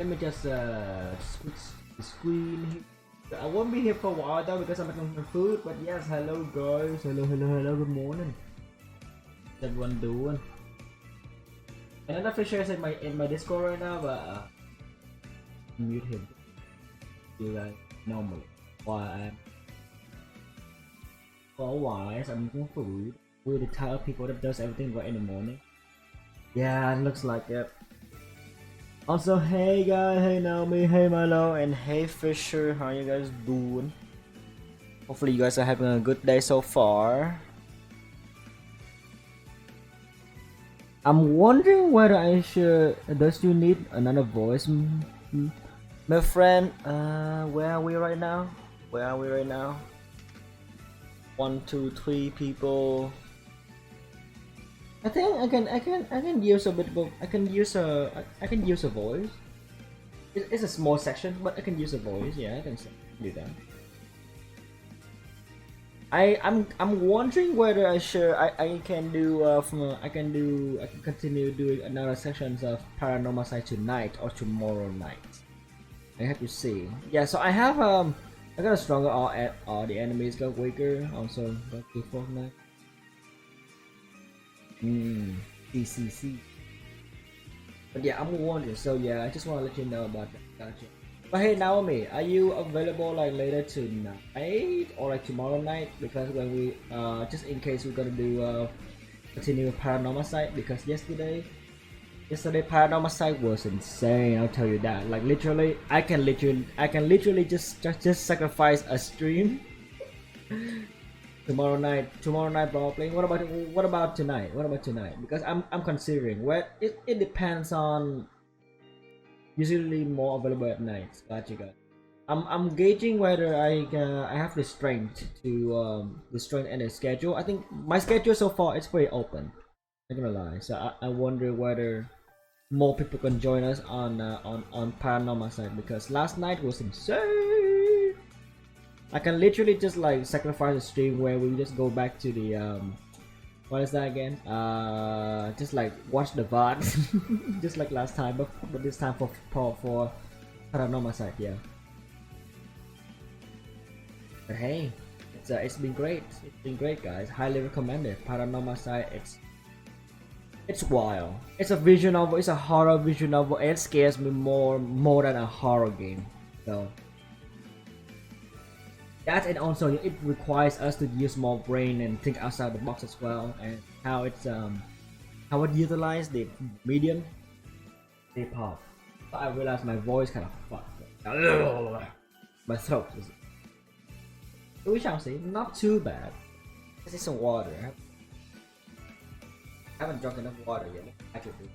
Let me just switch the screen. I won't be here for a while though because I'm making some food. But yes, hello guys, hello, good morning. What's everyone doing? Another Fisher is in my Discord right now, but mute him. You guys normally while I'm for a while I'm making food. We're the type of people that does everything right in the morning. Yeah, it looks like it. Also, hey guys, hey Naomi, hey Milo, and hey Fisher, how you guys doing? Hopefully you guys are having a good day so far. I'm wondering whether I should. Does you need another voice, my friend? Where are we right now? Where are we right now? 1, 2, 3 people. I think I can use a bit of. I can use a voice. It's a small section, but I can use a voice. Yeah, I can do that. I'm wondering whether I can do I can continue doing another sections of Paranormal Side tonight or tomorrow night. I have to see. Yeah, so I got a stronger all the enemies got weaker. Also got to Fortnite. CCC. But yeah, I'm wondering. So yeah, I just want to let you know about that. Gotcha. But hey Naomi, are you available like later tonight or like tomorrow night? Because when we just in case we're gonna do continue with Paranormal Site, because yesterday Paranormal Site was insane. I'll tell you that. Like literally, I can literally just sacrifice a stream tomorrow night probably. What about tonight? Because I'm considering. Well, it depends on. Usually more available at night. Gotcha, guys. I'm gauging whether I have the strength to the strength and the schedule. I think my schedule so far is pretty open. Not gonna lie. So I wonder whether more people can join us on Paranormal Side, because last night was insane. I can literally just like sacrifice a stream where we just go back to the what is that again? Just like watch the VOD, just like last time, but this time for Paranormal Side, yeah. But hey, it's been great. It's been great, guys. Highly recommended. Paranormal Side. It's wild. It's a visual novel. It's a horror visual novel. And it scares me more than a horror game. So that, and also it requires us to use more brain and think outside the box as well, and how it utilize the medium K-pop. But I realized my voice kind of fucked. My throat is. We shall see. Not too bad. This is some water. I haven't drunk enough water yet. Actually.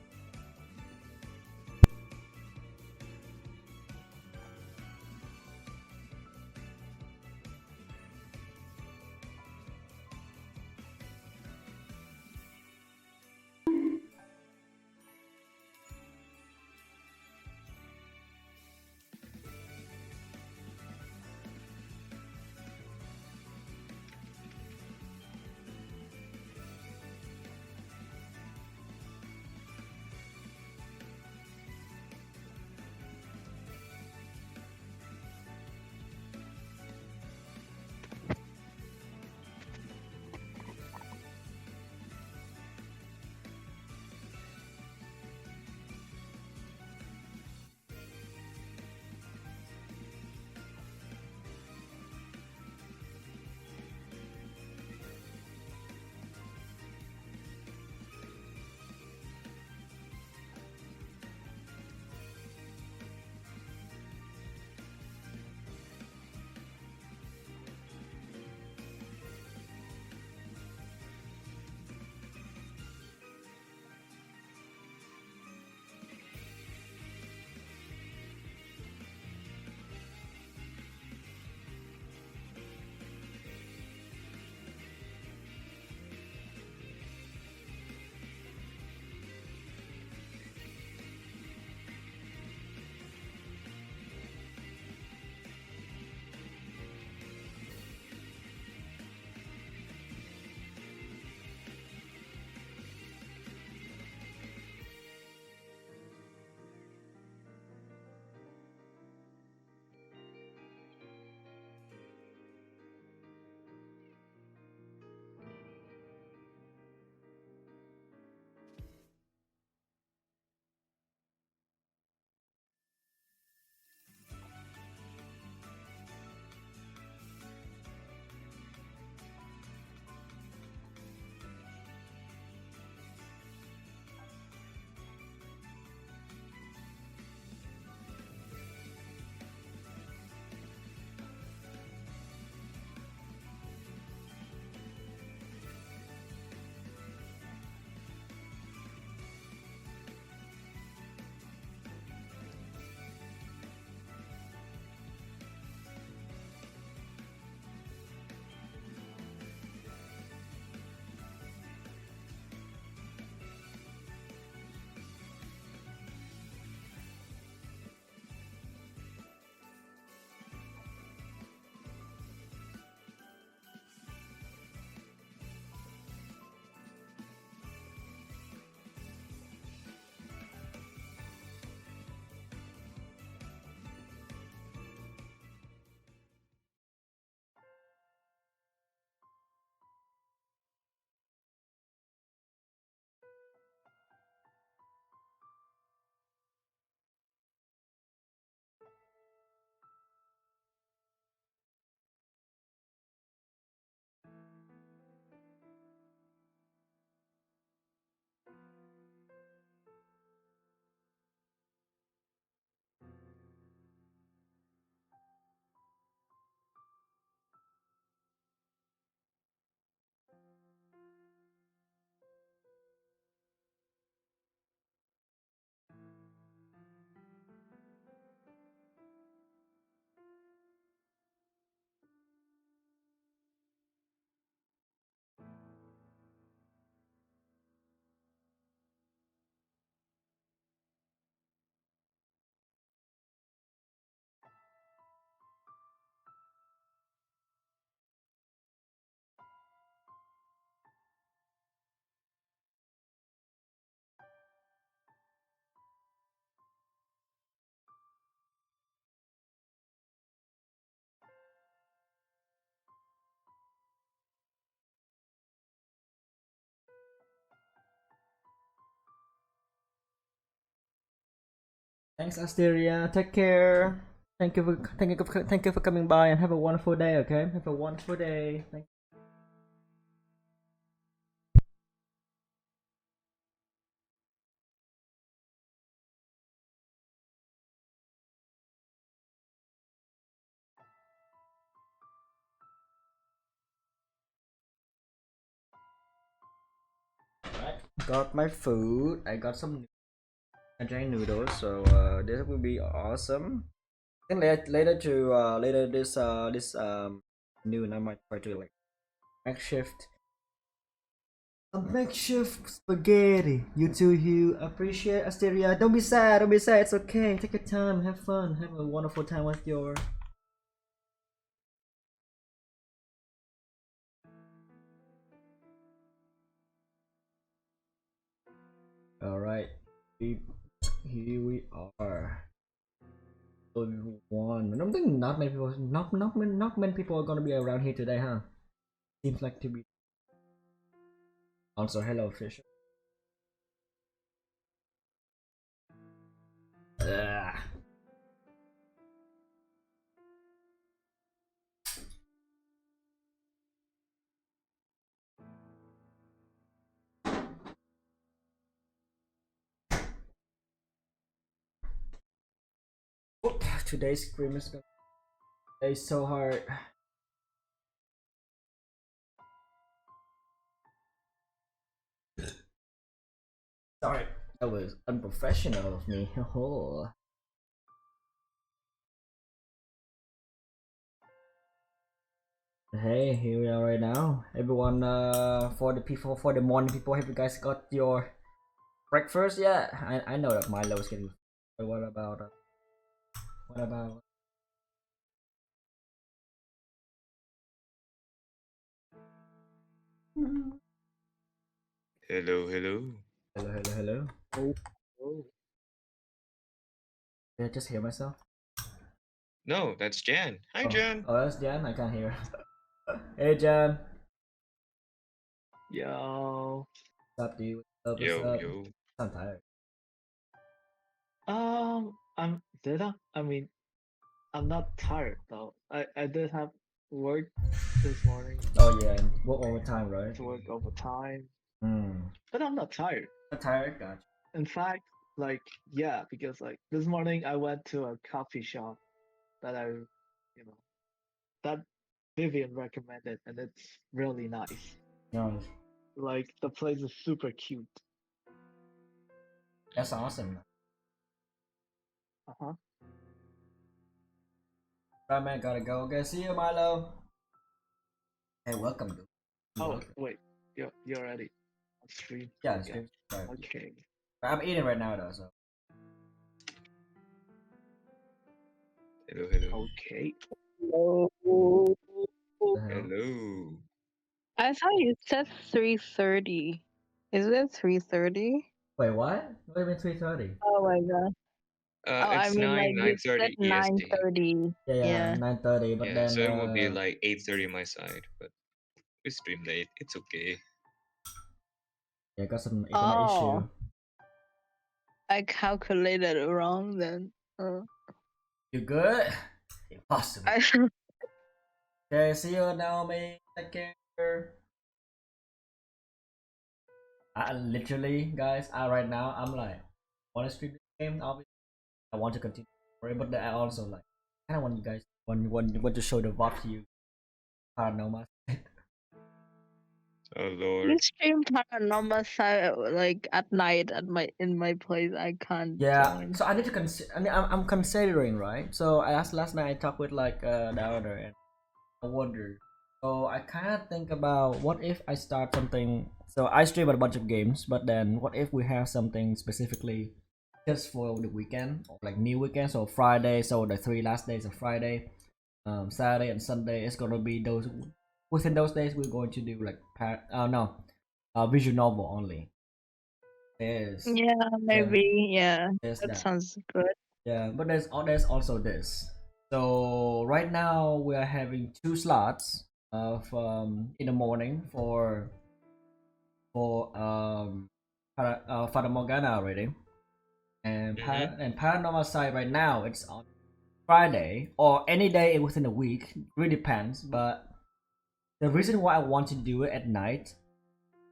Thanks, Asteria. Take care. Thank you for coming by and have a wonderful day. Okay, have a wonderful day. Thank Alright, got my food. I got some giant noodles, so this will be awesome. I think later this noon I might try to like makeshift a makeshift spaghetti. You too, Hugh. Appreciate Asteria. Don't be sad. Don't be sad. It's okay. Take your time. Have fun. Have a wonderful time with your. All right. Here we are. One. I don't think not many people. Not many people are gonna be around here today, huh? Seems like to be. Also, hello, fish. Ugh. Today's stream is gonna be so hard. Sorry, that was unprofessional of me. Oh. Hey, here we are right now. Everyone, for the morning people, have you guys got your breakfast yet? I know that Milo is getting. But what about? Hello, hello. Hello, hello, hello. Oh, oh. Did I just hear myself? No, that's Jan. Hi, Oh, Jan. oh, that's Jan. I can't hear. Hey, Jan. Yo. What's up, dude? What's up? What's Yo, up? yo. I'm tired. I mean, I'm not tired though. I did have work this morning Oh yeah, and work overtime, right? to work overtime, Hmm. but I'm not tired. I'm tired. Gotcha. In fact, like, yeah, because like this morning I went to a coffee shop that know, that Vivian recommended, and it's really nice. No, Like the place is super cute. that's awesome. Uh-huh. Right, man. Gotta go. Okay, see you, Milo. Hey, welcome, dude. Oh, Welcome. wait. You're already on stream. Yeah, Okay. stream. Right. Okay. I'm eating right now though, so. Hello, hello. Okay. Hello. The hell? Hello. I thought you said 3:30. Is it 3:30? Wait, what? What do you mean 3:30? Oh my god. Oh, I It's mean like you said 9:30 EST. 9:30. Yeah, yeah, Yeah. 9:30. But Yeah, then, so it will be like 8:30 my side, but we stream late. It's okay. yeah, got some internet issue. Oh, I calculated it wrong then. You good? Impossible. I Okay, see you, Naomi. Take care. I literally, guys, right now I'm like, want to stream this game. Obviously, I want to continue, but then I also like, kind of want you guys want to show the VOD to you. Paranormal. Oh, you Lord. stream paranormal side like at night at my in my place. I can't Yeah, join. so I need to consider. I mean, I'm considering, right? So I asked last night. I talked with like the owner, and I wonder. So I kind of think about what if I start something. So I stream a bunch of games, but then what if we have something specifically just for the weekend, or like new weekend? So Friday, so the three last days of Friday, Saturday and Sunday. It's gonna be those. Within those days, we're going to do like no, visual novel only. There's Yeah, yeah, maybe. Yeah, there's that that. sounds good. Yeah, but there's also this. So right now we are having two slots of in the morning for Fata Morgana already, And Mhm. and Paranormal Side right now it's on Friday or any day within a week. It really depends. But the reason why I want to do it at night,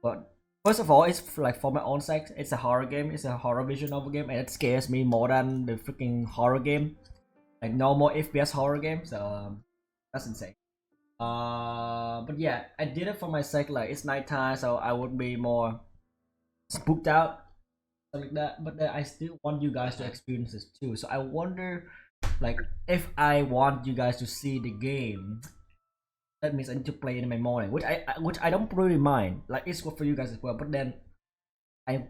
but first of all, it's like for my own sake. It's a horror game. It's a horror visual novel game, and it scares me more than the freaking horror game, like normal FPS horror game. So that's insane. But yeah, I did it for my sake. Like it's nighttime, so I would be more spooked out, something like that. But then I still want you guys to Uh-huh. experience this too. So I wonder, like, if I want you guys to see the game, that means I need to play it in my morning, which I don't really mind. Like it's good for you guys as well. But then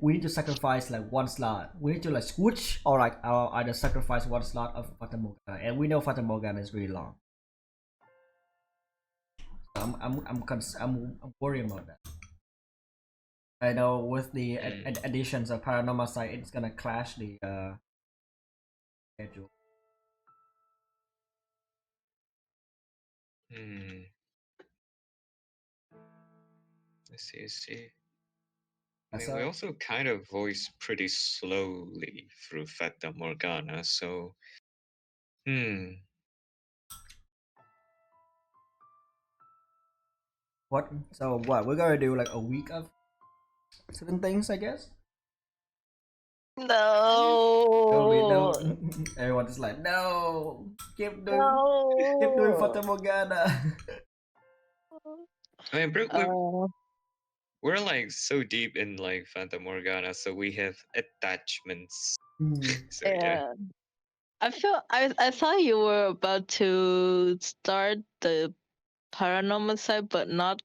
we need to sacrifice like one slot. We need to like switch or like either sacrifice one slot of Fata Morgana, and we know Fata Morgana is really long. So I'm worrying about that. I know with the additions of Paranormal Site, it's gonna clash the schedule. Hmm. I see. I see. I mean, we So also kind of voice pretty slowly through Fata Morgana, so hmm. what? So what? We're gonna do like a week of certain things, I guess. Gonna be no. No. Everyone is like, no, keep doing No. Fata Morgana. I mean, bro, Uh, we're like so deep in like Fata Morgana, so we have attachments. So yeah. yeah. I thought you were about to start the paranormal side, but not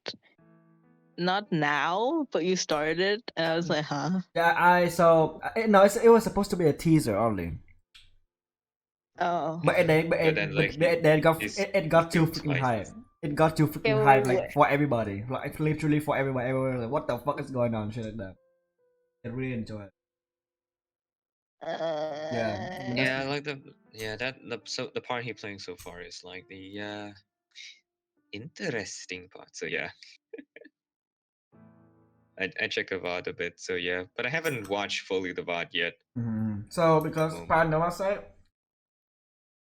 now. But you started, and I was like, huh? Yeah, no, it was supposed to be a teaser only, Oh. But then it he's got too doing freaking twice. hype. It got too Okay, freaking wait, hype, wait. like for everybody, like literally for everybody. Everyone was like, what the fuck is going on? Shit like that. I really enjoy it. Yeah, I mean that's Yeah, I like the part he playing so far is like the interesting part. So yeah, I check a VOD a bit. So yeah, but I haven't watched fully the VOD yet So at the because moment. Paranormal Site,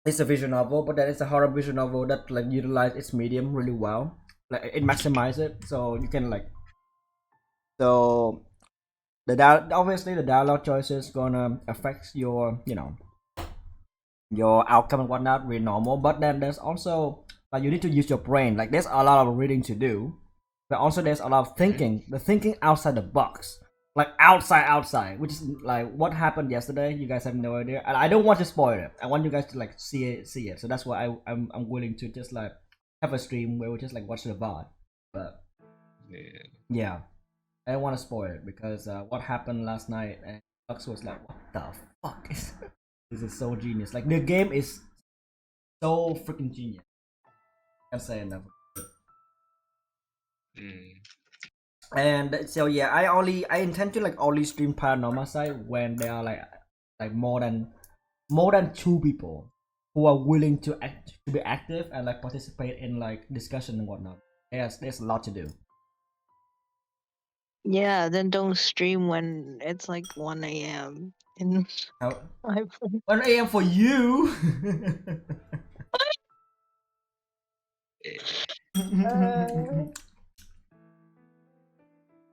it's a visual novel, but then it's a horror visual novel that like utilize its medium really well. Like it maximize it, so you can like so obviously the dialogue choices gonna affect your your outcome and whatnot really normal. But then there's also like you need to use your brain. Like there's a lot of reading to do, but also there's a lot of Hmm. thinking. The thinking outside the box, like outside, which is like what happened yesterday. You guys have no idea, and I don't want to spoil it. I want you guys to like see it. So that's why I'm willing to just like have a stream where we just like watch the VOD. But Yeah. yeah, I don't want to spoil it because what happened last night and Lux was like, what the fuck is this is so genius. Like the game is so freaking genius. Can't say enough. Mm. And so yeah, I intend to like only stream Paranormal Side when there are like more than two people who are willing to be active and like participate in like discussion and whatnot. There's a lot to do. Yeah, then don't stream when it's like 1 a.m. in How, my 1 a.m. for you. Eh,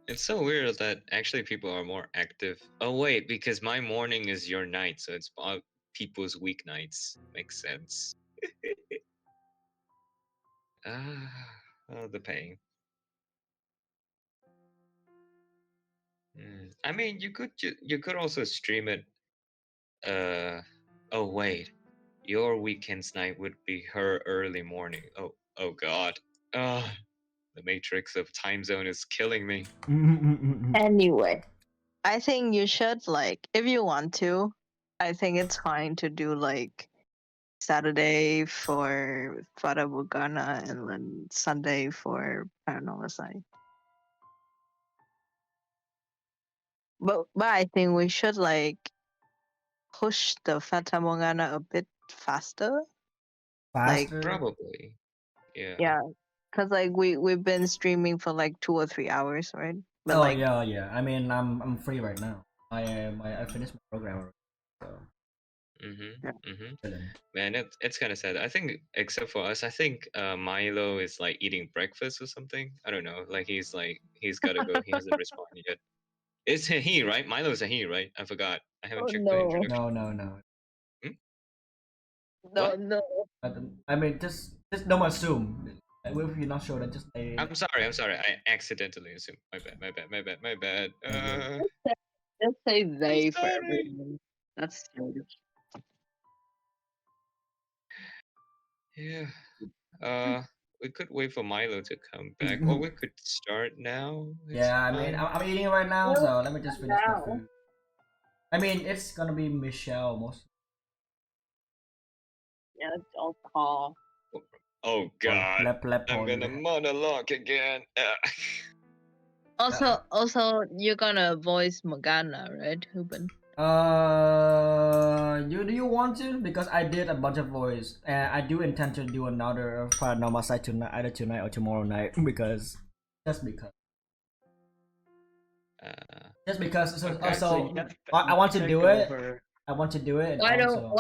it's so weird that actually people are more active. Oh wait, because my morning is your night, so it's people's weeknights. Makes sense. Oh, the pain. I mean, you could also stream it. Oh wait, your weekend's night would be her early morning. Oh God. Ah, the matrix of time zone is killing me. Anyway, I think you should like if you want to. I think it's fine to do like Saturday for Fata Morgana and then Sunday for Paranormal Side. But I think we should like push the Fata Morgana a bit faster. Like Faster. Probably. Yeah. yeah, cause like we've been streaming for like 2 or 3 hours, right? But Oh like yeah, yeah. I mean, I'm free right now. I finished my program already. So chilling. Man, it's kind of sad. I think, except for us, I think Milo is like eating breakfast or something. I don't know. Like he's gotta go. He hasn't responded yet. It's a he, right? Milo's a he, right? I forgot. I haven't Oh checked the no, introduction. No. Hmm? no, What? no. I mean, just don't assume. If you're not sure, then just say. I'm sorry. I'm sorry. I accidentally assumed. My bad. My bad. My bad. My bad. Just say I'm they for sorry. everyone. That's strange. Yeah. We could wait for Milo to come back, or we could start now. It's Yeah, I mean, fine. I'm eating right now, Well, so let me just finish my now. food. I mean, it's gonna be Michelle most. Yeah, don't call. Oh God, Pleb I'm gonna monologue again. Also, you're gonna voice Morgana, right, Huben? Do you want to? Because I did a bunch of voice, and I do intend to do another paranormal site tonight, either tonight or tomorrow night, because just because. Just because. So Okay. also, yes, I want to take do it. over. I want to do it, and Why also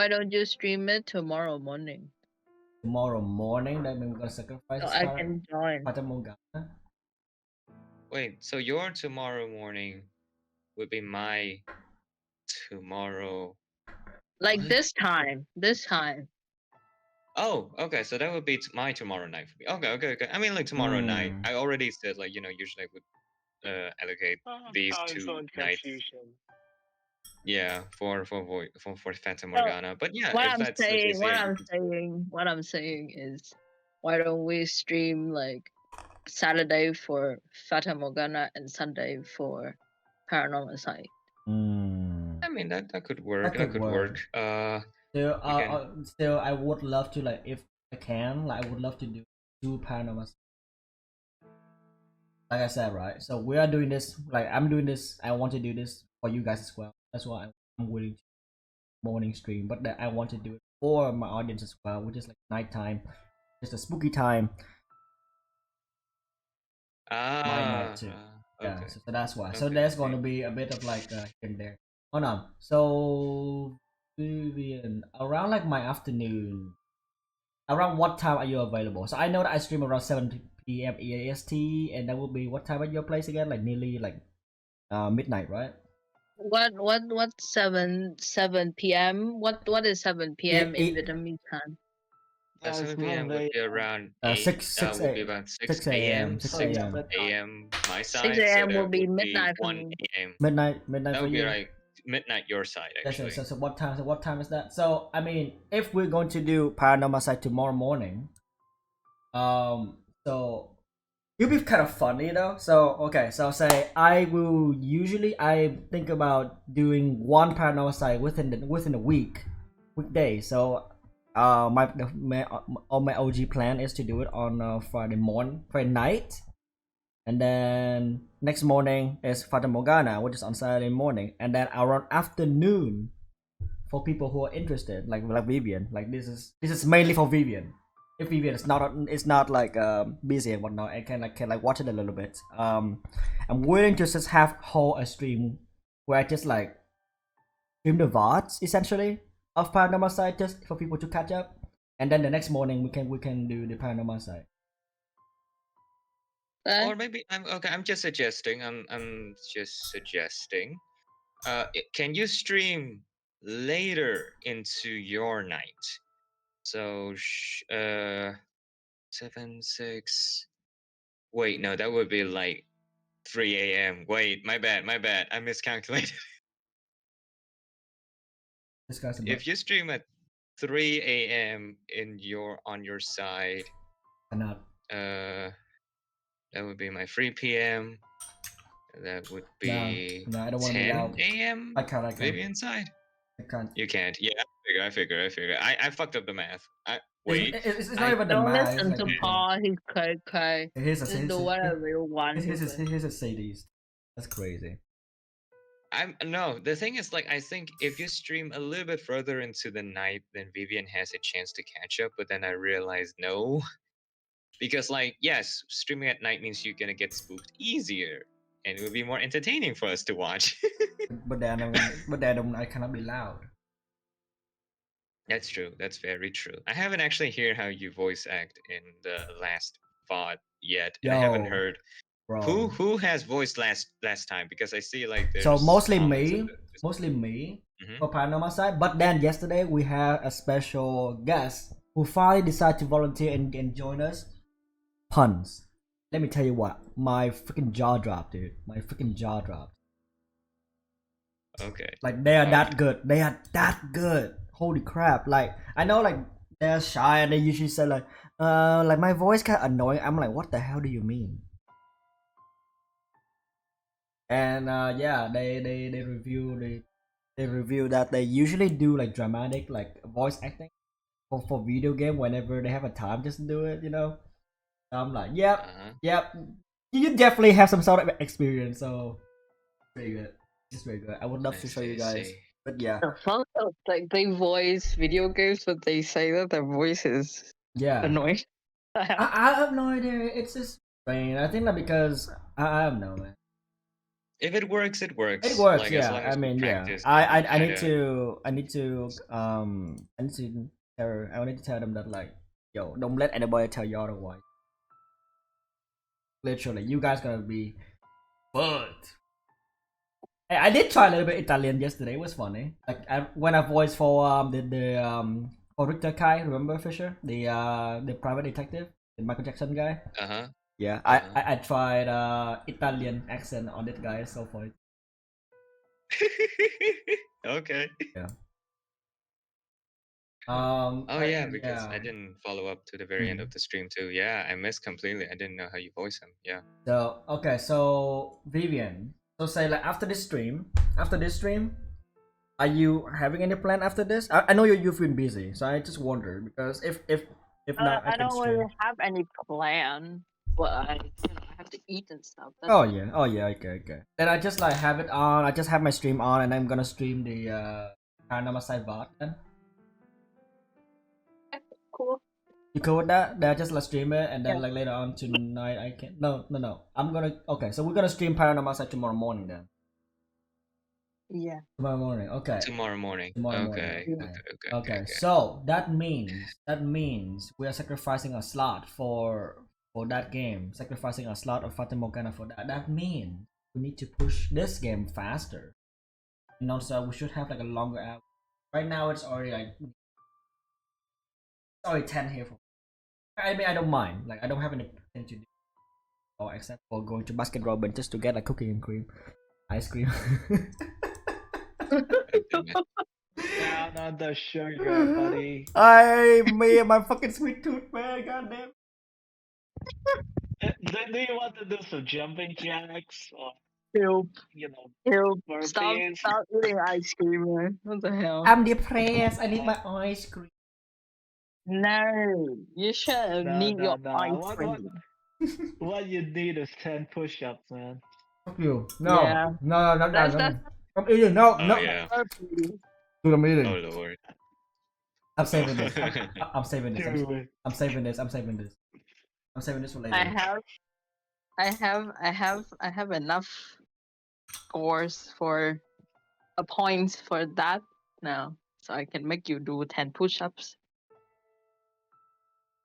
don't you stream it tomorrow morning tomorrow morning, that means we're gonna sacrifice so I can join? Fata Morgana. Wait, so your tomorrow morning would be my tomorrow. Like What? this time. Oh, okay. So that would be my tomorrow night for me. Okay. I mean, like tomorrow night. I already said, like, usually I would allocate these Time 2 zone nights. confusion. Yeah, for Fata Morgana. But yeah, What if I'm that's the case, yeah, we can. what I'm saying is, why don't we stream like Saturday for Fata Morgana and Sunday for Paranormal Site? I mean, that could work. That could work. We can. Still, I would love to, like, if I can, like, I would love to do paranormal. Like I said, right? So we are doing this. Like, I'm doing this. I want to do this for you guys as well. That's why I'm willing to morning stream, but that I want to do it for my audience as well, which is like nighttime, just a spooky time. My night too. Yeah, Okay. so that's why. So Okay, there's going to see. be a bit of like here and there. Oh no. So Vivian, around like my afternoon, around what time are you available? So I know that I stream around 7 p.m. EAST, and that will be what time at your place again? Like nearly like midnight, right? What 7 p.m.? What is 7 p.m. in It Vietnamese time? That's 7 p.m. would 11 be a.m. around 8. Would be about 6 6 a.m. a.m. 6 So yeah, 6 a.m. midnight. a.m. my 6 side. So a.m. will that be would be midnight for 1 me. a.m. Midnight That for would be you. like midnight your side, Yes, actually. so what time? So what time is that? So I mean, if we're going to do paranormal side tomorrow morning, so it'll be kind of funny though. So okay, so say I think about doing one paranormal side within a weekday. So my OG plan is to do it on Friday night, and then next morning is Fata Morgana, which is on Saturday morning, and then around afternoon for people who are interested, like Vivian. Like this is mainly for Vivian. If Vivian is not like busy and whatnot, I can like watch it a little bit. I'm willing to just have whole a stream where I just like stream the VODs essentially of Paranormal Side just for people to catch up, and then the next morning we can do the Paranormal Side. Or maybe I'm just suggesting. I'm just suggesting. Can you stream later into your night? So 7 6. Wait, no, that would be like 3 a.m. Wait, my bad. I miscalculated. Discuss about If you stream at 3 a.m. on your side, cannot. that would be my 3 p.m. That would be No, I don't want to be 10 loud. a.m. I can't. Maybe inside. I can't. You can't. Yeah, I figure. I fucked up the math. It's, Wait. it's not even the Don't math. listen It's to like Paul. He's cray. here's Just do whatever you want. here's Huben. a sadist. That's crazy. No, the thing is, like, I think if you stream a little bit further into the night, then Vivian has a chance to catch up. But then I realized no, because, like, yes, streaming at night means you're gonna get spooked easier, and it would be more entertaining for us to watch. But then I cannot be loud. That's true. That's very true. I haven't actually heard how you voice act in the last VOD yet, and I haven't Yo, heard bro. who has voiced last time, because I see like there's So mostly comments in me, the mostly me Mhm. for paranormal side. But then yesterday we had a special guest who finally decided to volunteer and join us. Puns. Let me tell you what, my freaking jaw dropped, dude. My freaking jaw dropped. Okay. Like they are Oh, that good. They are that good. Holy crap! Like I know, like they're shy and they usually say like my voice kind of annoying. I'm like, what the hell do you mean? And yeah, they review that they usually do like dramatic like voice acting for video game whenever they have a time just to do it. So I'm like, yep, uh-huh. yep. You definitely have some sort of experience, so very good. It's very good. I would love to show you guys, but yeah, The fuck? Like they voice video games, but they say that their voice is yeah. annoying. I have no idea. It's just strange. I think that because I don't know, man. If it works, it works. It works, Like as yeah. long I as we mean, yeah. practice, I then we I, I need kinda. to I need to I need to I need to tell them that like, yo, don't let anybody tell you otherwise. Literally, you guys gonna be fucked. I did try a little bit Italian yesterday. It was funny. Like when I voiced for the for Richter Kai, remember Fisher, the private detective, the Michael Jackson guy. Uh-huh. Yeah, Uh-huh. I tried Italian accent on that guy. So funny. Okay. Yeah. Oh yeah, because yeah. I didn't follow up to the very end of the stream too. Yeah, I missed completely. I didn't know how you voice him. Yeah. So okay, so Vivian. So say like after this stream, are you having any plan after this? I know you've been busy, so I just wonder because if not, I I can don't stream. really have any plan, but I have to eat and stuff. That's Oh it. yeah, okay. Then I just like have it on. I just have my stream on, and I'm gonna stream the Paranormal Side bot. Then Cool. you cool with that? Then I just like stream it, and then Yeah. like later on tonight I can. No. I'm gonna. Okay, so we're gonna stream Paranormal Side tomorrow morning then. Yeah. Tomorrow morning. Okay. Tomorrow morning. Tomorrow morning. Okay. Yeah. Okay. So that means we are sacrificing a slot for that game. Sacrificing a slot of Fata Morgana for that. That means we need to push this game faster. And also we should have like a longer app. Right now it's already like it's already 10 here. I mean I don't mind. Like I don't have anything to do except for going to Baskin Robbins just to get like cookie and cream ice cream. Down on the sugar, buddy. Me and my fucking sweet tooth, man. Goddamn. Do you want to do some jumping jacks or Ew. you know Ew. Stop burpees? eating ice cream, man. What the hell? I'm depressed. I need my ice cream. No, you should need your ice cream. What you need is 10 push-ups, man. Fuck you. No. Yeah. No, not That's that. I'm eating. No, Oh no. yeah. Burpee. Dude, I'm eating. Oh lord. I'm saving this. I'm saving this. Do it. I'm saving this. I'm saving this. I'm saving this for later. I have enough scores for points for that now, so I can make you do 10 push-ups.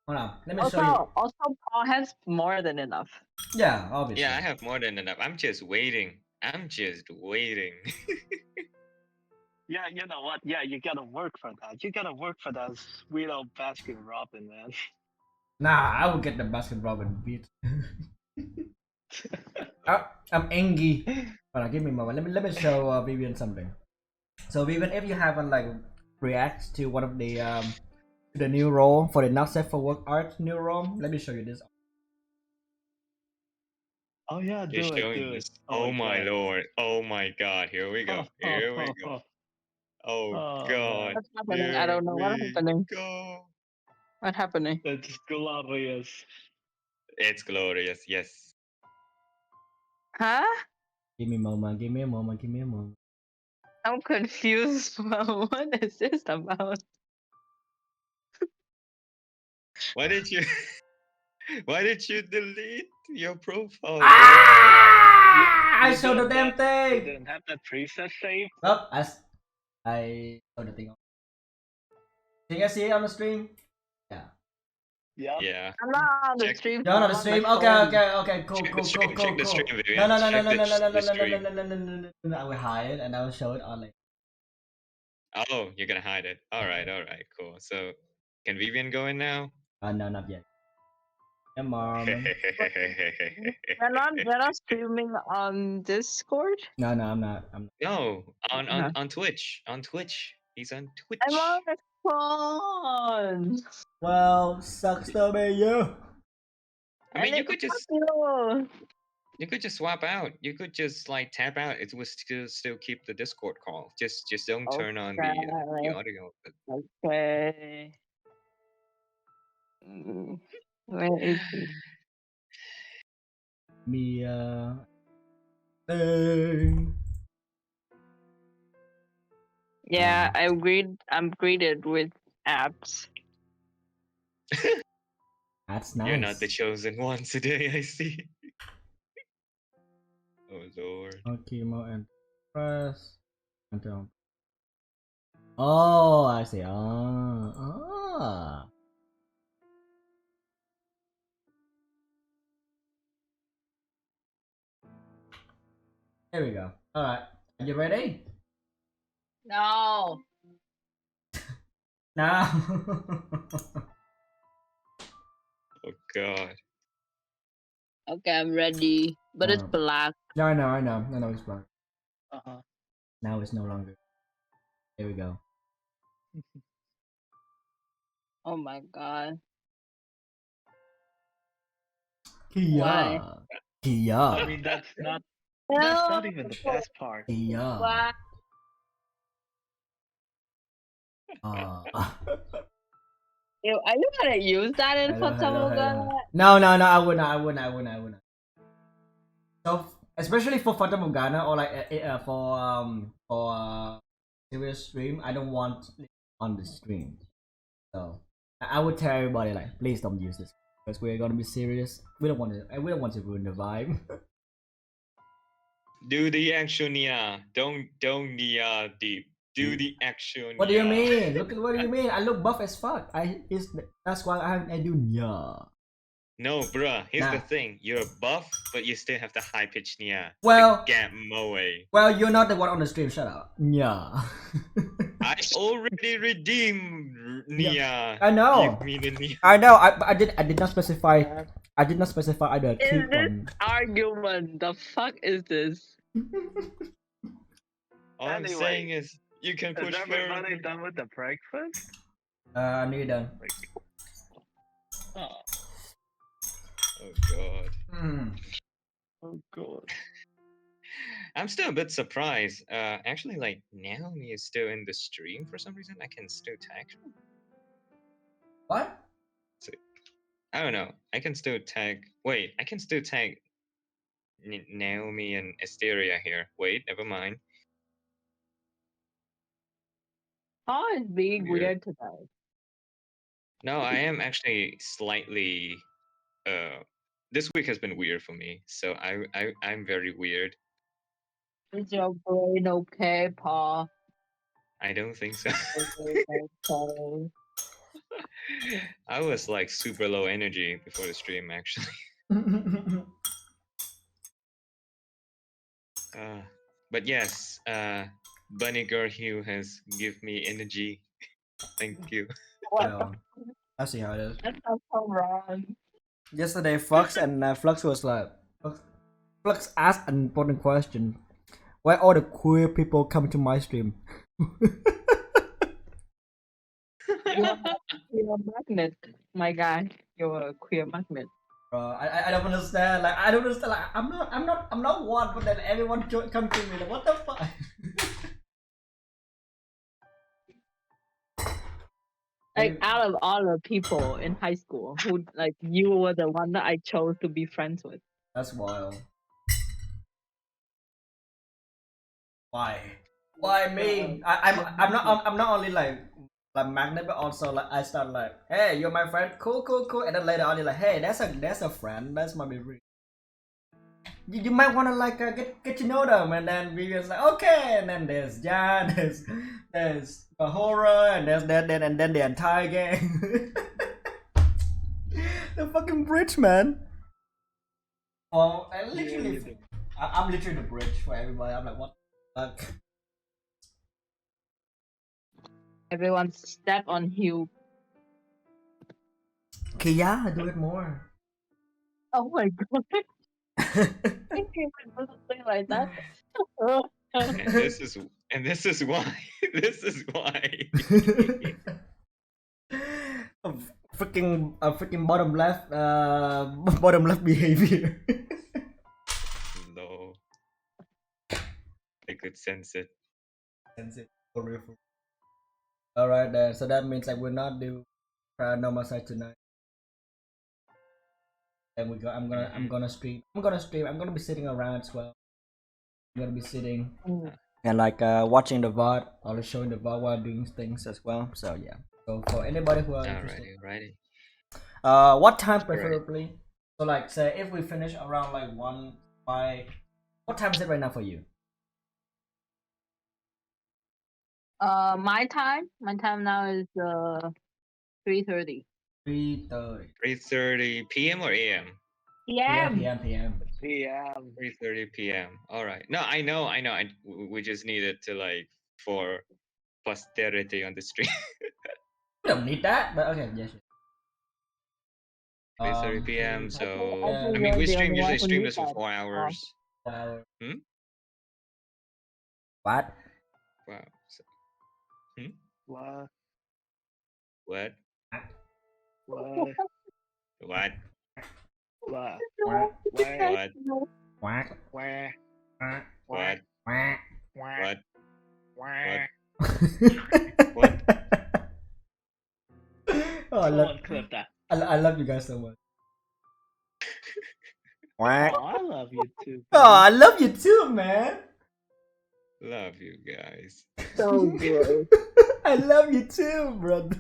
Hold on. Let me show you. Also, Paul has more than enough. Yeah, obviously. Yeah, I have more than enough. I'm just waiting. Yeah, you know what? Yeah, you gotta work for that. You gotta work for that sweet old Baskin Robin, man. Nah, I will get the Baskin Robbins beat. I'm angry. Hold on, give me a moment. Let me show Vivian something. So Vivian, if you haven't like react to one of the to the new role for the not safe for work art new role, let me show you this. Oh yeah, You're do showing it. this. Oh my God. lord. Oh my god. Here we go. Here we go. Oh god. What's happening? I Here don't know what's we happening. go. What's happening? It's glorious. It's glorious. Yes. Huh? Give me a moment. Give me a moment. Give me a moment. I'm confused. What is this about? Why did you? Why did you delete? your profile, bro. Ah! I You showed the didn't damn You thing. didn't have that preset saved. Well, I showed the thing. Can you guys see it on the stream? Yeah. Yep. Yeah. I'm not on the Check- stream. You're on the I'm stream. my Okay, phone. okay. Cool, Check the cool, stream. cool, Check cool, the cool. stream, No, Vivian. no, no, no, Check no, no, no, no, the no, no, stream. no, no, no, no, no. I will hide it and I will show it on like. Oh, you're gonna hide it. All right, cool. So, can Vivian go in now? No, not yet. Yeah, mom. We're not streaming on Discord. No, I'm not. No, Uh-huh. on Twitch. On Twitch. He's on I'm on Twitch. my phone. Well, sucks to be you. I mean, And you could just you. swap out. You could just like tap out. It would still keep the Discord call. Just don't turn on the audio. Okay. Where is he? Mia. Thing. Yeah, I'm greeted with apps. That's nice. You're not the chosen one today, I see. Oh lord. Chemo and press. Until. Oh, I see. Ah. Here we go. All right. Are you ready? No. Now. Oh god. Okay, I'm ready. But it's black. No, I know it's black. Uh-huh. Now it's no longer. Here we go. Oh my god. Kia. Kia. I mean, that's not even the best part. Kia. Why? Ew, are you gonna use that in Fata Morgana? No, I wouldn't. So, especially for Fata Morgana or like for serious stream, I don't want it on the stream. So, I would tell everybody like, please don't use this because we're gonna be serious. We don't want to ruin the vibe. Do the action, yeah. Don't Nia deep. Do the action. What do you yeah. mean? What do you mean? I look buff as fuck. That's why I do nya. No, bruh. Here's the Nah. thing. You're buff, but you still have the high pitch Nia. Well- the Gap Moe. Well, you're not the one on the stream. Shut up. Nya. I already redeemed Nia. I know. Give me the Nia. I know. I did not specify. I did not specify either. Is Keep this one. argument? The fuck is this? All I'm Anyway, saying is you can Is push everybody forward. done with the breakfast? I need done. Oh, Oh god. oh god. I'm still a bit surprised. Actually, like Naomi is still in the stream for some reason. I can still tag her. What? I don't know. I can still tag. Wait, I can still tag Naomi and Asteria here. Wait, never mind. How is being Weird. weird today? No, I am actually slightly. This week has been weird for me, so I'm very weird. Is your brain okay, Paul? I don't think so. Okay. I was like super low energy before the stream, actually. But yes, Bunny Girl Hugh has give me energy. Thank you. Well, I see how it is. That's not so wrong. Yesterday, Flux was like, Flux asked an important question: why all the queer people come to my stream? You're a magnet, my guy. You're a queer magnet. Bro, I don't understand. Like I don't understand. Like I'm not one, but then everyone come to me. Like what the fuck? Like out of all the people in high school, who like you were the one that I chose to be friends with. That's wild. Why? Why me? I'm not only like magnet, but also like I start like, hey, you're my friend, cool, and then later on you're like, hey, that's a friend, that's my favorite. you might want to like get to know them, and then Vivian's like okay, and then there's Jan, there's Bahora, and there's that, and then the entire gang. The fucking bridge, man. Oh, I literally, Yeah, I'm literally the bridge for everybody. I'm like, what the fuck? Everyone step on Hugh. Okay, yeah, do it more. Oh my god. Thinking about something like that. And this is why. This is why. freaking bottom left bottom left behavior. No. I could sense it. Sense it for real. All right then, so that means I will not do paranormal side tonight. And I'm gonna stream. I'm gonna be sitting around as well. I'm gonna be sitting and like watching the VOD or showing the VOD while doing things as well. So yeah. So for anybody who are interested, Alrighty. what time Alright. preferably? So like say if we finish around like 1 by what time is it right now for you? My time now is 3:30. 3:30. 3:30 p.m. or a.m. PM. PM. yeah. 3:30 p.m. All right. No, I know. We just need it to like for posterity on the stream. We don't need that, but okay, yes. 3:30 p.m. So I I mean, we you're the usually one who stream needs this for that. 4 hours. What? Wow. So, What? what? What? What? What? What? Where? Quack. Where? What? Quack. What? Where? What? Oh, I love, Someone clip that. I love you guys so much. Oh, Quack. I love you too. Oh, I love you too, man. Love you guys. So gross. I love you too, brother.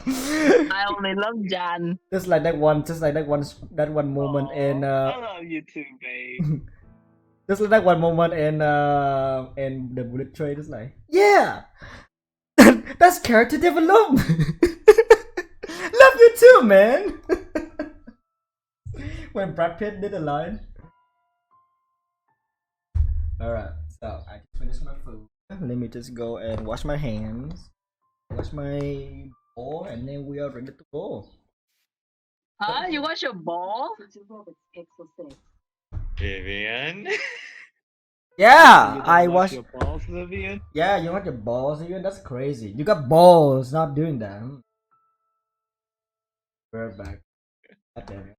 I only love Jan. Just like that one moment in I love you too, babe. just like that one moment in the bullet train. Just like yeah, that's character development. Love you too, man. When Brad Pitt did a line. All right, so I just finished my food. Let me just go and wash my hands, wash my bowl, and then we are ready to go. Huh? You watch your ball? Vivian. Yeah, You don't I wash watched. your balls, Vivian. Yeah, you want your balls even? That's crazy. You got balls not doing that. We're back. God damn it.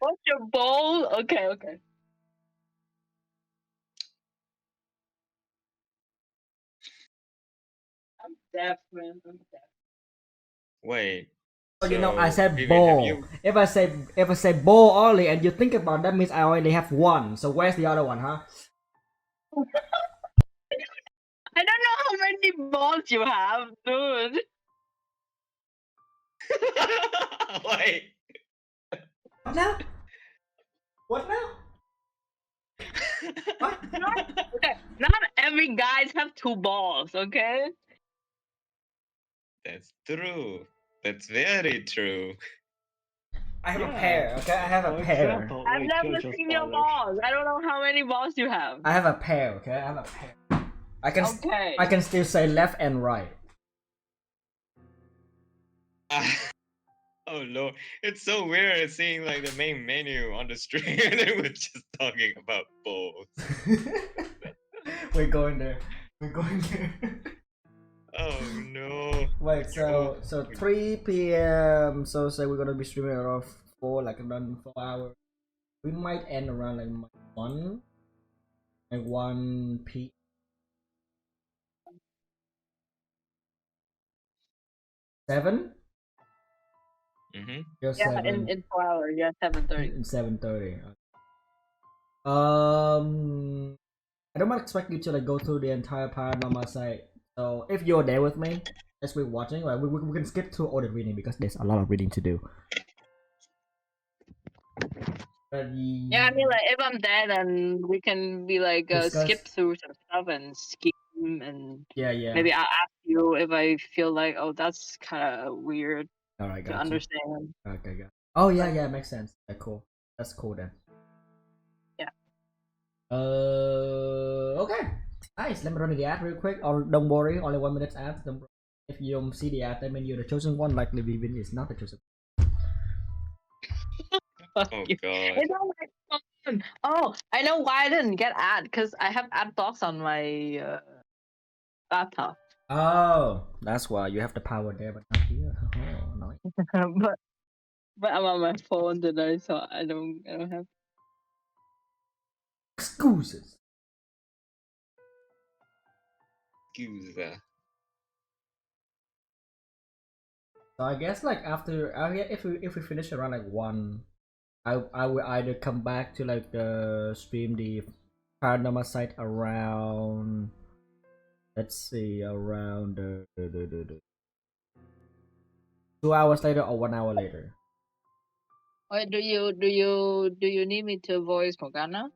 Watch your ball? Okay. I'm deaf, man. I'm deaf. Wait. So, you know, I said Vivian, ball. have you- If I say ball only, and you think about that means I only have one. So where's the other one, huh? I don't know how many balls you have, dude. Wait. What now? What now? What? Okay, not every guys have 2 balls, okay? That's true. That's very true. I have a Yeah. pair. Okay, I have a For pair. example, I've like never JoJo's seen your father. balls. I don't know how many balls you have. I have a pair. Okay, I have a pair. Okay. I can still say left and right. Oh Lord, it's so weird seeing like the main menu on the stream and then we're just talking about bowls. We're going there. We're going there. Oh no. Wait, so 3 p.m. So say we're gonna be streaming around 4, like around 4 hours. We might end around like 1, like 1 p. Seven? Mm-hmm. You're Yeah, 7. in 4 hours. Yeah, 7:30. In 7:30. I don't expect you to like go through the entire paranormal site. So if you're there with me, as we're watching, like we can skip through all the reading because there's a lot of reading to do. But Yeah, I mean, like if I'm there, then we can be like skip Discuss. through some stuff and scheme, and Yeah. maybe I'll ask you if I feel like, oh, that's kind of weird All right, to got you. understand. Okay, got. Oh yeah, Like, yeah, makes sense. Yeah, cool. That's cool then. yeah. Okay. Nice. Let me run the ad real quick. Or don't worry, only 1 minute ad. Don't, if you don't see the ad, that means you're the chosen one. Likely Vivian is not the chosen. Fuck Oh you. god. It's on my phone. Oh, I know why I didn't get ad, because I have ad blocks on my laptop. Oh, that's why you have the power there, but not here. Oh, nice. but I'm on my phone today, so I don't have. Excuses. Excuse. So I guess like after if we finish around like 1, I will either come back to like stream the paranormal site around, let's see, around 2 hours later or 1 hour later. Wait, do you need me to voice Morgana?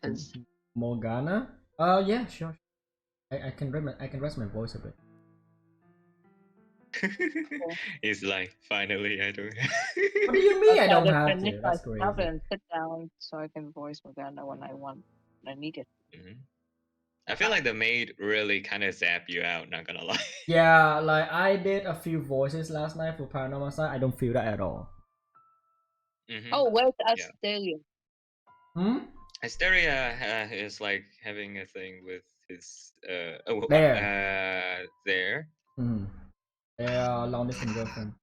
Cause Morgana? Yeah, sure. I can rest my voice a bit. He's like, finally, I don't. What do you mean I okay, don't I'll have finish to? my That's stuff crazy. and sit down so I can voice Morgana when I want, when I need it. Mhm. I feel like the maid really kind of zap you out. Not gonna lie. Yeah, like I did a few voices last night for paranormal site. I don't feel that at all. Oh, where's Yeah. Astelia? Hysteria is like having a thing with his there. They are long distance girlfriend.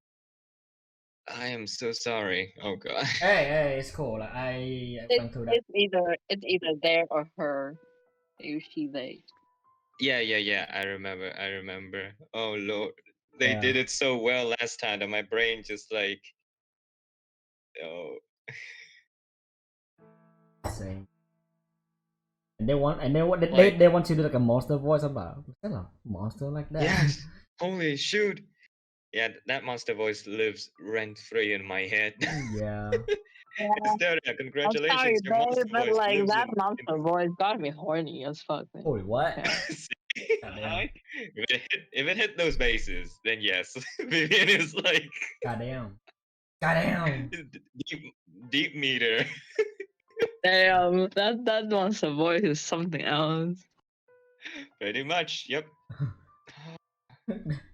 I am so sorry. Oh god. Hey, it's cool. Like, I went through that. It's either there or her. She they. Yeah. I remember. Oh lord, they Yeah. did it so well last time that my brain just like, oh. Same. And they want Like, they want to do like a monster voice about. Is that a monster like that? yes. Holy shoot. Yeah, that monster voice lives rent free in my head. Yeah. Hysteria, I'm congratulations, sorry, your monster babe, but voice like lives that in. monster voice got me horny as fuck. Man. Holy what? Yeah. Goddamn. Alright. If it hit those bases, then yes. Vivian is like Goddamn. Goddamn. deep meter. Damn, that monster voice is something else. Pretty much, yep.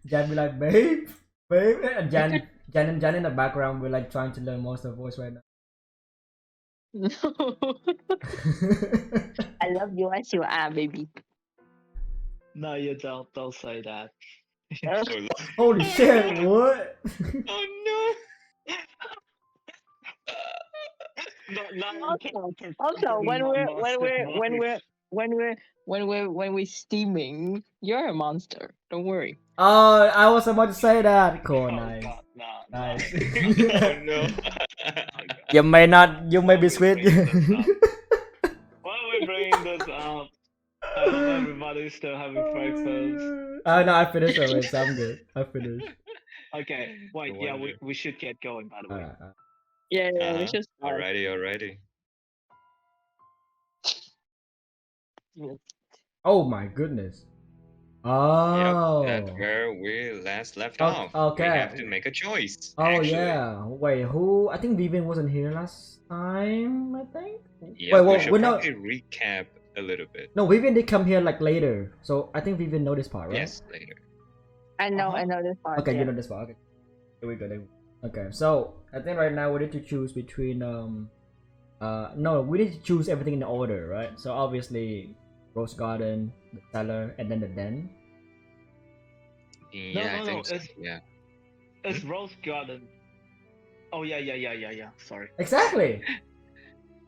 Jan be like, babe. And Jan in the background will like trying to learn monster voice right now. No. I love you as you are, baby. No, you don't. Don't say that. Oh, Lord. Holy shit! What? Oh no. Also, when we're steaming, you're a monster. Don't worry. Oh, I was about to say that. Cool, Oh nice, god, no, nice. Oh no. You may not. You may be sweet. Why are we bringing this up? I hope everybody's still having breakfast. Oh no, I finished already, so I'm good. I finished. Okay, wait, No yeah, wonder. we should get going, by the way. Yeah, we should start. Alrighty. Oh my goodness. Yep, Oh. that's where we last left Oh, off. We okay. have to make a choice. Oh actually. yeah. Wait, who? I think Vivian wasn't here last time. I think. Yeah, we well, should we know. probably recap a little bit. No, Vivian did come here like later, so I think Vivian know this part, right? Yes, later. I know Uh-huh. this part. Okay, yeah. you know this part. Okay, here we go. Okay, so I think right now we need to choose between no, we need to choose everything in order, right? So obviously, Rose Garden, the cellar, and then the den. Yeah, I think so. It's Yeah. it's Rose Garden. Oh yeah. Sorry. Exactly.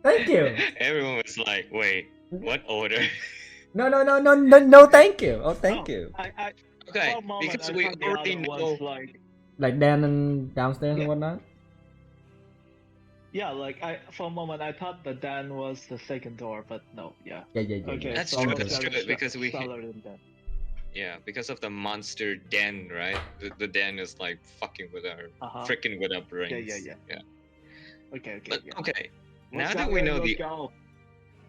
Thank you. Everyone was like, wait, what order? No. Thank you. Oh, thank you. I Okay, for a moment, because I we thought the already other know. was like Like Dan and downstairs Yeah. and whatnot. yeah, like for a moment I thought the den was the second door, but no, yeah. Yeah. Okay, That's so true, Rose that's Garden true, because we- cellar and den. Yeah, because of the monster den, right? The den is like fucking with our Uh-huh. freaking with our brains. Yeah. Okay, But yeah. okay, now Let's that go we in, know let's the go.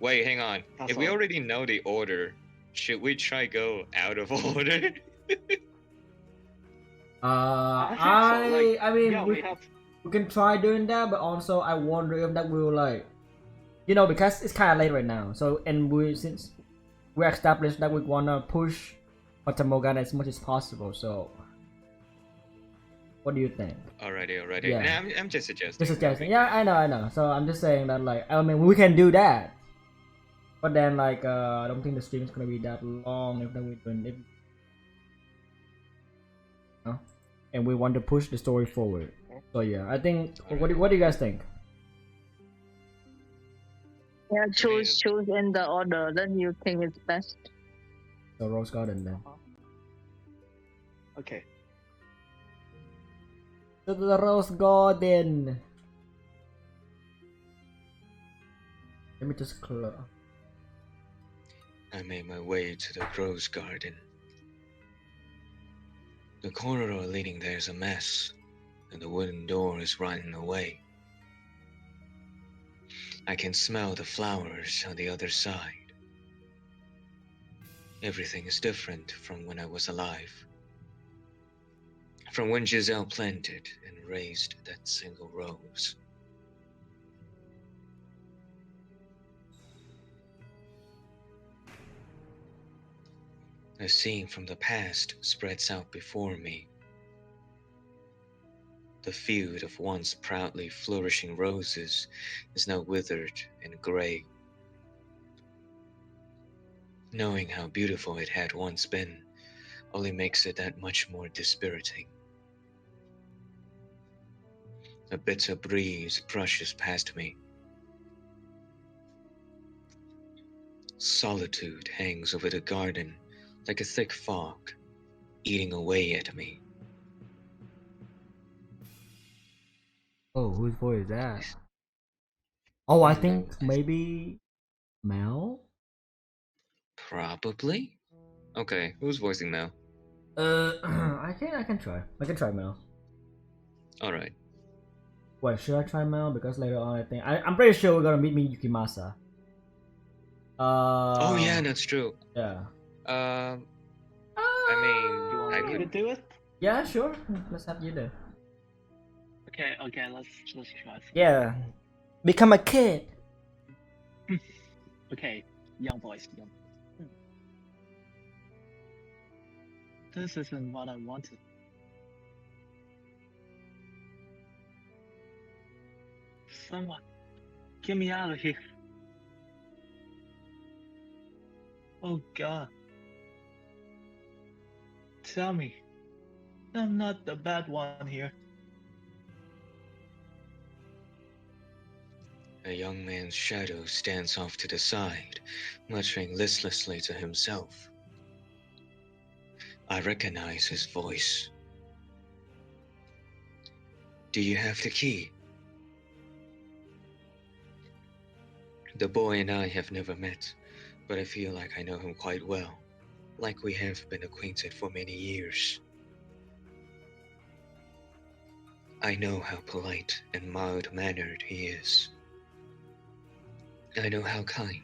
wait, hang on. That's If we all. already know the order, should we try go out of order? I think so. Like, I mean, yeah, we have. we can try doing that, but also I wonder if that will like, you know, because it's kind of late right now. So and we since we established that we wanna push Fata Morgana as much as possible. So, what do you think? Alrighty. Yeah. Nah, I'm just suggesting. Just no suggesting. big Yeah, deal. I know. So I'm just saying that like, I mean, we can do that, but then like, I don't think the stream is gonna be that long if we're doing it. You know? And we want to push the story forward. So yeah, I think. What do you guys think? Yeah, mean, choose in the order that you think is best. So Rose Garden then. Okay. To the Rose Garden. Let me just close. I made my way to the Rose Garden. The corridor leading there is a mess, and the wooden door is rotting away. I can smell the flowers on the other side. Everything is different from when I was alive. From when Giselle planted and raised that single rose. A scene from the past spreads out before me. The field of once proudly flourishing roses is now withered and gray. Knowing how beautiful it had once been only makes it that much more dispiriting. A bitter breeze brushes past me. Solitude hangs over the garden like a thick fog, eating away at me. Oh, whose voice is that? Oh, I think Hello. maybe Mel. Probably? Okay, who's voicing now? I can try. I can try Mel. Alright. Wait, should I try Mel? Because later on, I think I'm pretty sure we're gonna meet me Yukimasa. Oh yeah, that's true. Yeah. I mean, You want I me to could. do it? Yeah, sure. Let's have you there. Okay. Let's try. Yeah. Become a kid. Okay, young boys. This isn't what I wanted. Someone, get me out of here. Oh God. Tell me, I'm not the bad one here. A young man's shadow stands off to the side, muttering listlessly to himself. I recognize his voice. Do you have the key? The boy and I have never met, but I feel like I know him quite well, like we have been acquainted for many years. I know how polite and mild-mannered he is. I know how kind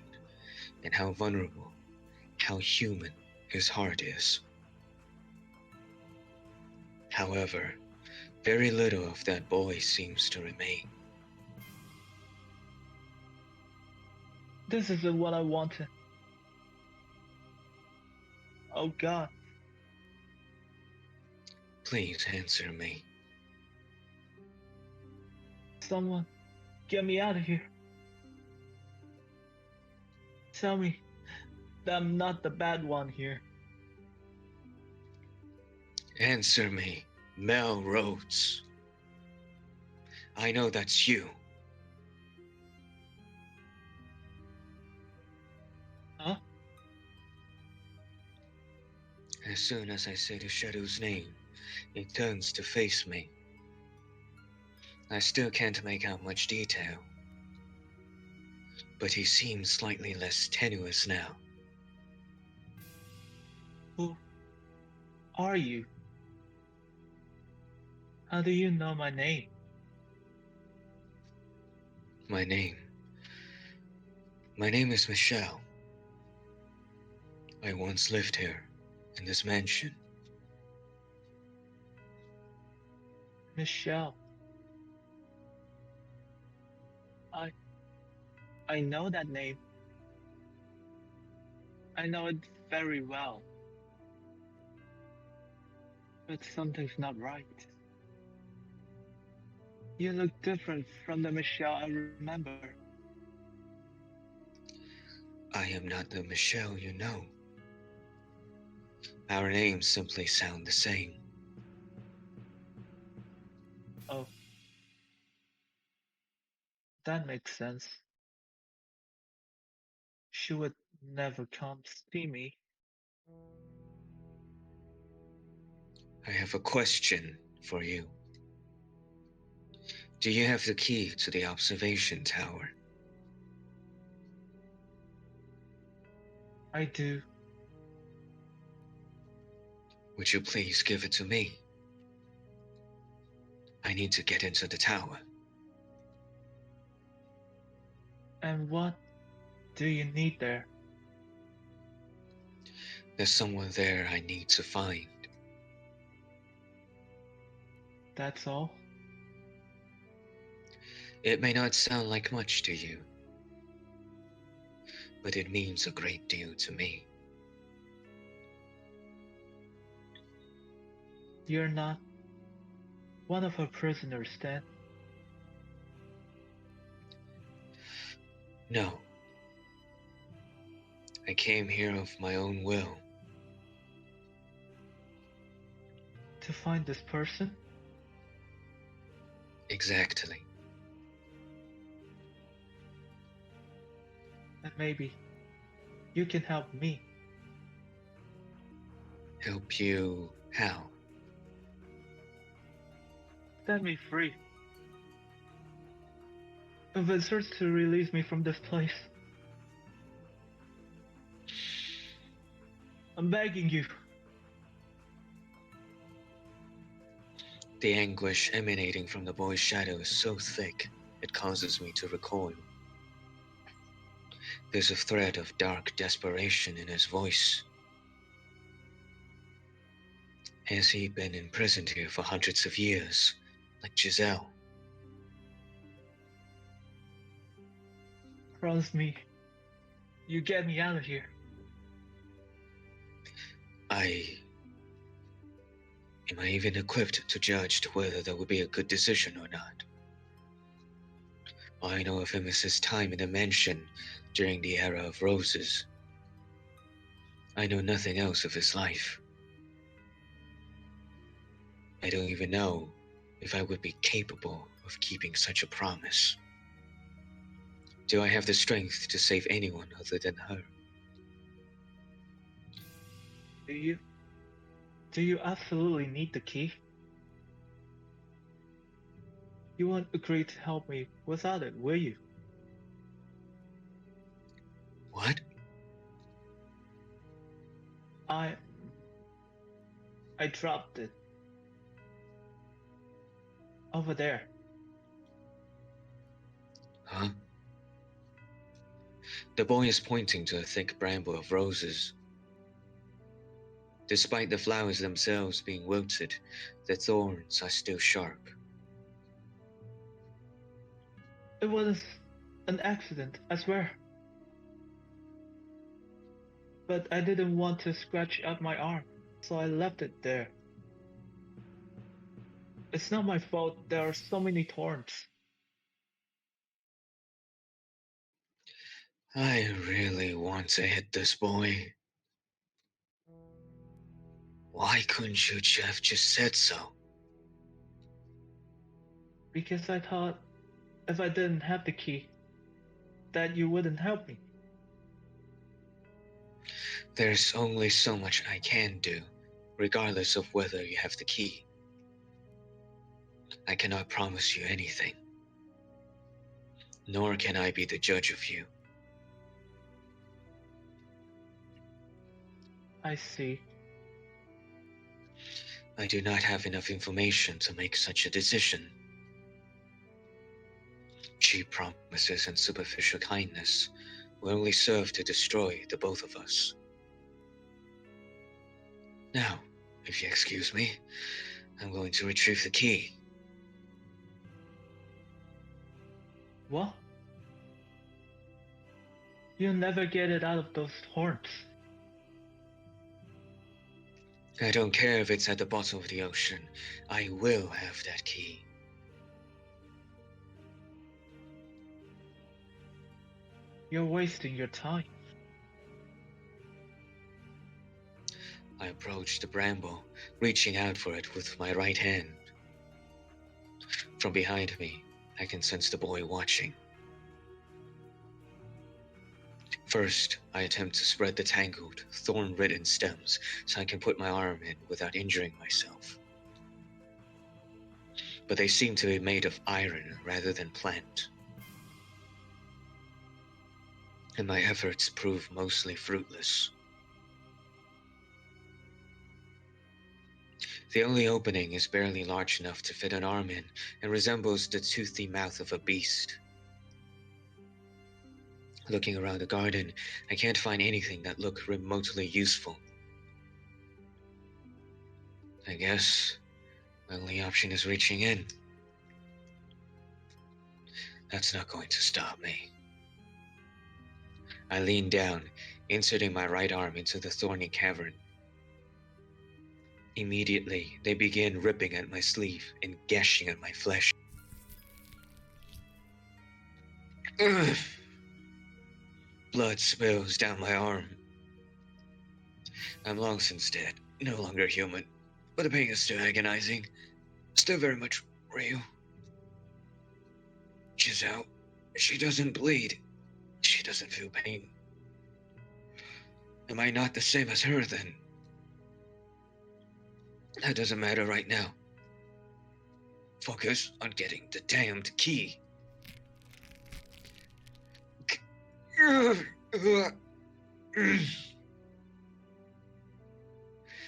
and how vulnerable, how human his heart is. However, very little of that boy seems to remain. This isn't what I wanted. Oh God. Please answer me. Someone, get me out of here. Tell me that I'm not the bad one here. Answer me, Mel Rhodes. I know that's you. Huh? As soon as I say the shadow's name, it turns to face me. I still can't make out much detail, but he seems slightly less tenuous now. Who are you? How do you know my name? My name My name is Michelle. I once lived here, in this mansion. Michelle. I know that name. I know it very well. But something's not right. You look different from the Michelle I remember. I am not the Michelle you know. Our names simply sound the same. Oh, that makes sense. She would never come see me. I have a question for you. Do you have the key to the observation tower? I do. Would you please give it to me? I need to get into the tower. And what do you need there? There's someone there I need to find. That's all? It may not sound like much to you, but it means a great deal to me. You're not one of her prisoners, then? No. I came here of my own will. To find this person? Exactly. And maybe you can help me. Help you how? Set me free. Visitors to release me from this place. I'm begging you. The anguish emanating from the boy's shadow is so thick, it causes me to recoil. There's a thread of dark desperation in his voice. Has he been imprisoned here for hundreds of years, like Giselle? Promise me. You get me out of here. Am I even equipped to judge whether that would be a good decision or not? All I know of him is his time in the mansion during the era of roses. I know nothing else of his life. I don't even know if I would be capable of keeping such a promise. Do I have the strength to save anyone other than her? Do you absolutely need the key? You won't agree to help me without it, will you? What? I dropped it. Over there. Huh? The boy is pointing to a thick bramble of roses. Despite the flowers themselves being wilted, the thorns are still sharp. It was an accident, I swear. But I didn't want to scratch up my arm, so I left it there. It's not my fault there are so many thorns. I really want to hit this boy. Why couldn't you have just said so? Because I thought if I didn't have the key, that you wouldn't help me. There's only so much I can do, regardless of whether you have the key. I cannot promise you anything. Nor can I be the judge of you. I see. I do not have enough information to make such a decision. Cheap promises and superficial kindness will only serve to destroy the both of us. Now, if you excuse me, I'm going to retrieve the key. What? You'll never get it out of those horns. I don't care if it's at the bottom of the ocean. I will have that key. You're wasting your time. I approached the bramble, reaching out for it with my right hand. From behind me, I can sense the boy watching. First, I attempt to spread the tangled, thorn-ridden stems so I can put my arm in without injuring myself. But they seem to be made of iron rather than plant. And my efforts prove mostly fruitless. The only opening is barely large enough to fit an arm in and resembles the toothy mouth of a beast. Looking around the garden, I can't find anything that look remotely useful. I guess my only option is reaching in. That's not going to stop me. I lean down, inserting my right arm into the thorny cavern. Immediately, they begin ripping at my sleeve and gashing at my flesh. Ugh. Blood spills down my arm. I'm long since dead, no longer human, but the pain is still agonizing, still very much real. She's out. She doesn't bleed. She doesn't feel pain. Am I not the same as her then? That doesn't matter right now. Focus on getting the damned key.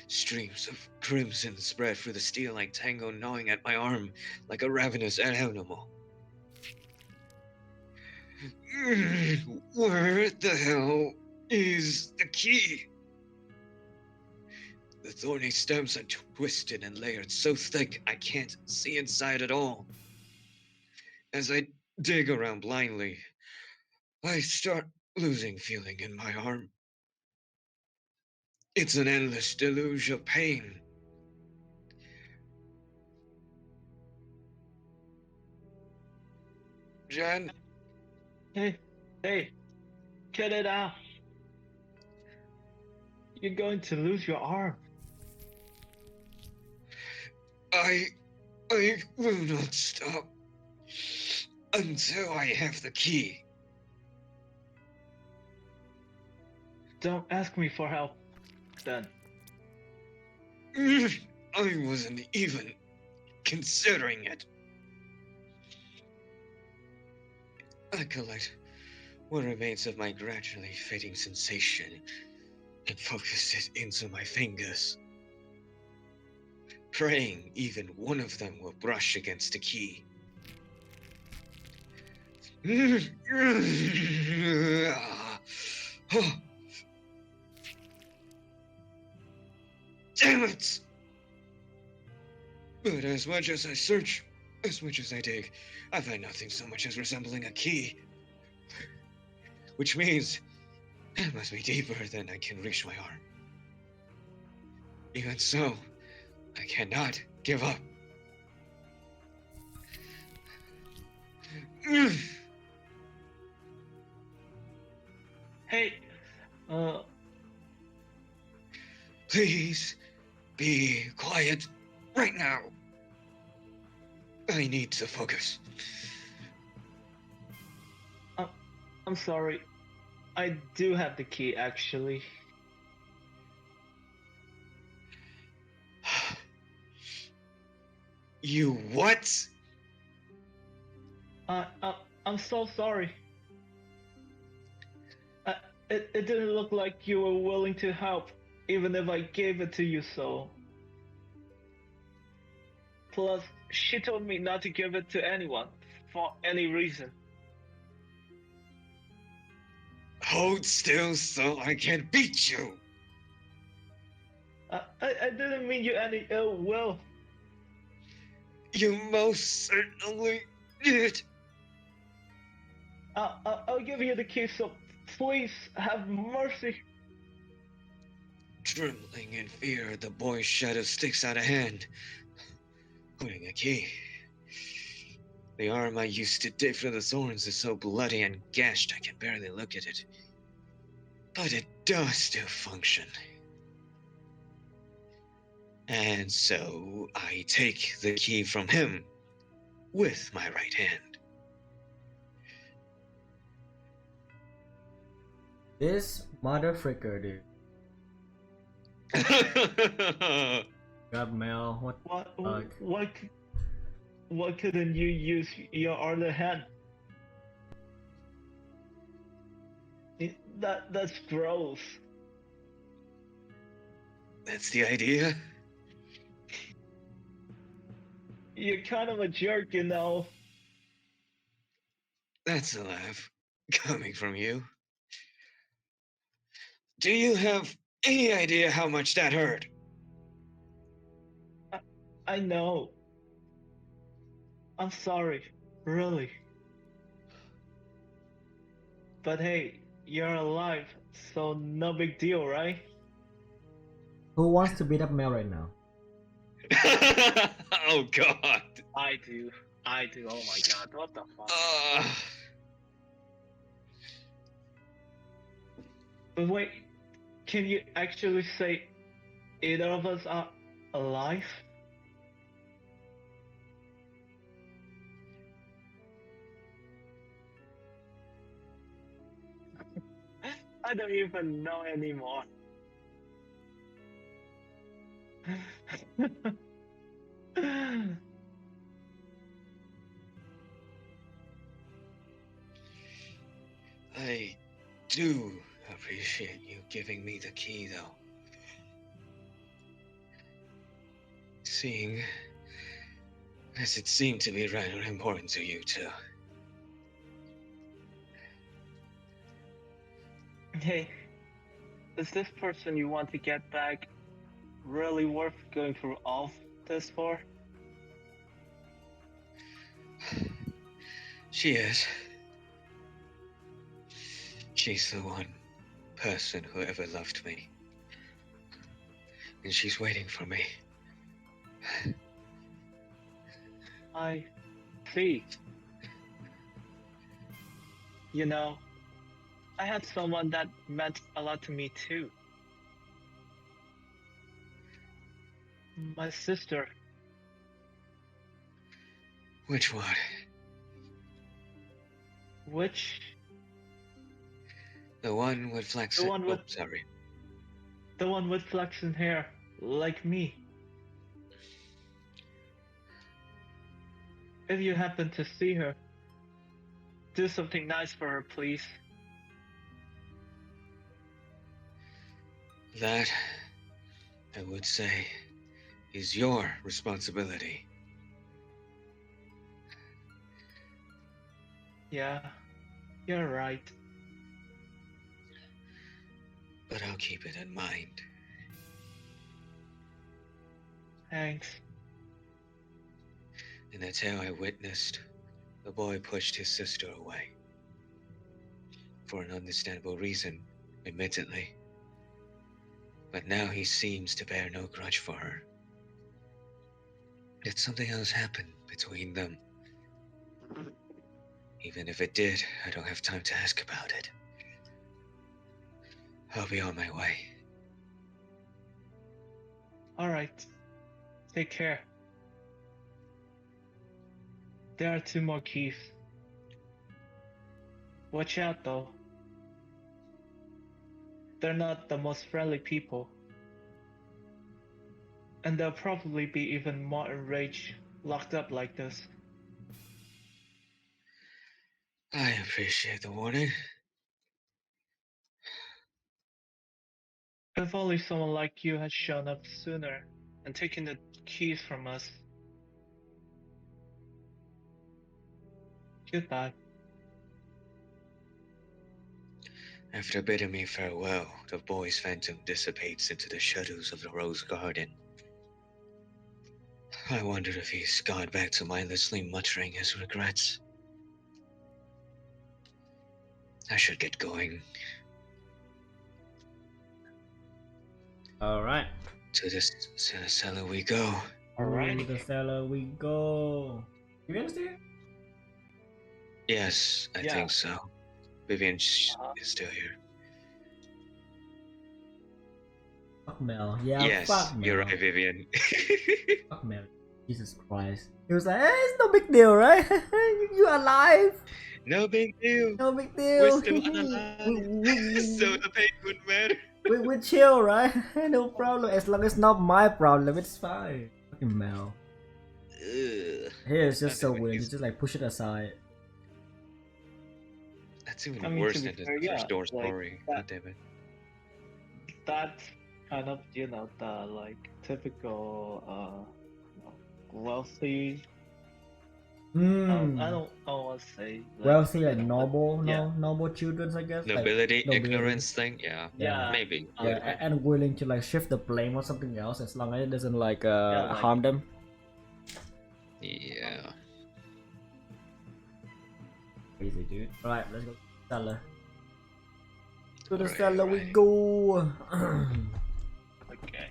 Streams of crimson spread through the steel-like tangle, gnawing at my arm like a ravenous animal. Where the hell is the key? The thorny stems are twisted and layered so thick I can't see inside at all. As I dig around blindly, I start losing feeling in my arm. It's an endless deluge of pain. Jen, Hey, get it out. You're going to lose your arm. I will not stop until I have the key. Don't ask me for help, then. I wasn't even considering it. I collect what remains of my gradually fading sensation and focus it into my fingers, praying even one of them will brush against the key. Damn it! But as much as I search, as much as I dig, I find nothing so much as resembling a key. Which means it must be deeper than I can reach my arm. Even so, I cannot give up. Hey, Please be quiet right now. I need to focus. I'm sorry. I do have the key, actually. You what? I'm so sorry. It didn't look like you were willing to help, even if I gave it to you so. Plus, she told me not to give it to anyone, for any reason. Hold still so I can beat you! I didn't mean you any ill will. You most certainly did! I'll give you the key, so please have mercy. Trembling in fear, the boy's shadow sticks out a hand, holding a key. The arm I used to dig for the thorns is so bloody and gashed I can barely look at it. But it does still function. And so I take the key from him with my right hand. This mother freaker, dude. God, Mel, what? Why couldn't you use your other hand? That's gross. That's the idea? You're kind of a jerk, you know. That's a laugh. Coming from you. Do you have any idea how much that hurt? I know. I'm sorry, really. But hey, you're alive, so no big deal, right? Who wants to beat up Mel right now? Oh god. I do. Oh my god, what the fuck? But wait, can you actually say either of us are alive? I don't even know anymore. I do appreciate you giving me the key, though. Seeing as it seemed to be rather important to you, too. Hey, is this person you want to get back really worth going through all this for? She is. She's the one person who ever loved me. And she's waiting for me. I see. You know, I had someone that meant a lot to me too. My sister. Which one? Which? The one with flaxen... The one with... Oh, sorry. The one with flaxen hair, like me. If you happen to see her, do something nice for her, please. That, I would say, is your responsibility. Yeah, you're right. But I'll keep it in mind. Thanks. In the tale I witnessed, the boy pushed his sister away. For an understandable reason, admittedly. But now he seems to bear no grudge for her. Did something else happen between them? Even if it did, I don't have time to ask about it. I'll be on my way. Alright. Take care. There are 2 more keys. Watch out though. They're not the most friendly people. And they'll probably be even more enraged locked up like this. I appreciate the warning. If only someone like you had shown up sooner and taken the keys from us. Goodbye. After bidding me farewell, the boy's phantom dissipates into the shadows of the rose garden. I wondered if he's gone back to mindlessly muttering his regrets. I should get going. All right. To the cellar we go. To the cellar we go. You understand? Yes, I Yeah. think so. Vivian Uh-huh. is still here. Fuck Mel. Yeah, Yes, fuck Mel. you're right, Vivian. Fuck Mel. Jesus Christ. He was like, it's no big deal, right? You alive? No big deal. No big deal. We're still alive. So the pain wouldn't matter. we chill, right? No problem. As long as it's not my problem, it's fine. Fucking Mel. Ugh. Here, it's just I so think weird. he's- You just like push it aside. That's even I mean, worse to be than the fair, first yeah, door like, story. that- God damn it. That's kind of, you know, the like typical wealthy. Hmm. I don't want to say like, Wealthy, you like know, but noble, yeah. noble children, I guess. Like, Nobility, nobility. ignorance thing, yeah. Yeah. Maybe. Yeah, Okay. and willing to like shift the blame on something else as long as it doesn't like like- harm them. Yeah. Crazy, dude. Alright, let's go to the cellar. To the Alright, cellar we alright. go. Okay.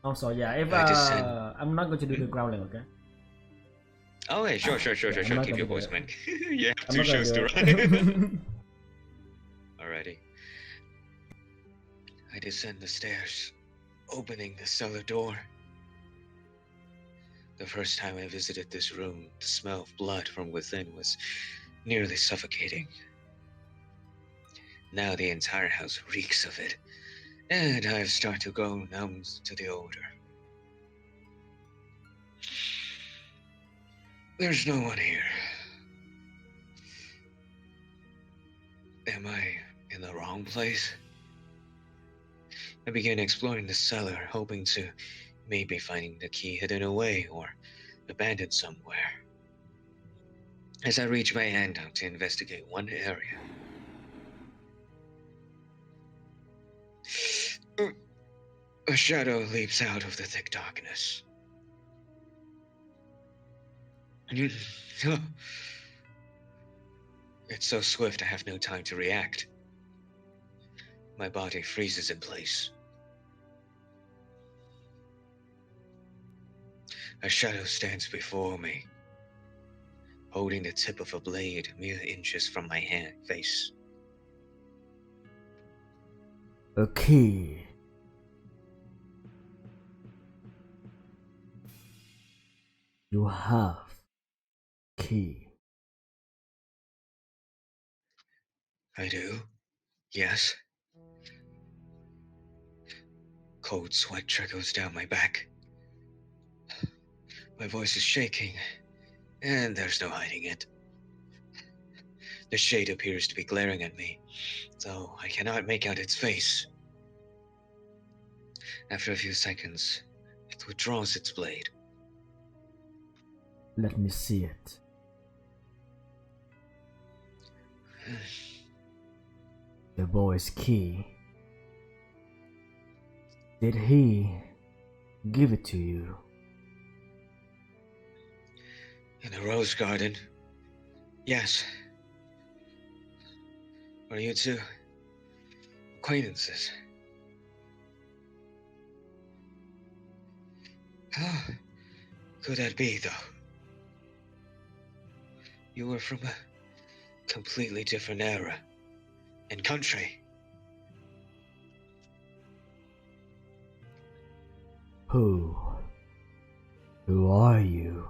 Also, yeah, if I just said- I'm not going to do the growling, okay? Oh, hey, sure. Yeah, I'm not Keep your gonna voice, do man. You have I'm two not gonna shows to do run. it. Alrighty. I descend the stairs, opening the cellar door. The first time I visited this room, the smell of blood from within was nearly suffocating. Now the entire house reeks of it, and I've started to grow numb to the odor. There's no one here. Am I in the wrong place? I began exploring the cellar, hoping to maybe finding the key hidden away or abandoned somewhere. As I reach my hand out to investigate one area, a shadow leaps out of the thick darkness. It's so swift I have no time to react. My body freezes in place. A shadow stands before me, holding the tip of a blade mere inches from my face. A key. You have key. I do? Yes. Cold sweat trickles down my back. My voice is shaking, and there's no hiding it. The shade appears to be glaring at me, though I cannot make out its face. After a few seconds, it withdraws its blade. Let me see it. The boy's key. Did he give it to you? In the rose garden? Yes. Are you two acquaintances? How could that be, though? You were from a completely different era and country. Who? Who are you?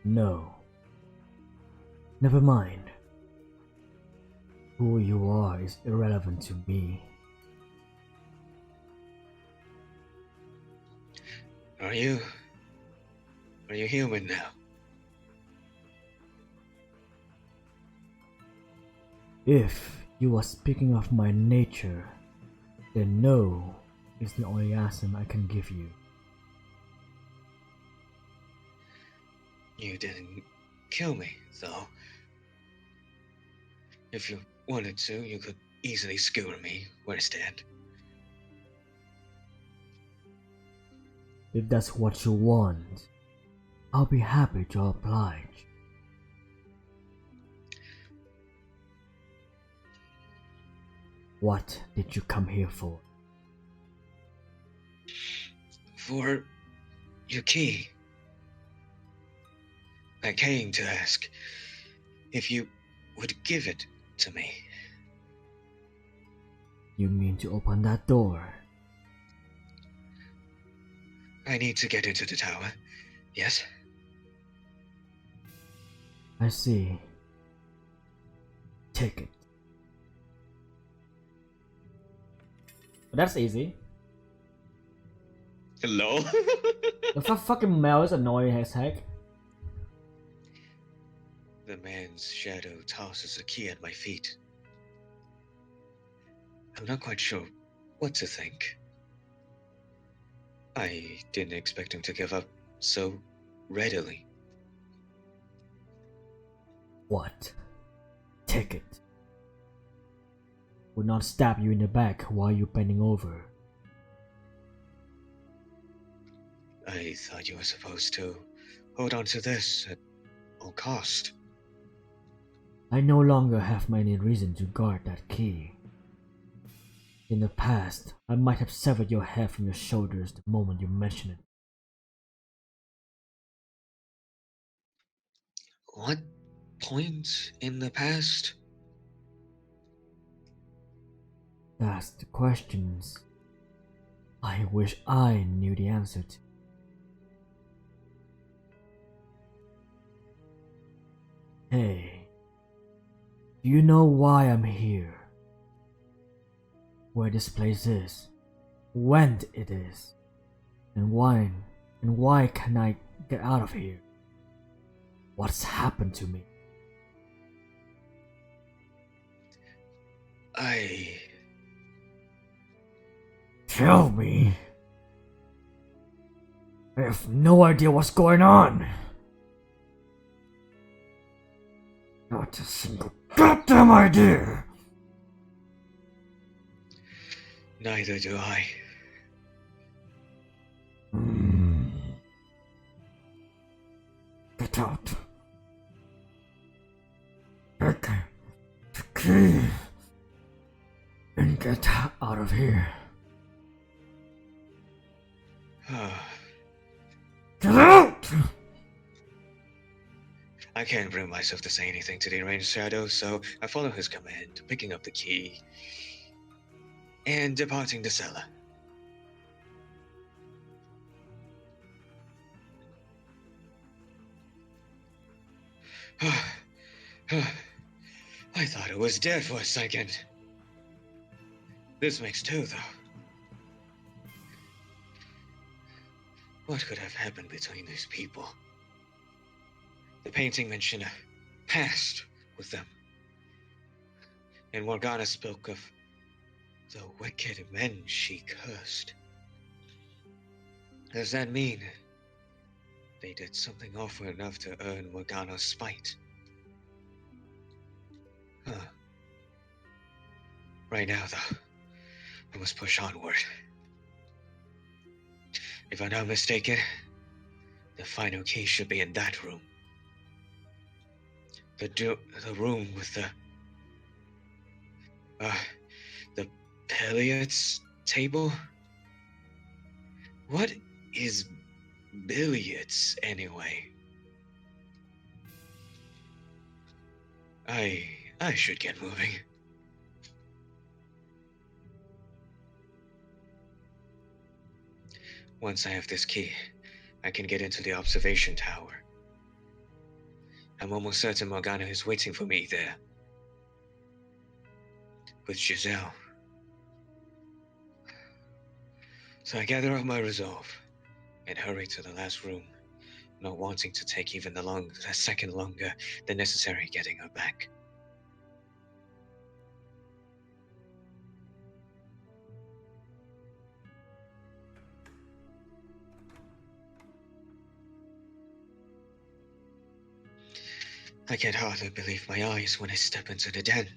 No. Never mind. Who you are is irrelevant to me. Are you human now? If you are speaking of my nature, then no is the only answer I can give you. You didn't kill me, though. If you wanted to, you could easily skewer me where I stand. If that's what you want, I'll be happy to oblige. What did you come here for? For your key. I came to ask if you would give it to me. You mean to open that door? I need to get into the tower. Yes? I see. Take it. That's easy. Hello? The fucking mail is annoying as heck. The man's shadow tosses a key at my feet. I'm not quite sure what to think. I didn't expect him to give up so readily. What? Take it. Would not stab you in the back while you're bending over. I thought you were supposed to hold on to this at all cost. I no longer have any reason to guard that key. In the past, I might have severed your head from your shoulders the moment you mention it. What point in the past? That's the questions I wish I knew the answer to. Hey, do you know why I'm here? Where this place is? When it is? And why can I get out of here? What's happened to me? I Tell me. I have no idea what's going on. Not a single goddamn idea. Neither do I. Get out. Take the key and get out of here. Get out! I can't bring myself to say anything to the arranged shadow, so I follow his command, picking up the key and departing the cellar. I thought it was dead for a second. This makes two, though. What could have happened between these people? The painting mentioned a past with them. And Morgana spoke of the wicked men she cursed. Does that mean they did something awful enough to earn Morgana's spite? Huh. Right now, though, I must push onward. If I'm not mistaken, the final key should be in that room. The room with the billiards table? What is billiards, anyway? I should get moving. Once I have this key, I can get into the observation tower. I'm almost certain Morgana is waiting for me there. With Giselle. So I gather up my resolve and hurry to the last room, not wanting to take even a second longer than necessary getting her back. I can hardly believe my eyes when I step into the den.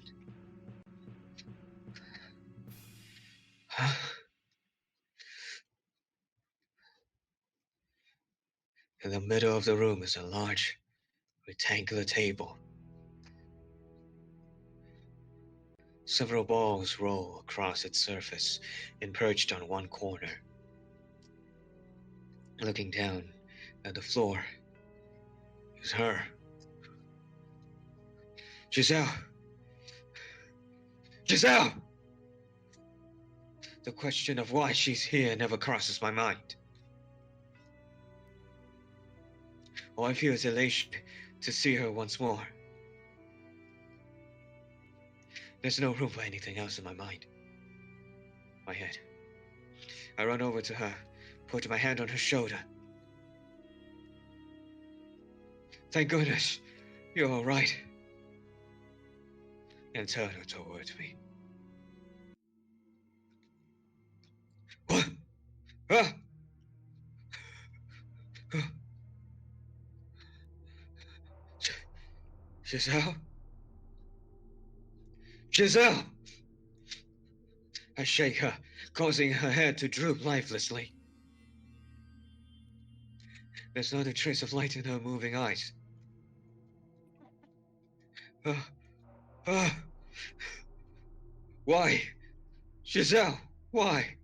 In the middle of the room is a large, rectangular table. Several balls roll across its surface and perched on one corner. Looking down at the floor is her. Giselle! Giselle! The question of why she's here never crosses my mind. All I feel is elation to see her once more. There's no room for anything else in my mind. My head. I run over to her, put my hand on her shoulder. Thank goodness, you're all right. And turn her towards me. What? Ah! Giselle? Giselle! I shake her, causing her head to droop lifelessly. There's not a trace of light in her moving eyes. Why? Giselle, why?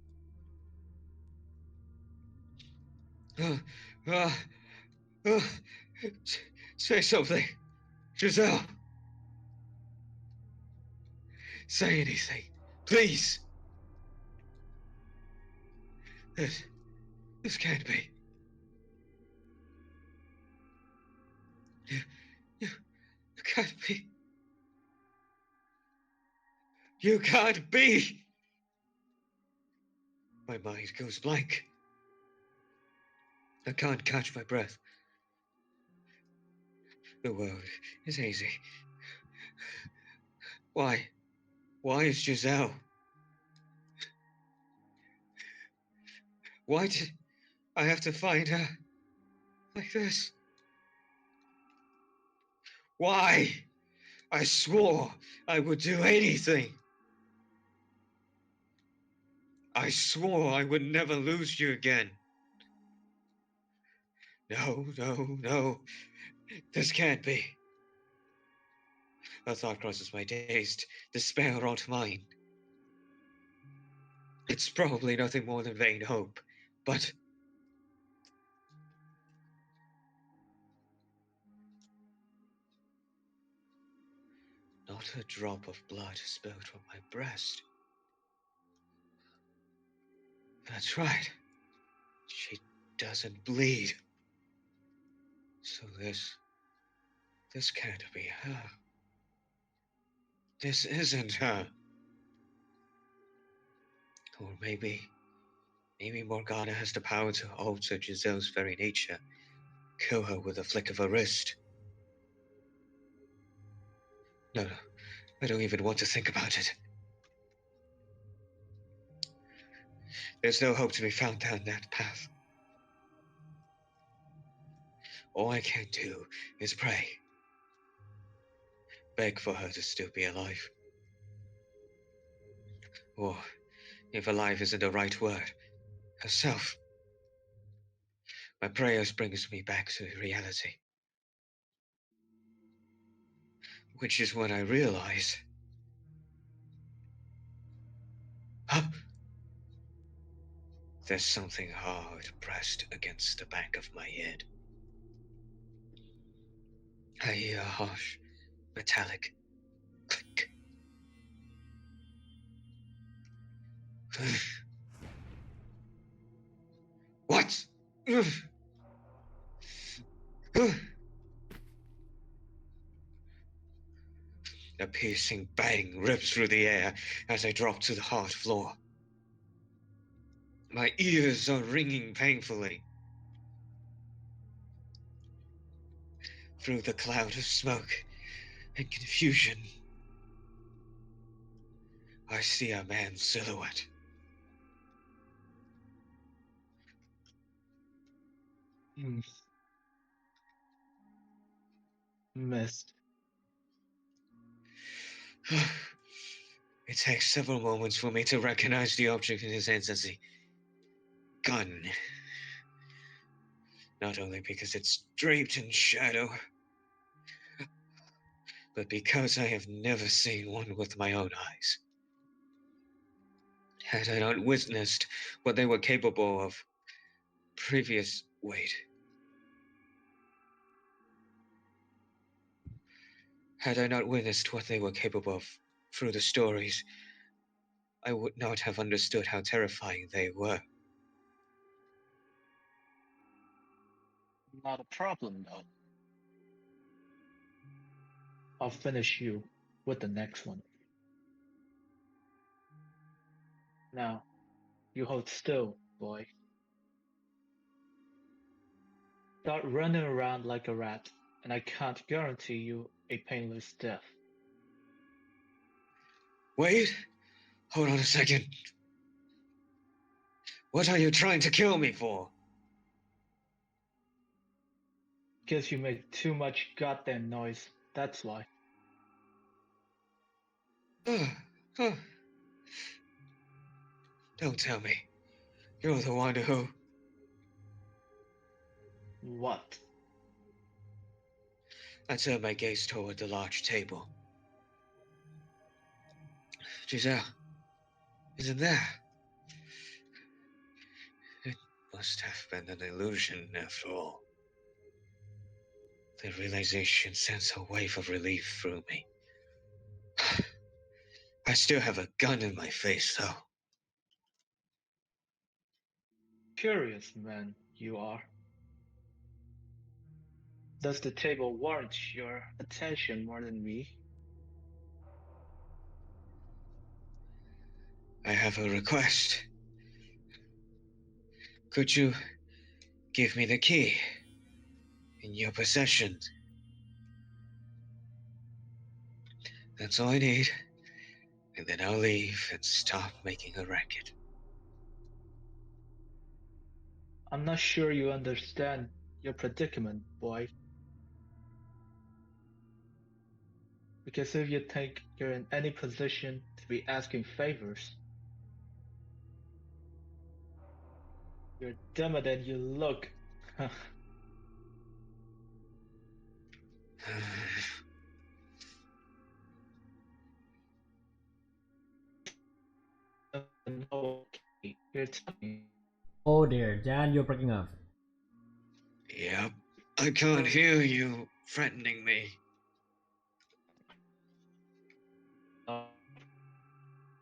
Say something. Giselle. Say anything. Please. This can't be. You can't be. You can't be. My mind goes blank. I can't catch my breath. The world is hazy. Why? Why is Giselle? Why did I have to find her like this? Why? I swore I would do anything. I swore I would never lose you again. No, no, no. This can't be. A thought crosses my dazed, despair-wrought mind. It's probably nothing more than vain hope, but not a drop of blood spilled from my breast. That's right. She doesn't bleed. So this can't be her. This isn't her. Or maybe Morgana has the power to alter Giselle's very nature, kill her with a flick of her wrist. No, I don't even want to think about it. There's no hope to be found down that path. All I can do is pray. Beg for her to still be alive. Or, if alive isn't the right word, herself. My prayers brings me back to reality. Which is when I realize... Huh? There's something hard pressed against the back of my head. I hear a harsh, metallic click. What? A piercing bang rips through the air as I drop to the hard floor. My ears are ringing painfully. Through the cloud of smoke and confusion, I see a man's silhouette. Missed. It takes several moments for me to recognize the object in his hands as a gun. Not only because it's draped in shadow, but because I have never seen one with my own eyes. Had I not witnessed what they were capable of wait. Had I not witnessed what they were capable of through the stories, I would not have understood how terrifying they were. Not a problem, though. I'll finish you with the next one. Now, you hold still, boy. Start running around like a rat, and I can't guarantee you a painless death. Wait! Hold on a second. What are you trying to kill me for? Guess you make too much goddamn noise, that's why. Don't tell me. You're the one who... What? I turned my gaze toward the large table. Giselle, isn't there? It must have been an illusion after all. The realization sends a wave of relief through me. I still have a gun in my face, though. Curious man, you are. Does the table warrant your attention more than me? I have a request. Could you give me the key in your possession? That's all I need. And then I'll leave and stop making a racket. I'm not sure you understand your predicament, boy. Because if you think you're in any position to be asking favors, you're dumber than you look. Okay, you're telling me. Oh dear, Jan, you're breaking up. Yep. I can't hear you threatening me.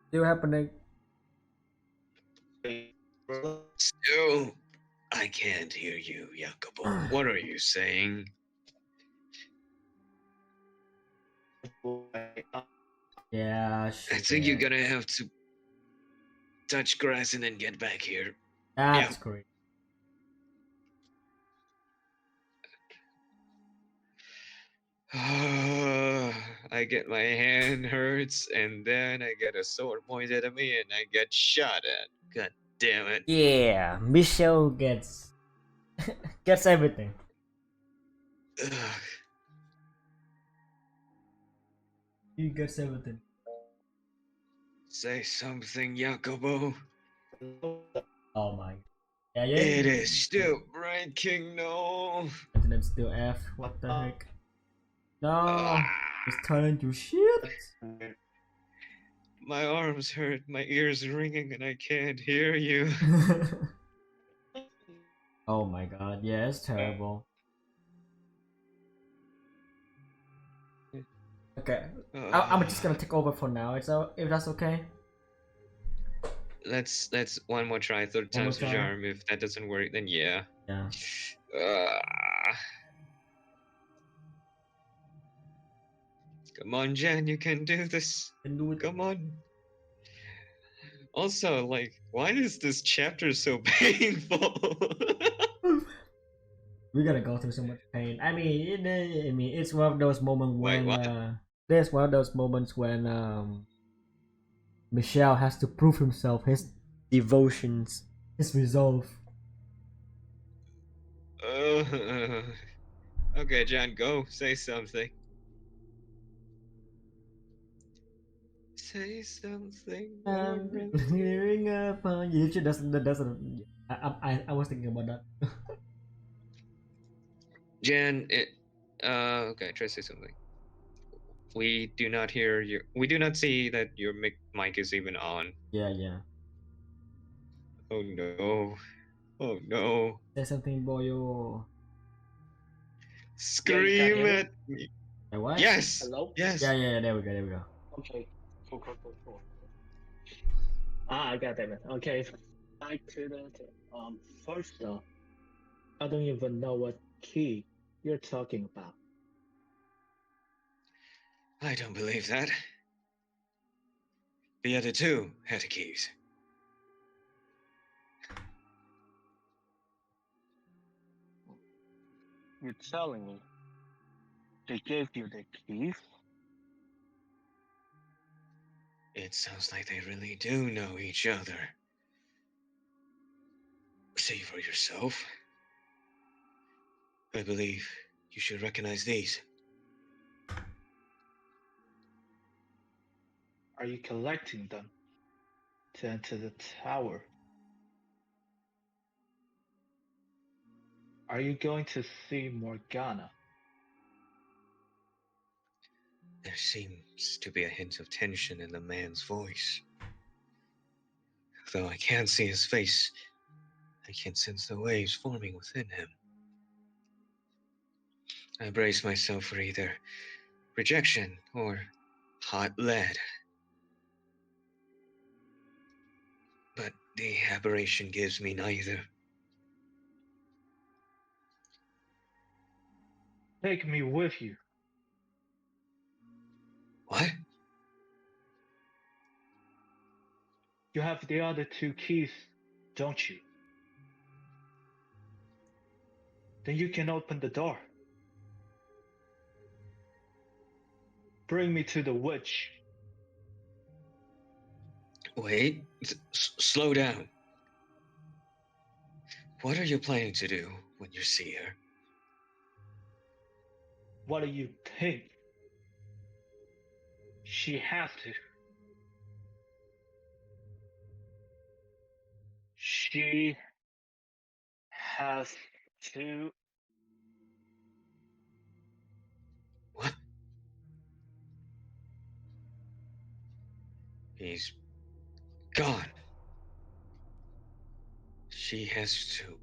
Still happening. Still, I can't hear you, Jacopo. What are you saying? Yeah, I think you're gonna have to touch grass and then get back here. That's Yeah. great. I get my hand hurts, and then I get a sword pointed at me, and I get shot at. God damn it! Yeah, Michelle gets gets everything. Ugh. He gets everything. Say something, Jacobo. Oh my. Yeah, yeah. It is still breaking. No. Internet still F. What the heck? No, Ah. it's turning to shit. My arms hurt, my ears ringing, and I can't hear you. Oh my god, yeah, it's terrible. Okay, I'm just gonna take over for now. If that's okay. Let's one more try. Third One more time's the try? charm. If that doesn't work, then yeah. Yeah. Come on, Jen, you can do this. Can do it. Come on. Also, like, why is this chapter so painful? We're gonna go through so much pain. I mean, it's one of those moments Wait, when what? there's one of those moments when Michelle has to prove himself, his devotions, his resolve. Okay, John, go say something. Say something. Hearing up, you should that's I was thinking about that. Jan, okay, try to say something. We do not hear you. We do not see that your mic is even on. Yeah. Oh no. Oh no. Say something, boyo. Yeah, you can Scream hear me? at me. What? Yes. Hello? Yes. Yeah. There we go. Okay. Cool. Ah, God damn it. Okay. Back to the first off, I don't even know what key you're talking about. I don't believe that. The other two had the keys. You're telling me they gave you the keys? It sounds like they really do know each other. See for yourself. I believe you should recognize these. Are you collecting them to enter the tower? Are you going to see Morgana? There seems to be a hint of tension in the man's voice. Though I can't see his face, I can sense the waves forming within him. I brace myself for either rejection or hot lead. But the aberration gives me neither. Take me with you. What? You have the other two keys, don't you? Then you can open the door. Bring me to the witch. Wait, slow down. What are you planning to do when you see her? What do you think? She has to. She has to. What? He's gone. She has to.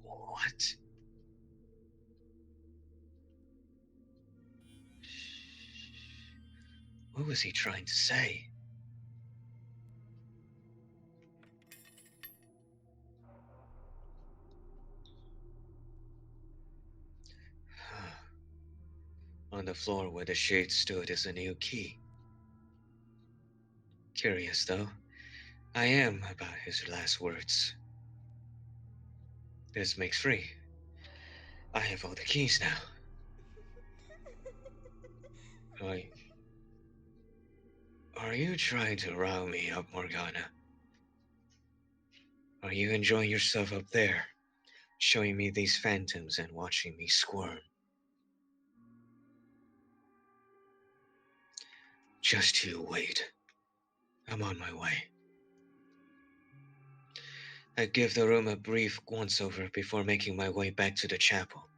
What? What was he trying to say? On the floor where the shade stood is a new key. Curious, though. I am about his last words. This makes three. I have all the keys now. Are you trying to rile me up, Morgana? Are you enjoying yourself up there, showing me these phantoms and watching me squirm? Just you wait. I'm on my way. I give the room a brief once-over before making my way back to the chapel.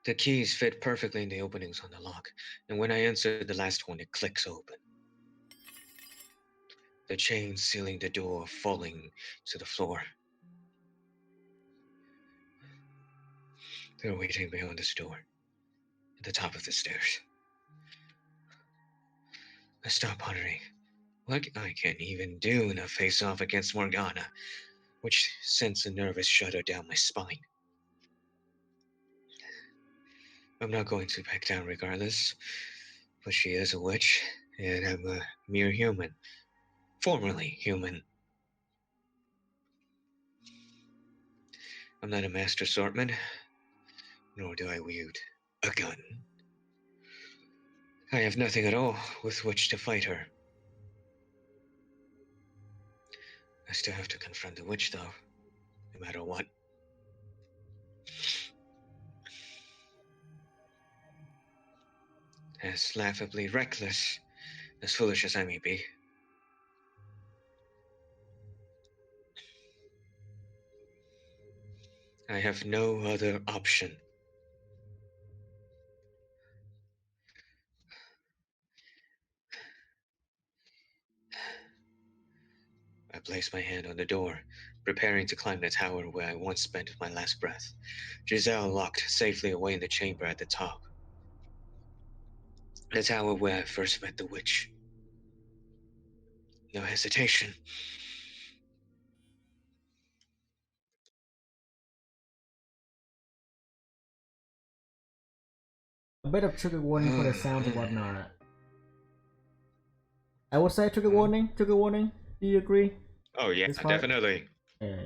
The keys fit perfectly in the openings on the lock, and when I insert the last one, it clicks open. The chain sealing the door falling to the floor. They're waiting beyond this door, at the top of the stairs. I stop pondering what I can even do in a face-off against Morgana, which sends a nervous shudder down my spine. I'm not going to back down regardless, but she is a witch, and I'm a mere human. Formerly human. I'm not a master swordsman, nor do I wield a gun. I have nothing at all with which to fight her. I still have to confront the witch, though, no matter what. As laughably reckless, as foolish as I may be, I have no other option. I place my hand on the door, preparing to climb the tower where I once spent my last breath. Giselle locked safely away in the chamber at the top. The tower where I first met the witch. No hesitation. A bit of trigger warning for the sounds and whatnot. I would say trigger warning. Trigger warning. Do you agree? Oh yeah, This part? definitely. Yeah.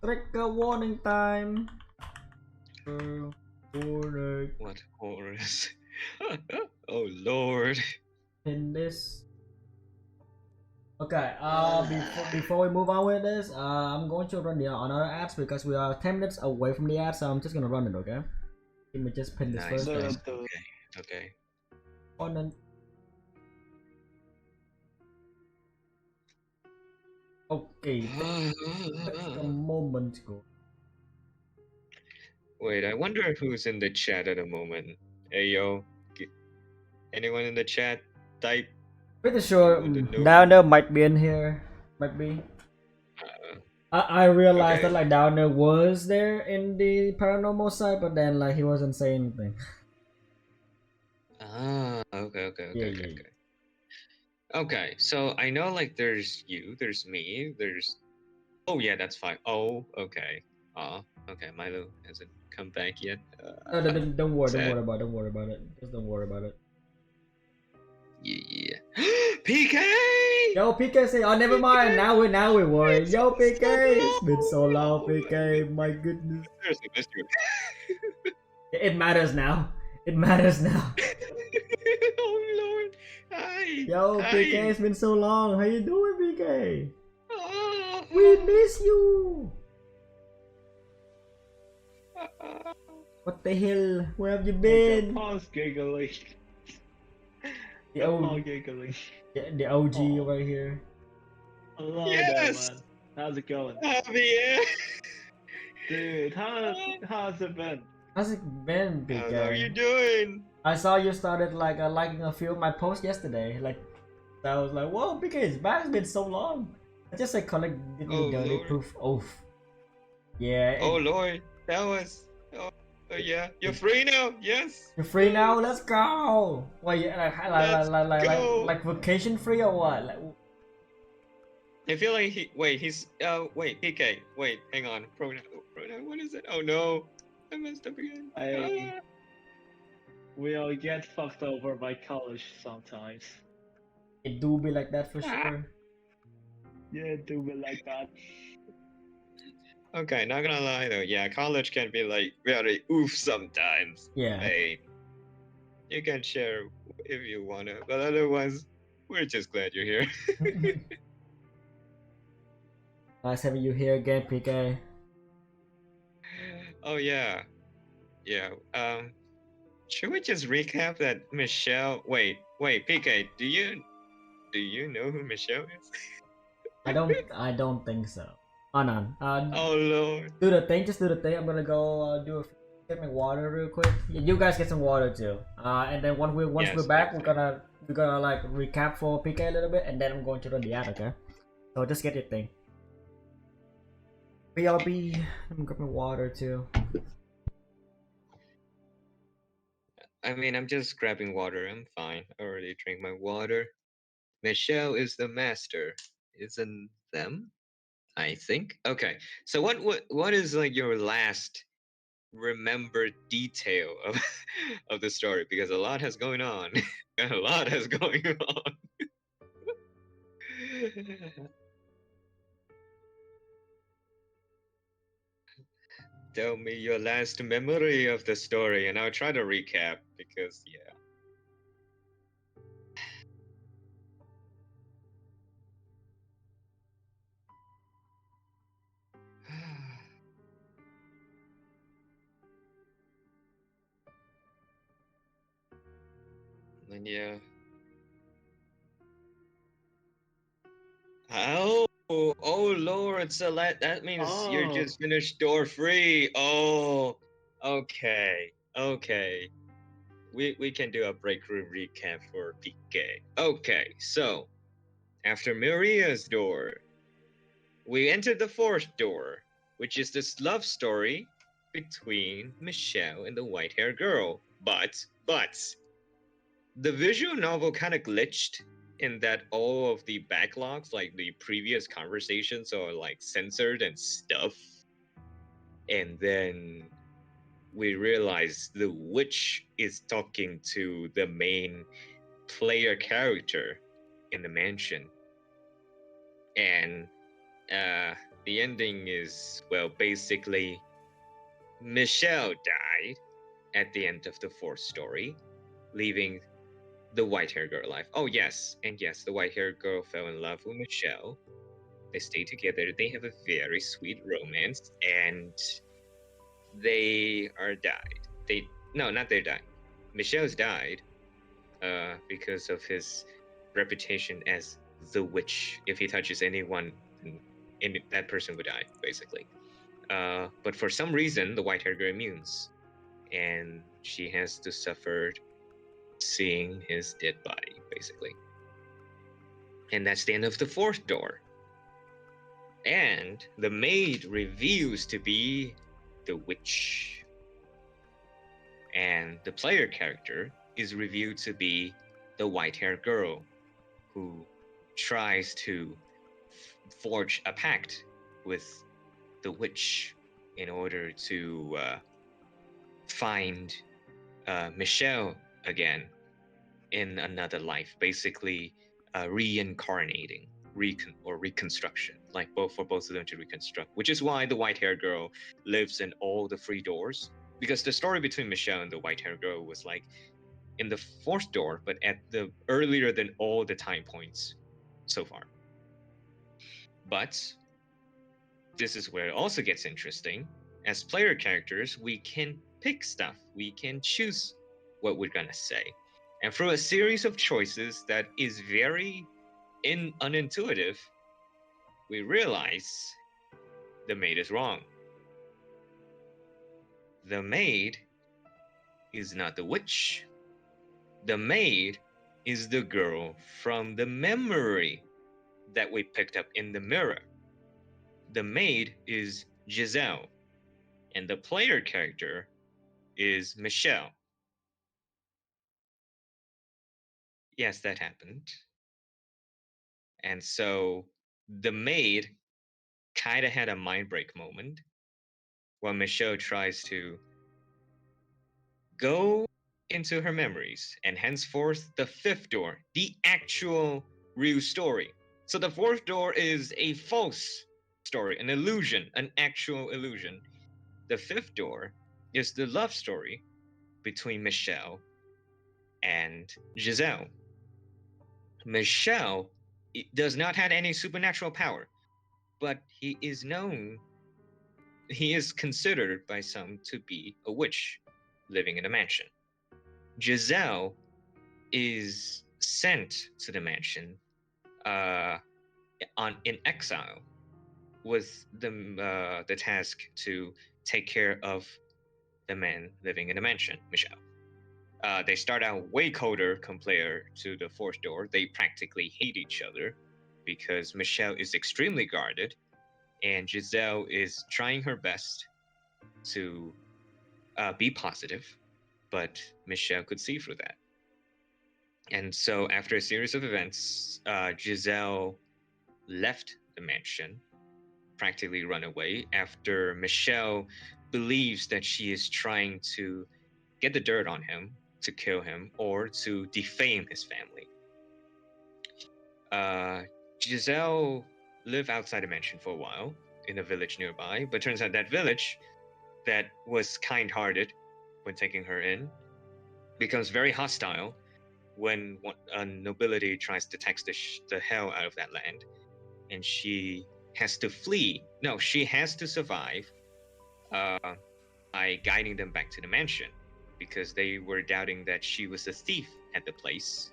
Trigger warning time. Warning. What horrors? Oh lord. In this. Okay. Before we move on with this, I'm going to run the another ads because we are 10 minutes away from the ad, so I'm just gonna run it. Okay. Let me just pin this Nice, first. nice. Do it. Okay. On and. Okay. Take a moment to go. Wait, I wonder who's in the chat at the moment. Hey yo, anyone in the chat? Type. Pretty sure want to know? Downer might be in here. Might be. I realized Okay. that like Downer was there in the paranormal side, but then like he wasn't saying anything. Okay. Yeah. Okay, so I know like there's you, there's me, there's. Oh yeah, that's fine. Oh, okay. Okay. Milo hasn't come back yet. No, don't worry, sad. don't worry about it. Just don't worry about it. Yeah. PK. Yo, PK say, oh, never mind. Now we worry. Yo, PK, it's been so long, PK. My goodness. Seriously, missed you. It matters now. It matters now. Oh lord. Hi. Yo, Hi. PK, it's been so long. How you doing, PK? Oh. We miss you. What the hell? Where have you been? Pause giggling. The OG, Giggling. the OG Oh. right here. Hello Yes. there, man. How's it going? Javier. Dude, how's it been? How's it been, How are you PK? doing? I saw you started like liking a few of my posts yesterday. Like, I was like, whoa, PK is back. It's been so long. I just like collect Oh, dirty Lord. proof. Oof. Yeah. Oh Lord, that was. Oh yeah, you're free now. Yes. You're free now. Let's go. Wait, Let's go. like vacation free or what? Like, I feel like he's wait, PK, wait, hang on, pronoun, what is it? Oh no, I messed up again. We all get fucked over by college sometimes. it do be like that for sure. Yeah, do be like that. Okay, not gonna lie though, yeah, college can be like very oof sometimes. Yeah. Hey, you can share if you wanna, but otherwise, we're just glad you're here. Nice having you here again, PK. Oh yeah, yeah. Should we just recap that Michelle? Wait, PK, do you know who Michelle is? I don't think so. Oh no. Oh Lord. Do the thing. Just do the thing. I'm gonna go get my water real quick. Yeah, you guys get some water too. And then once Yes, we're back, yes, we're gonna like recap for PK a little bit, and then I'm going to run the ad. Okay. So just get your thing. BRB. Let me grab my water too. I mean, I'm just grabbing water. I'm fine. I already drank my water. Michelle is the master. Isn't them? I think. Okay. So what is like your last remembered detail of of the story? Because a lot has going on. A lot has going on. Tell me your last memory of the story, and I'll try to recap because, yeah. And yeah. Oh, Lord, so that means you're Oh, just finished door free. Oh, okay. We can do a breakthrough recap for PK. Okay, so after Maria's door, we entered the fourth door, which is this love story between Michelle and the white-haired girl. But the visual novel kind of glitched in that all of the backlogs, like the previous conversations, are like censored and stuff. And then we realize the witch is talking to the main player character in the mansion. And the ending is, well, basically, Michelle died at the end of the fourth story, leaving the white-haired girl alive. Oh, yes, and yes, the white-haired girl fell in love with Michelle. They stay together. They have a very sweet romance, and they are died. Not they died. Michelle's died because of his reputation as the witch. If he touches anyone, that person would die, basically. But for some reason, the white-haired girl immunes, and she has to suffer seeing his dead body, basically. And that's the end of the fourth door. And the maid reveals to be the witch. And the player character is revealed to be the white-haired girl who tries to forge a pact with the witch in order to find Michelle again in another life, basically reincarnating, reconstruction, like for both of them to reconstruct. Which is why the white-haired girl lives in all the three doors, because the story between Michelle and the white-haired girl was like in the fourth door, but at the earlier than all the time points so far. But this is where it also gets interesting. As player characters, we can pick stuff. We can choose what we're gonna say. And through a series of choices that is very unintuitive, we realize the maid is wrong. The maid is not the witch. The maid is the girl from the memory that we picked up in the mirror. The maid is Giselle, and the player character is Michelle. Yes, that happened. And so the maid kind of had a mind break moment while Michelle tries to go into her memories, and henceforth the fifth door, the actual real story. So the fourth door is a false story, an illusion, an actual illusion. The fifth door is the love story between Michelle and Giselle. Michelle does not have any supernatural power, but he is considered by some to be a witch living in a mansion. Giselle is sent to the mansion in exile with the task to take care of the man living in the mansion, Michelle. They start out way colder compared to the fourth door. They practically hate each other because Michelle is extremely guarded and Giselle is trying her best to be positive, but Michelle could see through that. And so, after a series of events, Giselle left the mansion, practically run away, after Michelle believes that she is trying to get the dirt on him, to kill him, or to defame his family. Giselle lived outside the mansion for a while, in a village nearby, but turns out that village that was kind-hearted when taking her in becomes very hostile when a nobility tries to tax the hell out of that land, and she has to flee. No, she has to survive by guiding them back to the mansion because they were doubting that she was a thief at the place,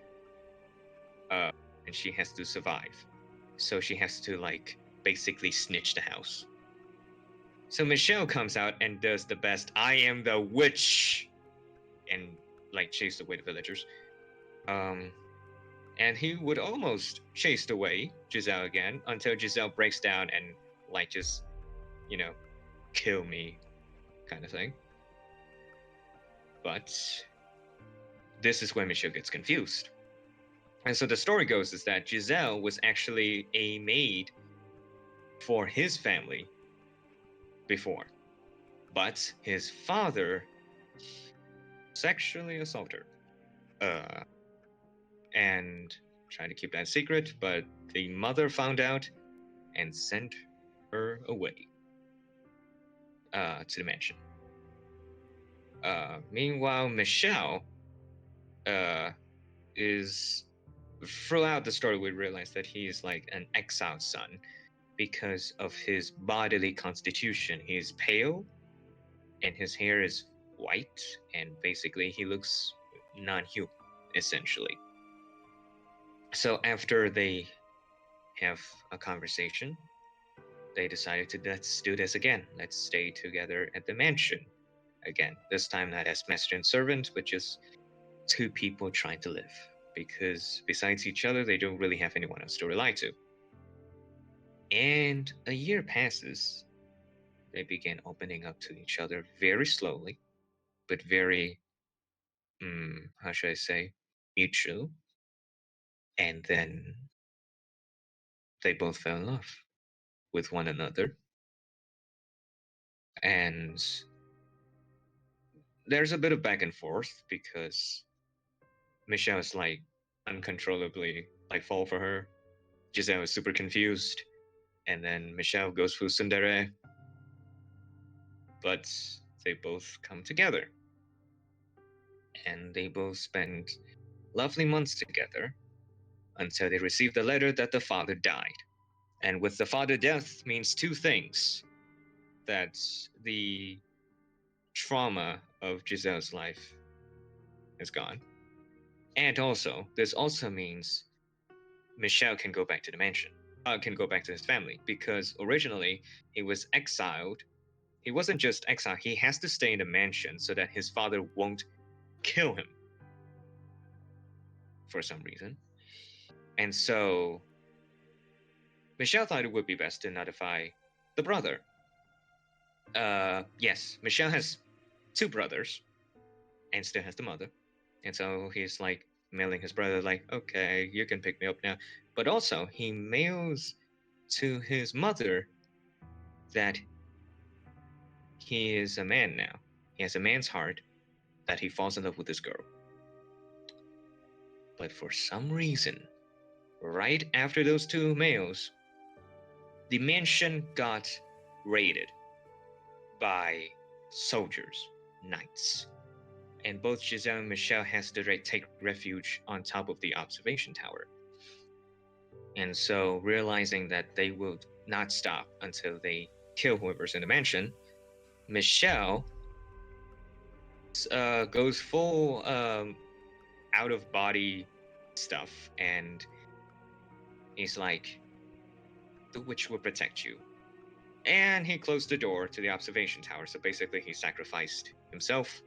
and she has to survive. So she has to like basically snitch the house. So Michelle comes out and does the best "I am the witch" and like chased away the villagers. And he would almost chase away Giselle again until Giselle breaks down and like just, you know, kill me kind of thing. But this is when Michelle gets confused. And so the story goes is that Giselle was actually a maid for his family before, but his father sexually assaulted her. And tried to keep that secret, but the mother found out and sent her away to the mansion. Meanwhile, Michelle is throughout the story we realize that he is like an exiled son because of his bodily constitution. He is pale and his hair is white, and basically he looks non-human essentially. So after they have a conversation, they decided to let's do this again. Let's stay together at the mansion again. This time not as master and servant, but just two people trying to live. Because besides each other, they don't really have anyone else to rely to. And a year passes. They begin opening up to each other very slowly, but very, how should I say, mutual. And then they both fell in love with one another. And there's a bit of back and forth because Michelle is like uncontrollably like fall for her. Giselle is super confused, and then Michelle goes for tsundere. But they both come together, and they both spend lovely months together until they receive the letter that the father died. And with the father death means two things: that the trauma of Giselle's life is gone, and also this also means Michelle can go back to the mansion, can go back to his family, because originally he was exiled. He wasn't just exiled, he has to stay in the mansion so that his father won't kill him for some reason. And so Michelle thought it would be best to notify the brother. Yes, Michelle has two brothers and still has the mother. And so he's like mailing his brother, like, okay, you can pick me up now. But also, he mails to his mother that he is a man now. He has a man's heart, that he falls in love with this girl. But for some reason, right after those two mails, the mansion got raided by soldiers, knights. And both Giselle and Michelle has to take refuge on top of the observation tower. And so, realizing that they will not stop until they kill whoever's in the mansion, Michelle goes full out of body stuff, and he's like, the witch will protect you. And he closed the door to the observation tower, so basically he sacrificed himself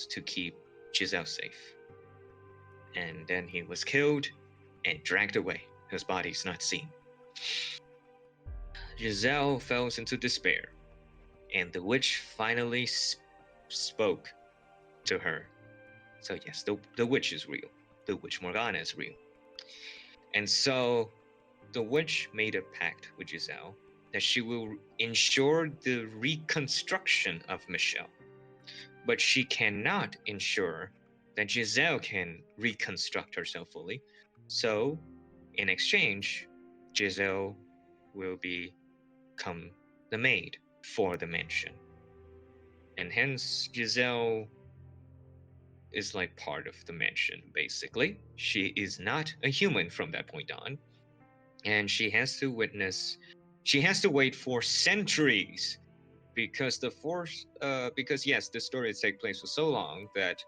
to keep Giselle safe. And then he was killed and dragged away. His body's not seen. Giselle falls into despair, and the witch finally spoke to her. So yes, the witch is real. The witch Morgana is real. And so the witch made a pact with Giselle that she will ensure the reconstruction of Michelle. But she cannot ensure that Giselle can reconstruct herself fully. So, in exchange, Giselle will become the maid for the mansion. And hence Giselle is like part of the mansion, basically. She is not a human from that point on. And she has to wait for centuries because because yes, the story takes place for so long that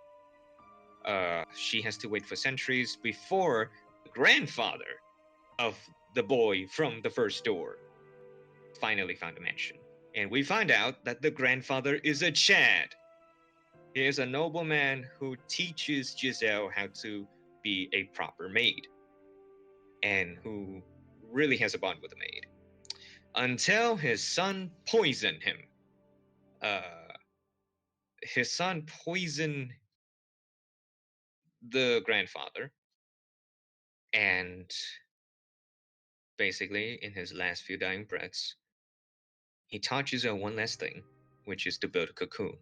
she has to wait for centuries before the grandfather of the boy from the first door finally found a mansion. And we find out that the grandfather is a Chad. He is a nobleman who teaches Giselle how to be a proper maid and who really has a bond with the maid until his son poisoned him. His son poisoned the grandfather, and basically, in his last few dying breaths, he taught Giselle one last thing, which is to build a cocoon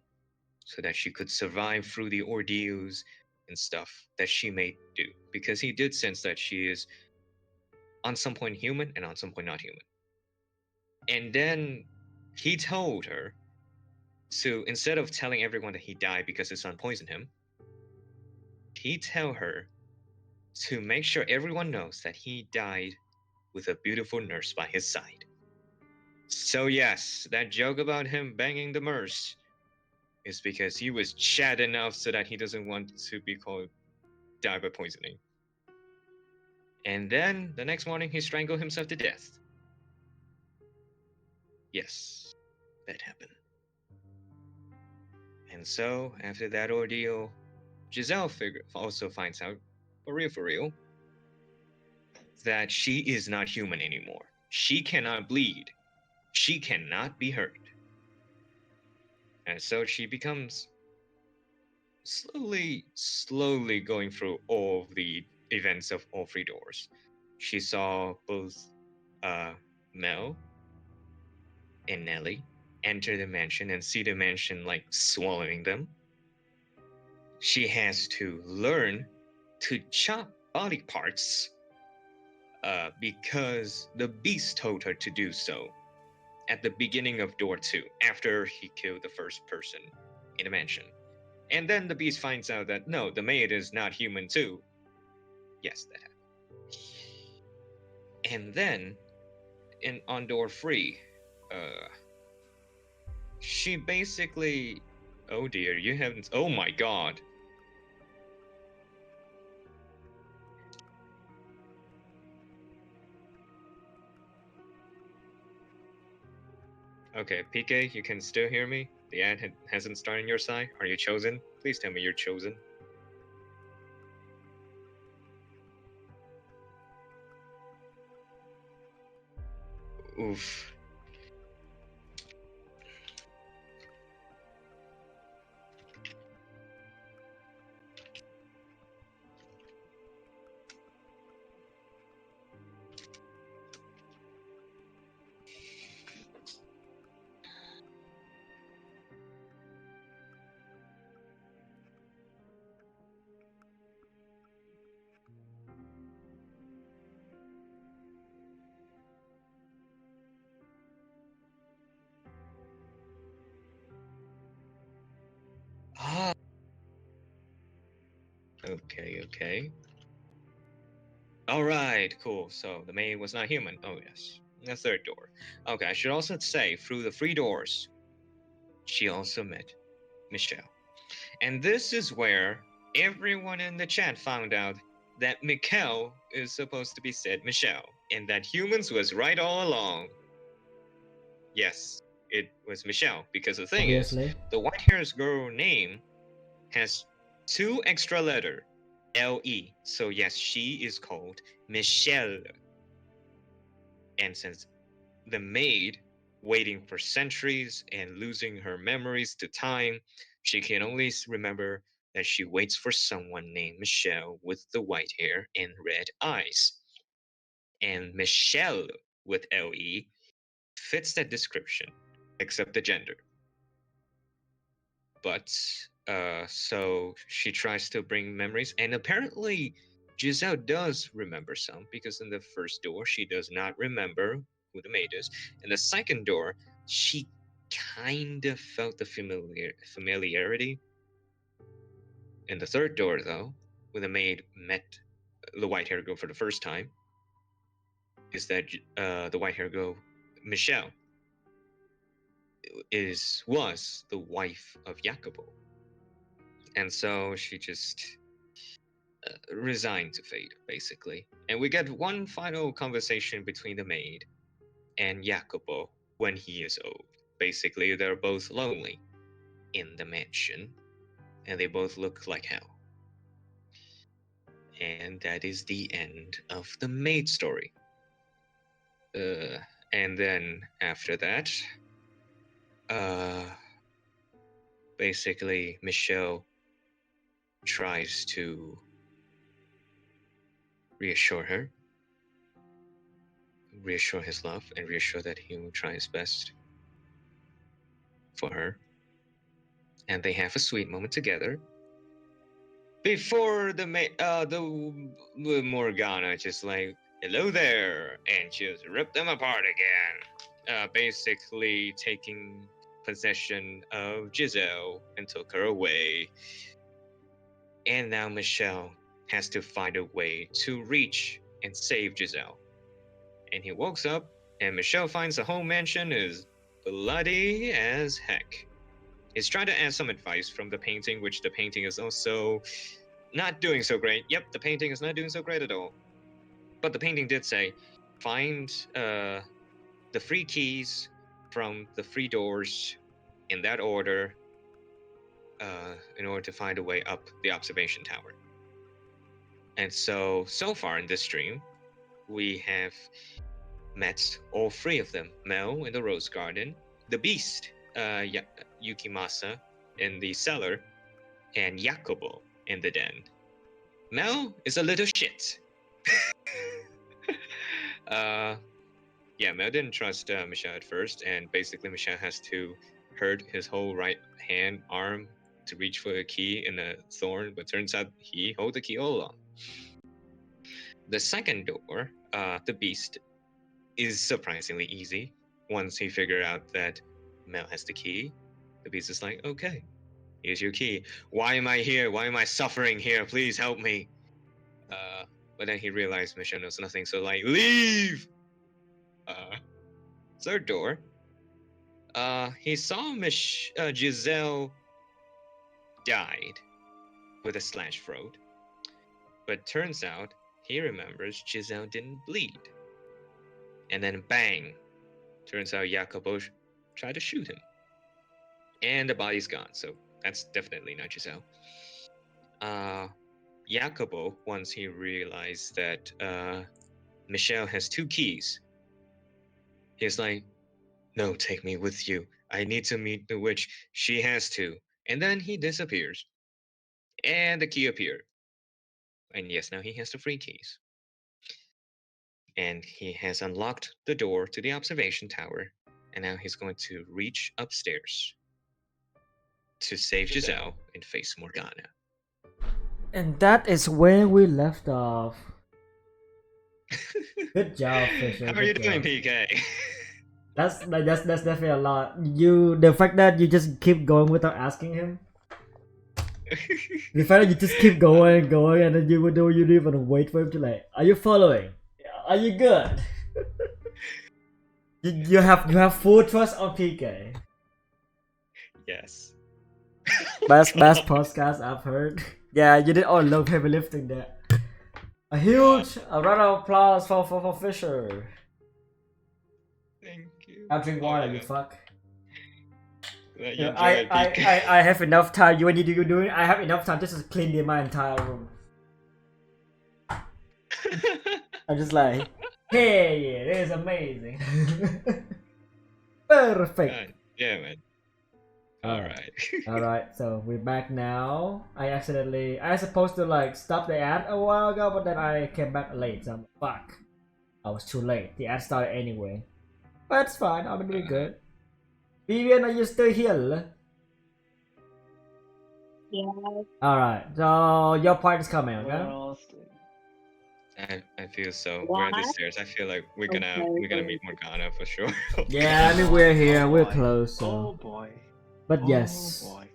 so that she could survive through the ordeals and stuff that she may do. Because he did sense that she is on some point human and on some point not human. And then he told her to, instead of telling everyone that he died because his son poisoned him, he tell her to make sure everyone knows that he died with a beautiful nurse by his side. So yes, that joke about him banging the nurse is because he was Chad enough so that he doesn't want to be called die by poisoning. And then the next morning he strangled himself to death. Yes, that happened. And so after that ordeal, Giselle also finds out, for real, that she is not human anymore. She cannot bleed. She cannot be hurt. And so she becomes slowly going through all of the events of all three doors. She saw both Mel and Nellie enter the mansion and see the mansion like swallowing them. She has to learn to chop body parts because the beast told her to do so at the beginning of door 2 after he killed the first person in the mansion. And then the beast finds out that no, the maid is not human too. Yes, that happened. And then on door 3, she basically, oh dear, you haven't, oh my god. Okay, PK, you can still hear me? The ad hasn't started on your side? Are you chosen? Please tell me you're chosen. Oof. Ah. Okay. Alright, cool. So the maid was not human. Oh, yes. The third door. Okay, I should also say, through the 3 doors, she also met Michelle. And this is where everyone in the chat found out that Mikkel is supposed to be said Michelle, and that humans was right all along. Yes, it was Michelle, because the thing Obviously. is, the white-haired girl name has 2 extra letters. L-E. So yes, she is called Michelle. And since the maid, waiting for centuries and losing her memories to time, she can only remember that she waits for someone named Michelle with the white hair and red eyes. And Michelle with L-E fits that description, except the gender. But so she tries to bring memories, and apparently Giselle does remember some, because in the first door she does not remember who the maid is. In the second door, she kind of felt the familiarity. In the third door, though, when the maid met the white-haired girl for the first time, is that the white-haired girl, Michelle, was the wife of Jacopo, and so she just resigned to fate, basically. And we get one final conversation between the maid and Jacopo when he is old. Basically, they're both lonely in the mansion, and they both look like hell. And that is the end of the maid story. And then after that, basically Michelle tries to reassure her, reassure his love, and reassure that he will try his best for her. And they have a sweet moment together before the Morgana just like, hello there, and just rip them apart again, basically taking possession of Giselle and took her away. And now Michelle has to find a way to reach and save Giselle. And he wakes up, and Michelle finds the whole mansion is bloody as heck. He's trying to add some advice from the painting, which the painting is also not doing so great. Yep, the painting is not doing so great at all. But the painting did say, find the 3 keys from the 3 doors in that order in order to find a way up the observation tower. And so far in this stream, we have met all 3 of them. Mel in the Rose Garden, the Beast, Yukimasa in the cellar, and Jacobo in the den. Mel is a little shit. Yeah, Mel didn't trust Michelle at first, and basically Michelle has to hurt his whole right hand, arm to reach for a key in a thorn, but turns out he held the key all along. The second door, the Beast, is surprisingly easy. Once he figured out that Mel has the key, the Beast is like, okay, here's your key. Why am I here? Why am I suffering here? Please help me. But then he realized Michelle knows nothing, so like, leave! Third door, he saw Giselle died with a slashed throat, but turns out he remembers Giselle didn't bleed. And then bang, turns out Jacopo tried to shoot him. And the body's gone, so that's definitely not Giselle. Jacopo, once he realized that Michelle has 2 keys, he's like, no, take me with you. I need to meet the witch. She has to. And then he disappears. And the key appeared. And yes, now he has the 3 keys. And he has unlocked the door to the observation tower. And now he's going to reach upstairs to save Giselle and face Morgana. And that is where we left off. Good job, Fisher. How are you doing, PK? That's definitely a lot. The fact that you just keep going without asking him. The fact that you just keep going, and then you don't even wait for him to like, are you following? Are you good? you have full trust on PK. Yes. Best podcast I've heard. Yeah, you did all love heavy lifting there. A huge round of applause for Fisher. Thank you. I'll drink water, you fuck. You I have enough time. When you do it, I have enough time just to clean my entire room. I'm just like, hey, it is amazing. Perfect. Yeah, man. Alright. Alright, so we're back now. I was supposed to like stop the ad a while ago, but then I came back late, so I'm like, fuck. I was too late. The ad started anyway. But it's fine, I'll be doing good. Vivian, are you still here? Yeah. Alright, so your part is coming, okay? I feel so. We're at the What? stairs. I feel like we're Okay, gonna okay. meet Morgana for sure. Yeah, I mean we're here, Oh we're boy. close. So. Oh boy. But Oh yes, boy.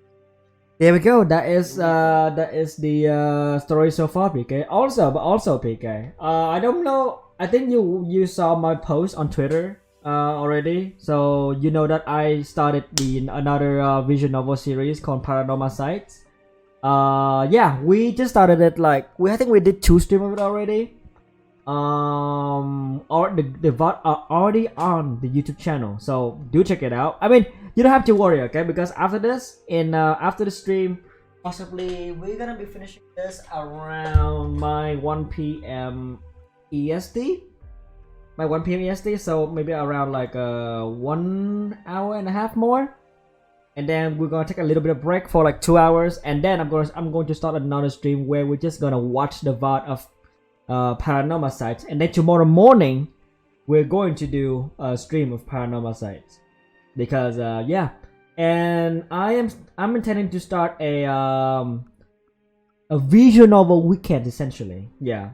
there we go. That is Here we go. that is the story so far, PK. Also PK. I don't know. I think you saw my post on Twitter already, so you know that I started the another visual novel series called Paranormal Sites. Yeah, we just started it like I think we did 2 streams of it already. Or the VOD are already on the YouTube channel, so do check it out. I mean, you don't have to worry, okay? Because after this, after the stream, possibly we're gonna be finishing this around my 1 p.m. EST. My 1 p.m. EST, so maybe around like 1 hour and a half more, and then we're gonna take a little bit of break for like 2 hours, and then I'm going to start another stream where we're just gonna watch the VOD of Paranormal Sites, and then tomorrow morning we're going to do a stream of Paranormal Sites because yeah, and I'm intending to start a visual novel weekend essentially. Yeah,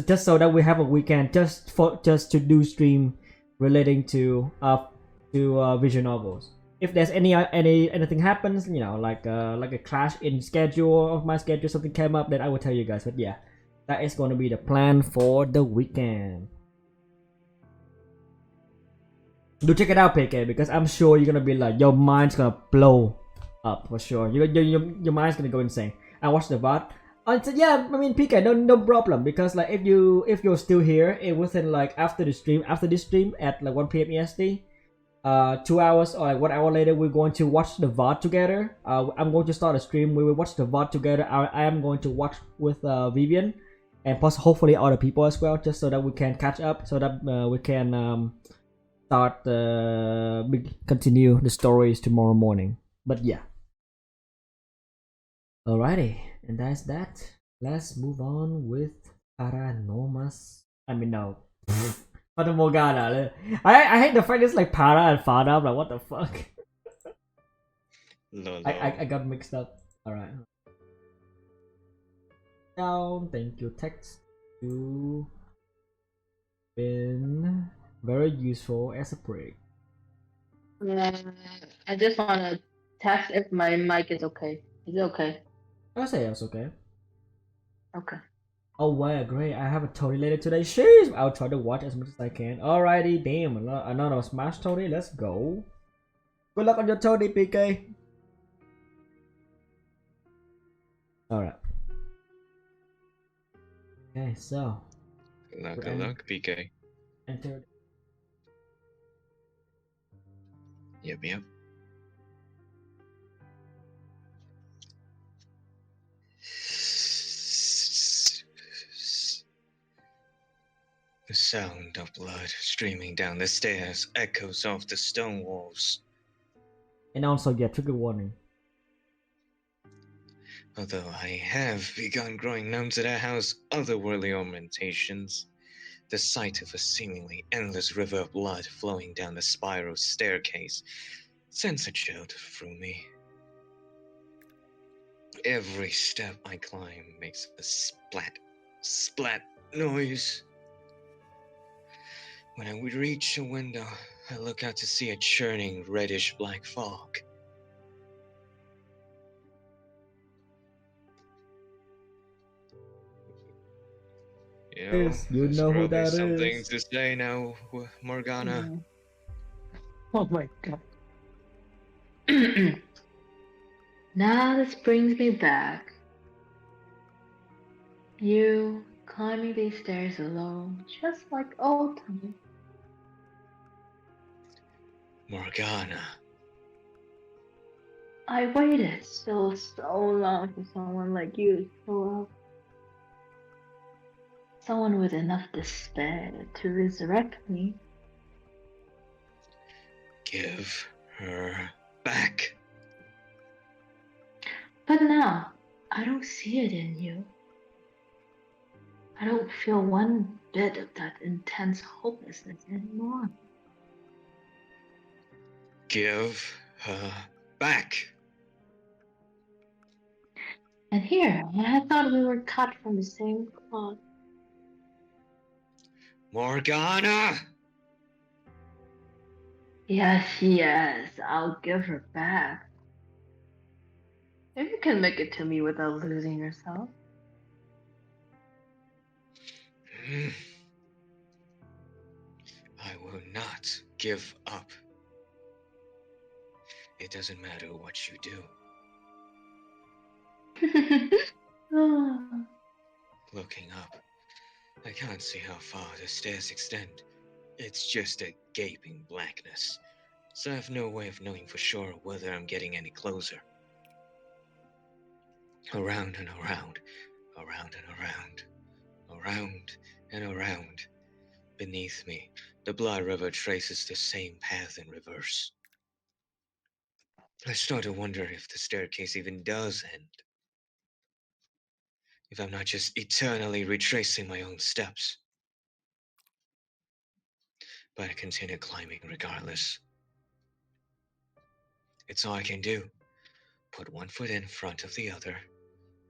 just so that we have a weekend just to do stream relating to visual novels. If there's anything happens, you know, like a clash in schedule of my schedule, something came up, then I will tell you guys. But yeah, that is going to be the plan for the weekend. Do check it out, PK, because I'm sure you're gonna be like, your mind's gonna blow up for sure. Your mind's gonna go insane. I watched the VOD. I said, yeah, I mean, PK, no problem, because like if you're still here, it within like after this stream at like 1 p.m. EST, 2 hours or like 1 hour later, we're going to watch the VOD together. I'm going to start a stream where we watch the VOD together. I am going to watch with Vivian and plus hopefully other people as well, just so that we can catch up, so that we can start continue the stories tomorrow morning. But yeah, alrighty, and that's that. Let's move on with Paranormas. I mean, no, Fata Morgana. I hate the fact it's like Para and Fata. I'm like, what the fuck? Lolo. I got mixed up. Alright. Down, thank you. Text to been very useful as a break. I just wanna test if my mic is okay. Is it okay? I'll say it's okay. Okay. Oh wow, great! I have a Tony later today. Sheesh! I'll try to watch as much as I can. Alrighty, damn, another Smash Tony. Let's go. Good luck on your Tony, PK. Alright. Okay, so Good luck, PK. enter. Yep. The sound of blood streaming down the stairs echoes off the stone walls. And also get trigger warning. Although I have begun growing numb to that house's otherworldly ornamentations, the sight of a seemingly endless river of blood flowing down the spiral staircase sends a chill through me. Every step I climb makes a splat noise. When I would reach a window, I look out to see a churning reddish black fog. Yes, you there's know who probably that something is. to say now, Morgana. Oh my god. Now this brings me back. You climbing these stairs alone, just like old times. Morgana. I waited so long for someone like you to show up. Someone with enough despair to resurrect me. Give her back. But now, I don't see it in you. I don't feel one bit of that intense hopelessness anymore. Give her back. And here, I thought we were cut from the same cloth. Morgana! Yes, I'll give her back. If you can make it to me without losing yourself. Hmm. I will not give up. It doesn't matter what you do. Looking up, I can't see how far the stairs extend. It's just a gaping blackness, so I have no way of knowing for sure whether I'm getting any closer. Around and around, around and around, around and around. Beneath me, the blood river traces the same path in reverse. I start to wonder if the staircase even does end. If I'm not just eternally retracing my own steps. But I continue climbing regardless. It's all I can do. Put one foot in front of the other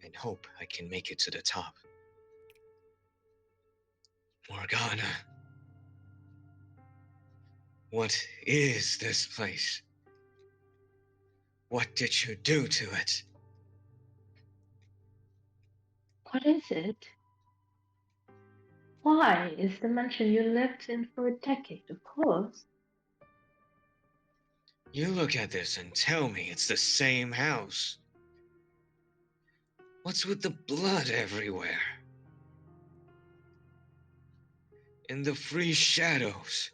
and hope I can make it to the top. Morgana, what is this place? What did you do to it? What is it? Why is the mansion you lived in for a decade, of course? You look at this and tell me it's the same house. What's with the blood everywhere? And the free shadows?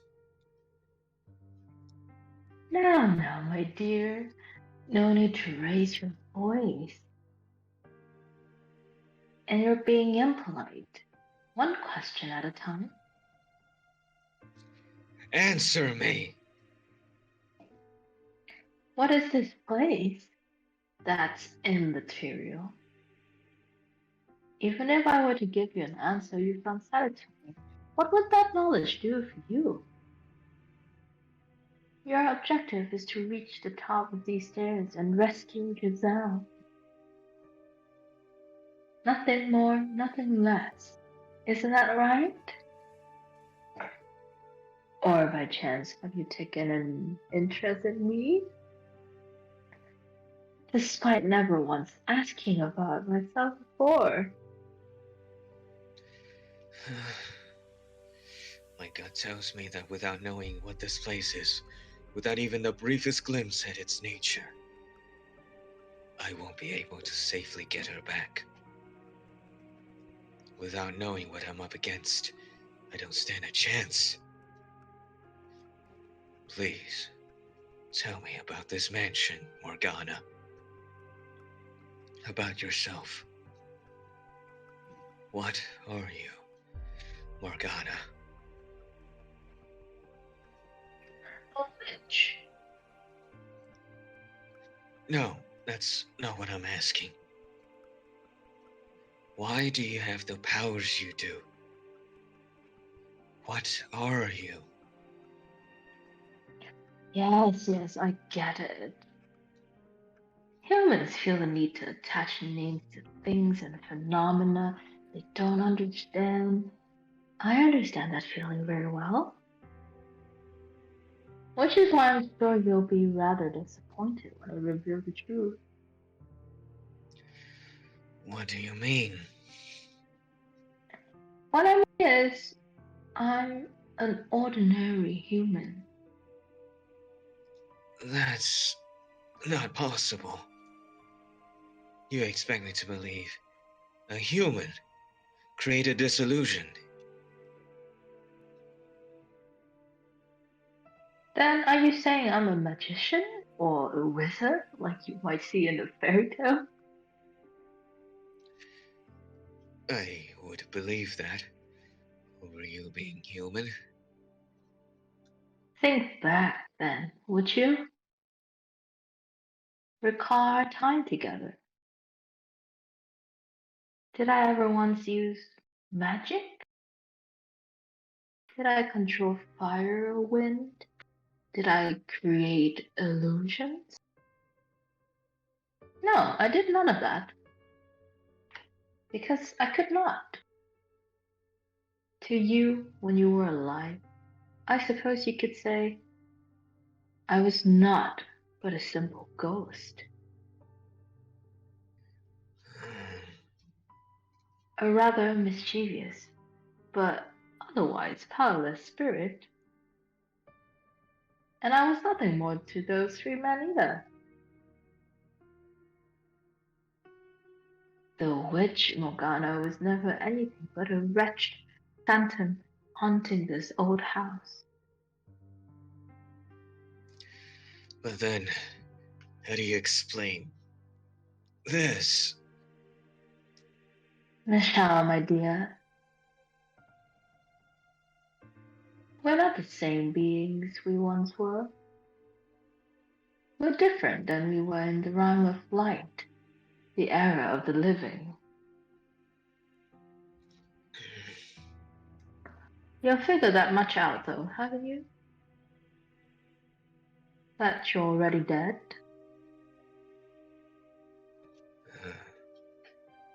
Now, my dear, no need to raise your voice. And you're being impolite. One question at a time. Answer me! What is this place? That's immaterial. Even if I were to give you an answer you found satisfying, what would that knowledge do for you? Your objective is to reach the top of these stairs and rescue Giselle. Nothing more, nothing less. Isn't that right? Or by chance, have you taken an interest in me? Despite never once asking about myself before. My gut tells me that without knowing what this place is, without even the briefest glimpse at its nature, I won't be able to safely get her back. Without knowing what I'm up against, I don't stand a chance. Please, tell me about this mansion, Morgana. About yourself. What are you, Morgana? A witch. No, that's not what I'm asking. Why do you have the powers you do? What are you? Yes, I get it. Humans feel the need to attach names to things and phenomena they don't understand. I understand that feeling very well. Which is why I'm sure you'll be rather disappointed when I reveal the truth. What do you mean? What I mean is, I'm an ordinary human. That's not possible. You expect me to believe a human created this illusion? Then are you saying I'm a magician or a wizard like you might see in a fairy tale? I would believe that. Over you being human. Think back then, would you? Recall our time together. Did I ever once use magic? Did I control fire or wind? Did I create illusions? No, I did none of that. Because I could not. To you, when you were alive, I suppose you could say, I was not but a simple ghost, a rather mischievous, but otherwise powerless spirit. And I was nothing more to those 3 men either. The witch Morgana was never anything but a wretched phantom haunting this old house. But then, how do you explain this? Michelle, my dear, we're not the same beings we once were. We're different than we were in the realm of light, the era of the living. You'll figure that much out, though, haven't you? That you're already dead?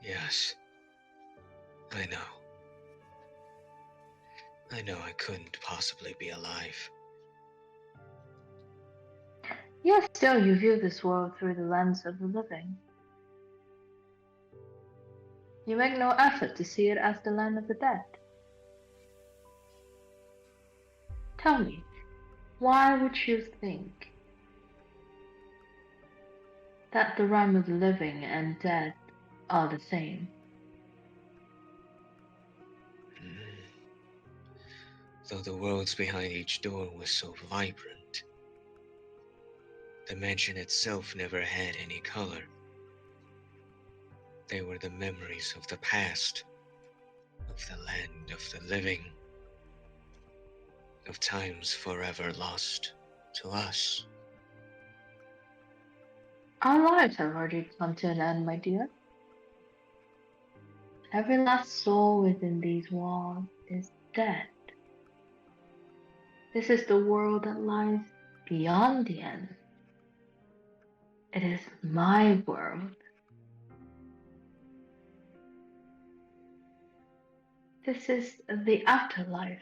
Yes, I know. I know I couldn't possibly be alive. Yet still you view this world through the lens of the living. You make no effort to see it as the land of the dead. Tell me, why would you think that the realm of the living and dead are the same? Though the worlds behind each door were so vibrant, the mansion itself never had any color. They were the memories of the past, of the land of the living, of times forever lost to us. Our lives have already come to an end, my dear. Every last soul within these walls is dead. This is the world that lies beyond the end. It is my world. This is the afterlife.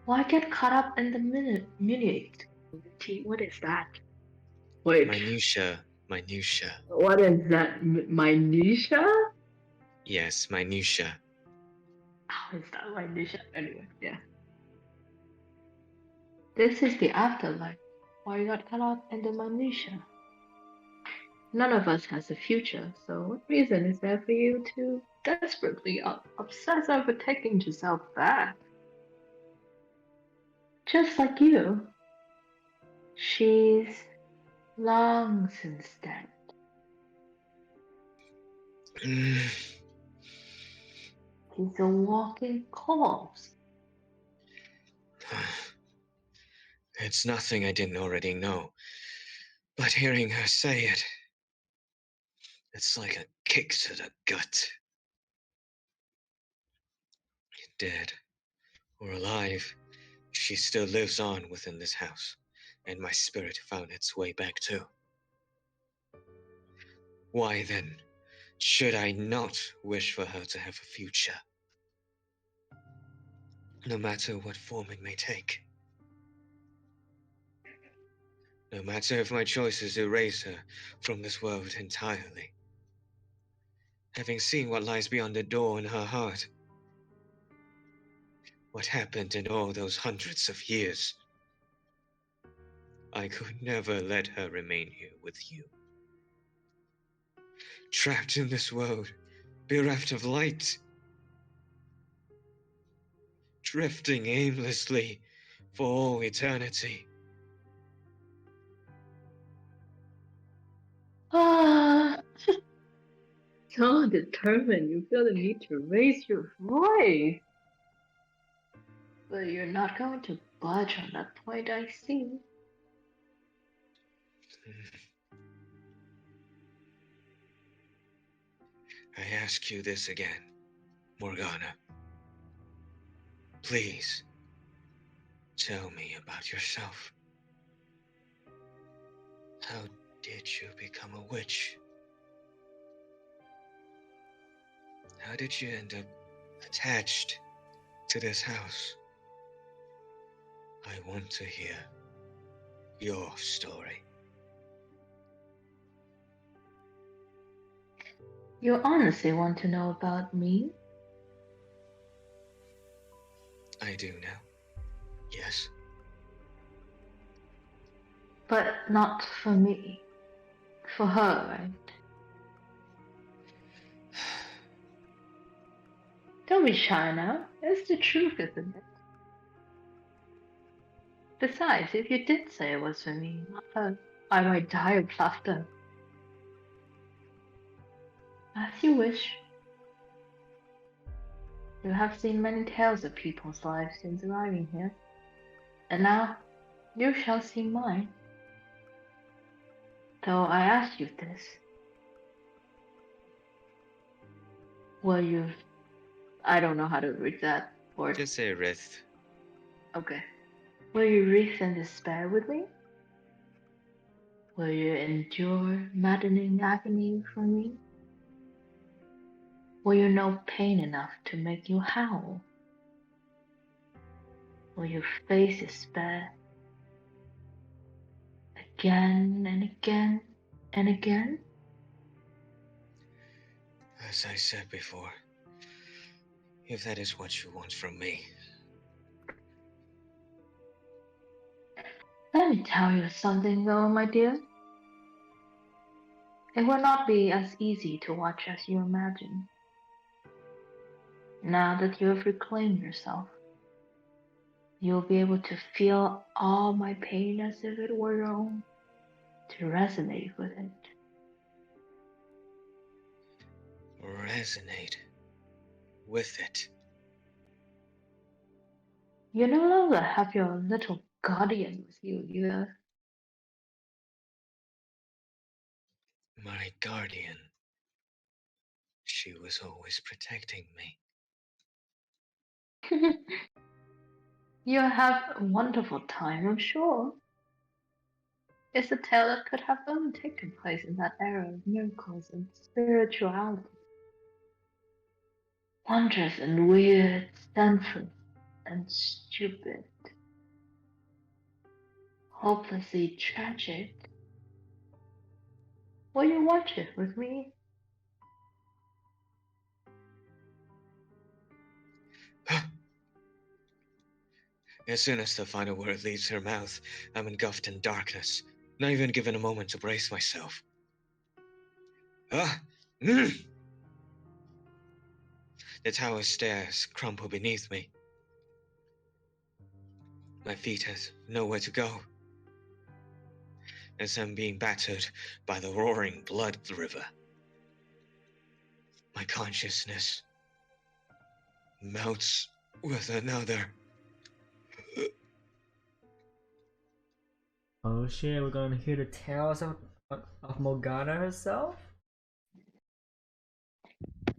Why get caught up in the minute? What is that? Wait, Minutia. what is that? Minutia? Yes, minutia. How is that minutia? Anyway, yeah. This is the afterlife. Why you got caught up in the minutia? None of us has a future, so what reason is there for you to desperately obsess over taking yourself back? Just like you, she's long since dead. He's a walking corpse. It's nothing I didn't already know. But hearing her say it, it's like a kick to the gut. Dead or alive, she still lives on within this house, and my spirit found its way back too. Why then should I not wish for her to have a future? No matter what form it may take. No matter if my choices erase her from this world entirely. Having seen what lies beyond the door in her heart, what happened in all those hundreds of years, I could never let her remain here with you. Trapped in this world, bereft of light, drifting aimlessly for all eternity. Ah, so determined you feel the need to raise your voice. But you're not going to budge on that point, I see. I ask you this again, Morgana. Please, tell me about yourself. How did you become a witch? How did you end up attached to this house. I want to hear your story. You honestly want to know about me? I do now. Yes. But not for me. For her, right? Don't be shy now. It's the truth, isn't it? Besides, if you did say it was for me, not her, I might die of laughter. As you wish. You have seen many tales of people's lives since arriving here. And now, you shall see mine. Though I ask you this. Will you... I don't know how to read that word. Just say rest. Okay. Will you wreath in despair with me? Will you endure maddening agony for me? Will you know pain enough to make you howl? Will you face despair again and again and again? As I said before, if that is what you want from me. Let me tell you something though, my dear. It will not be as easy to watch as you imagine. Now that you have reclaimed yourself, you'll be able to feel all my pain as if it were your own, to resonate with it. Resonate with it. You no longer have your little guardian with you, you My guardian. She was always protecting me. You have a wonderful time, I'm sure. It's a tale that could have only taken place in that era of miracles and spirituality. Wondrous and weird, senseless and stupid. Hopelessly tragic. Will you watch it with me? As soon as the final word leaves her mouth, I'm engulfed in darkness, not even given a moment to brace myself. Ah! Mm. The tower stairs crumple beneath me. My feet have nowhere to go, as I'm being battered by the roaring blood river. My consciousness melts with another. Oh shit, we're gonna hear the tales of Morgana herself?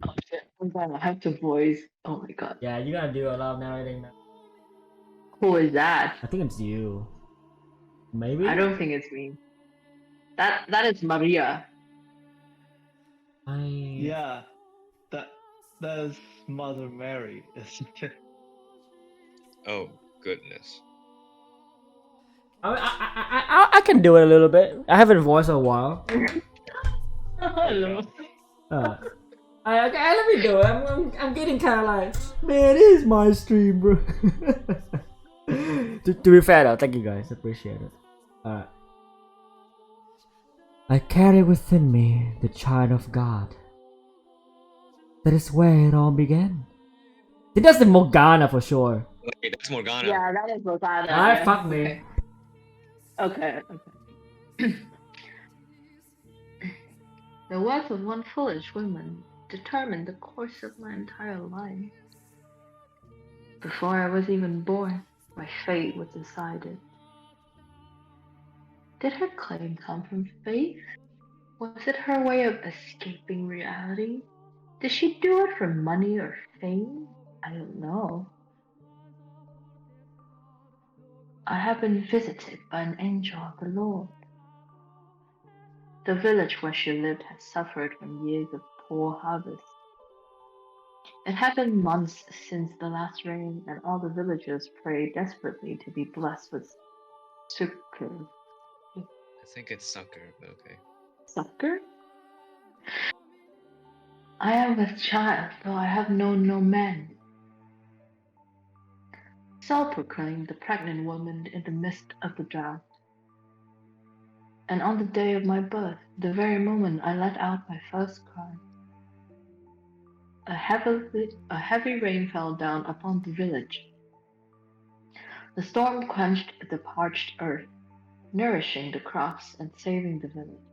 Oh shit, I'm gonna have to voice. Oh my god. Yeah, you're gonna do a lot of narrating now. Who is that? I think it's you. Maybe? I don't think it's me. That is Maria. Yeah, that is Mother Mary, isn't it? Oh, goodness. I can do it a little bit. I haven't voiced in a while. Hello. Let me do it. I'm getting kind of like, man, it is my stream, bro. to be fair though, thank you guys, appreciate it. Alright. I carry within me the child of God. That is where it all began. I think that's the Morgana for sure. Wait, that's Morgana. Yeah, that is Morgana. Alright, Yeah. fuck me. Okay. The worth of one foolish woman determined the course of my entire life. Before I was even born, my fate was decided. Did her claim come from faith? Was it her way of escaping reality? Did she do it for money or fame? I don't know. I have been visited by an angel of the Lord. The village where she lived had suffered from years of poor harvest. It had been months since the last rain, and all the villagers prayed desperately to be blessed with succor. I think it's sucker, but okay. Succor? I am with child, though I have known no man. So proclaimed the pregnant woman in the midst of the drought. And on the day of my birth, the very moment I let out my first cry, a heavy rain fell down upon the village. The storm quenched the parched earth, nourishing the crops and saving the village.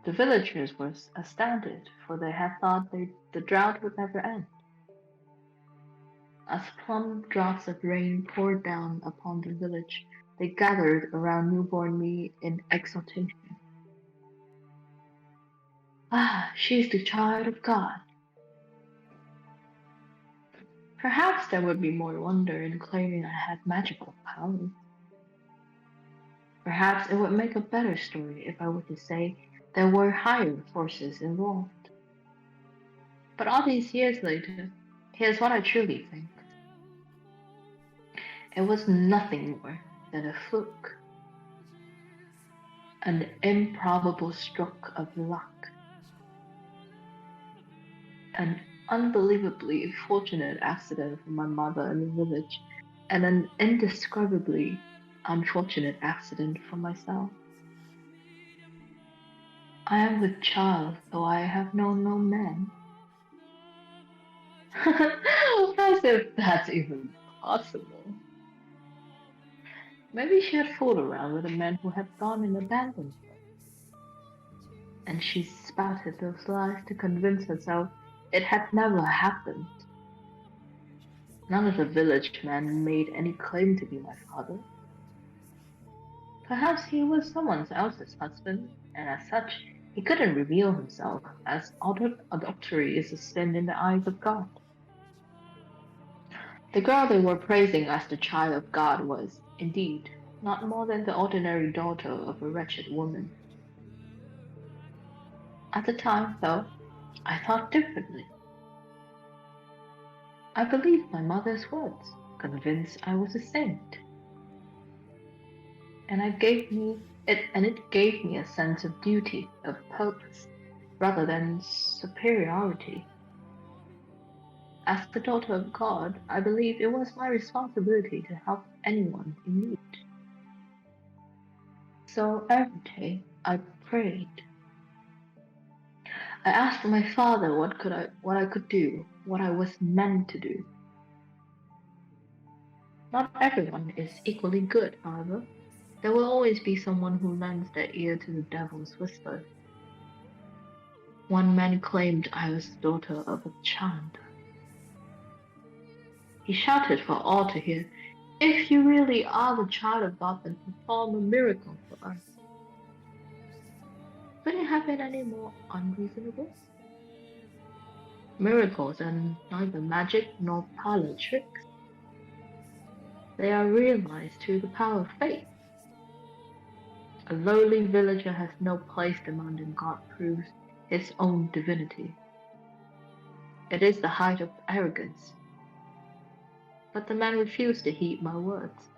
The villagers were astounded, for they had thought the drought would never end. As plump drops of rain poured down upon the village, they gathered around newborn me in exultation. Ah, she's the child of God. Perhaps there would be more wonder in claiming I had magical powers. Perhaps it would make a better story if I were to say there were higher forces involved. But all these years later, here's what I truly think. It was nothing more than a fluke, an improbable stroke of luck, an unbelievably fortunate accident for my mother in the village, and an indescribably unfortunate accident for myself. I am with child, though I have known no man. As if that's even possible. Maybe she had fooled around with a man who had gone and abandoned her. And she spouted those lies to convince herself it had never happened. None of the village men made any claim to be my father. Perhaps he was someone else's husband, and as such, he couldn't reveal himself, as adultery is a sin in the eyes of God. The girl they were praising as the child of God was, indeed, not more than the ordinary daughter of a wretched woman. At the time, though, I thought differently. I believed my mother's words, convinced I was a saint. And it gave me a sense of duty, of purpose, rather than superiority. As the daughter of God, I believed it was my responsibility to help anyone in need. So every day I prayed. I asked my father what I could do, what I was meant to do. Not everyone is equally good, however. There will always be someone who lends their ear to the devil's whisper. One man claimed I was the daughter of a chant. He shouted for all to hear, "If you really are the child of God, then perform a miracle for us." Could it have been any more unreasonable? Miracles are neither magic nor parlor tricks. They are realized through the power of faith. A lowly villager has no place demanding God proves his own divinity. It is the height of arrogance. But the man refused to heed my words.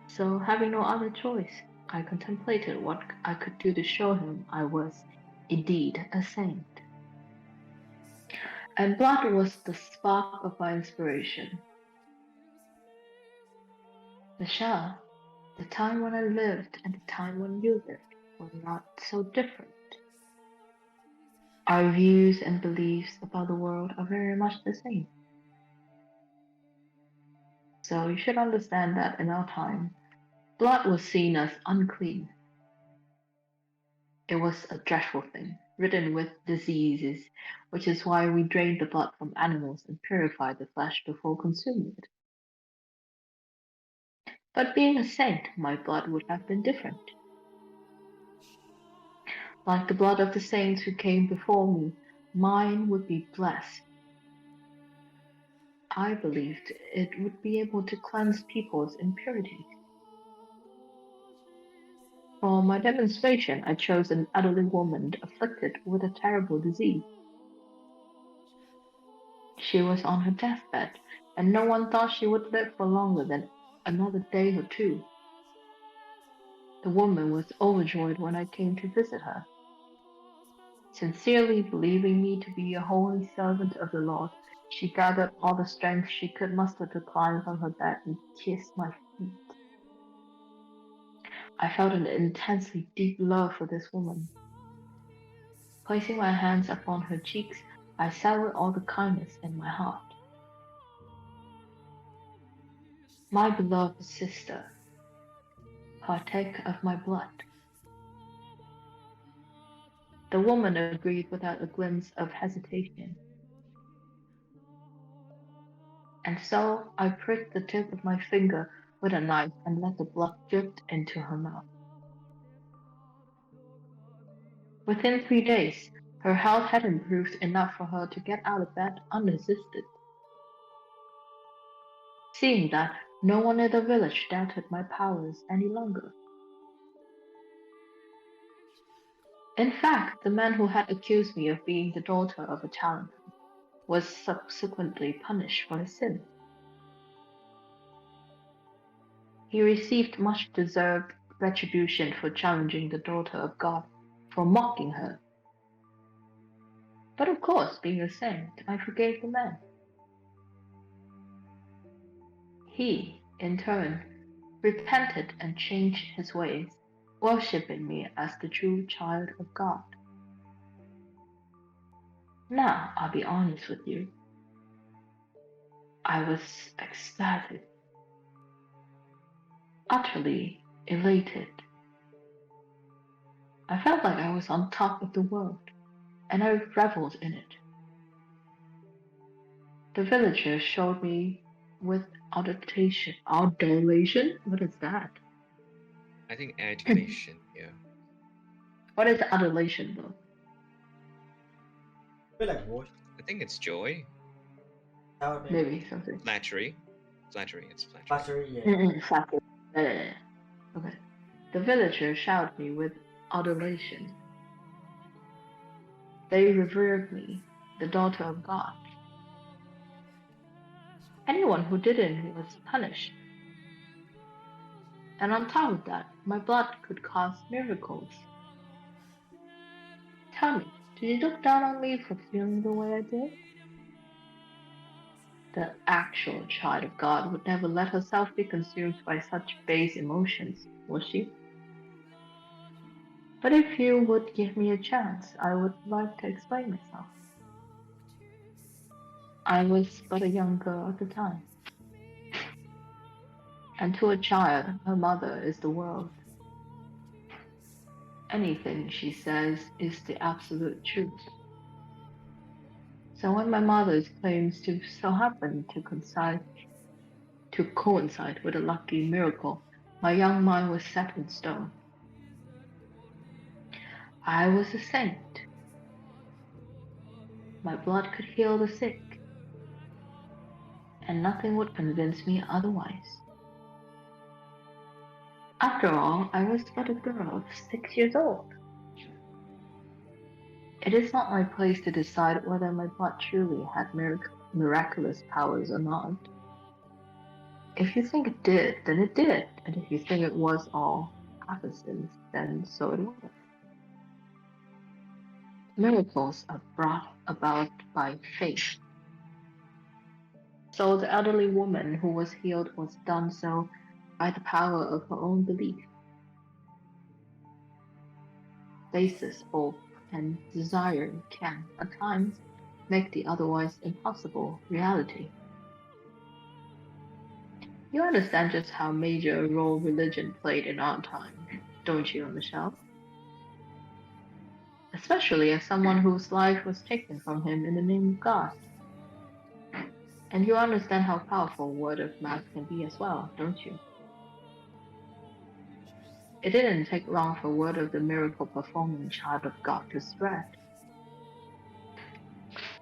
So, having no other choice, I contemplated what I could do to show him I was indeed a saint. And blood was the spark of my inspiration. Michelle, the time when I lived and the time when you lived were not so different. Our views and beliefs about the world are very much the same. So you should understand that in our time, blood was seen as unclean. It was a dreadful thing, ridden with diseases, which is why we drained the blood from animals and purified the flesh before consuming it. But being a saint, my blood would have been different. Like the blood of the saints who came before me, mine would be blessed. I believed it would be able to cleanse people's impurities. For my demonstration, I chose an elderly woman afflicted with a terrible disease. She was on her deathbed, and no one thought she would live for longer than another day or two. The woman was overjoyed when I came to visit her. Sincerely believing me to be a holy servant of the Lord, she gathered all the strength she could muster to climb from her bed and kiss my feet. I felt an intensely deep love for this woman. Placing my hands upon her cheeks, I savored all the kindness in my heart. My beloved sister, partake of my blood. The woman agreed without a glimpse of hesitation. And so I pricked the tip of my finger with a knife and let the blood drip into her mouth. Within 3 days, her health had improved enough for her to get out of bed unassisted. Seeing that, no one in the village doubted my powers any longer. In fact, the man who had accused me of being the daughter of a challenger was subsequently punished for his sin. He received much deserved retribution for challenging the daughter of God, for mocking her. But of course, being a saint, I forgave the man. He, in turn, repented and changed his ways, worshipping me as the true child of God. Now, I'll be honest with you. I was ecstatic, utterly elated. I felt like I was on top of the world, and I reveled in it. The villagers showed me with adulation. Adulation? What is that? I think adulation. Yeah. What is adulation, though? I feel like worship. I think it's joy, Maybe something. flattery. It's flattery. Flattery, yeah. Flattery. Okay. The villagers showered me with adulation. They revered me, the daughter of God. Anyone who didn't was punished. And on top of that, my blood could cause miracles. Tell me, did you look down on me for feeling the way I did? The actual child of God would never let herself be consumed by such base emotions, would she? But if you would give me a chance, I would like to explain myself. I was but a young girl at the time. And to a child, her mother is the world. Anything she says is the absolute truth. So when my mother's claims to so happen to coincide with a lucky miracle, my young mind was set in stone. I was a saint. My blood could heal the sick, and nothing would convince me otherwise. After all, I was but a girl of 6 years old. It is not my place to decide whether my blood truly had miraculous powers or not. If you think it did, then it did, and if you think it was all happenstance, then so it was. Miracles are brought about by faith. So the elderly woman who was healed was done so by the power of her own belief. Basis, hope, and desire can, at times, make the otherwise impossible reality. You understand just how major a role religion played in our time, don't you, Michelle? Especially as someone whose life was taken from him in the name of God. And you understand how powerful word of mouth can be as well, don't you? It didn't take long for word of the miracle performing child of God to spread.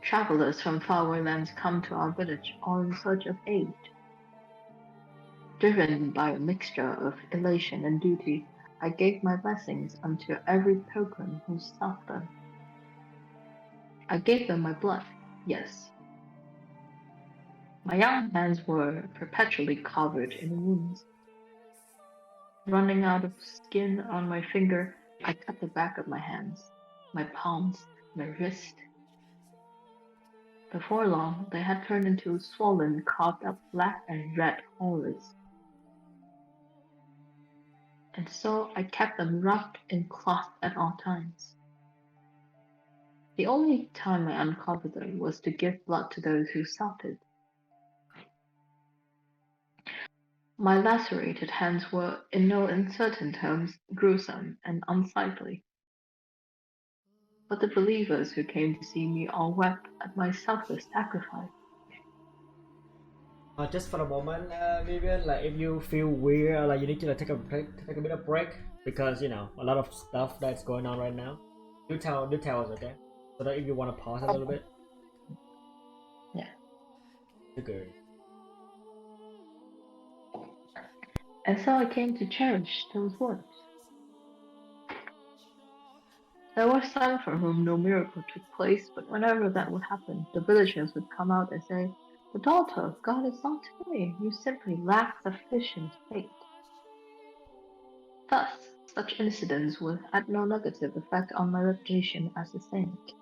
Travelers from faraway lands come to our village all in search of aid. Driven by a mixture of elation and duty, I gave my blessings unto every pilgrim who sought them. I gave them my blood, yes, My young hands were perpetually covered in wounds. Running out of skin on my finger, I cut the back of my hands, my palms, my wrist. Before long, they had turned into swollen, carved up black and red horrors. And so I kept them wrapped in cloth at all times. The only time I uncovered them was to give blood to those who sought it. My lacerated hands were, in no uncertain terms, gruesome and unsightly. But the believers who came to see me all wept at my selfless sacrifice. Just for a moment, Vivian, like if you feel weird, like you need to like, take a bit of break because you know a lot of stuff that's going on right now. Do tell us, okay? So that if you want to pause a little bit. Yeah. Good. And so I came to cherish those words. There were some for whom no miracle took place, but whenever that would happen, the villagers would come out and say, "The daughter of God is not to me. You simply lack sufficient faith." Thus, such incidents would had no negative effect on my reputation as a saint.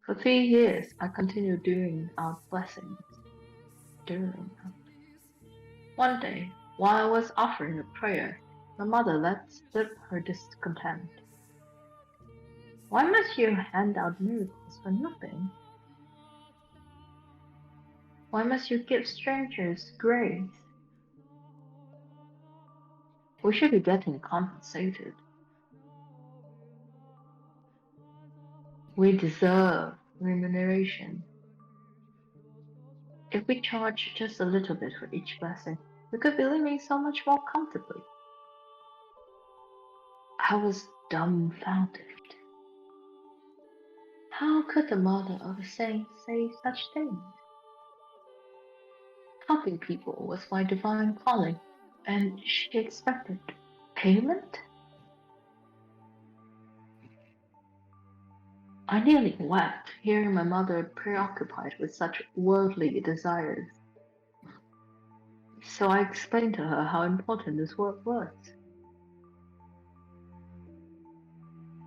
For 3 years, I continued doing out blessings. One day, while I was offering a prayer, my mother let slip her discontent. "Why must you hand out miracles for nothing? Why must you give strangers grace? We should be getting compensated. We deserve remuneration. If we charge just a little bit for each blessing, we could be living so much more comfortably." I was dumbfounded. How could the mother of a saint say such things? Helping people was my divine calling, and she expected payment? I nearly wept, hearing my mother preoccupied with such worldly desires. So I explained to her how important this work was.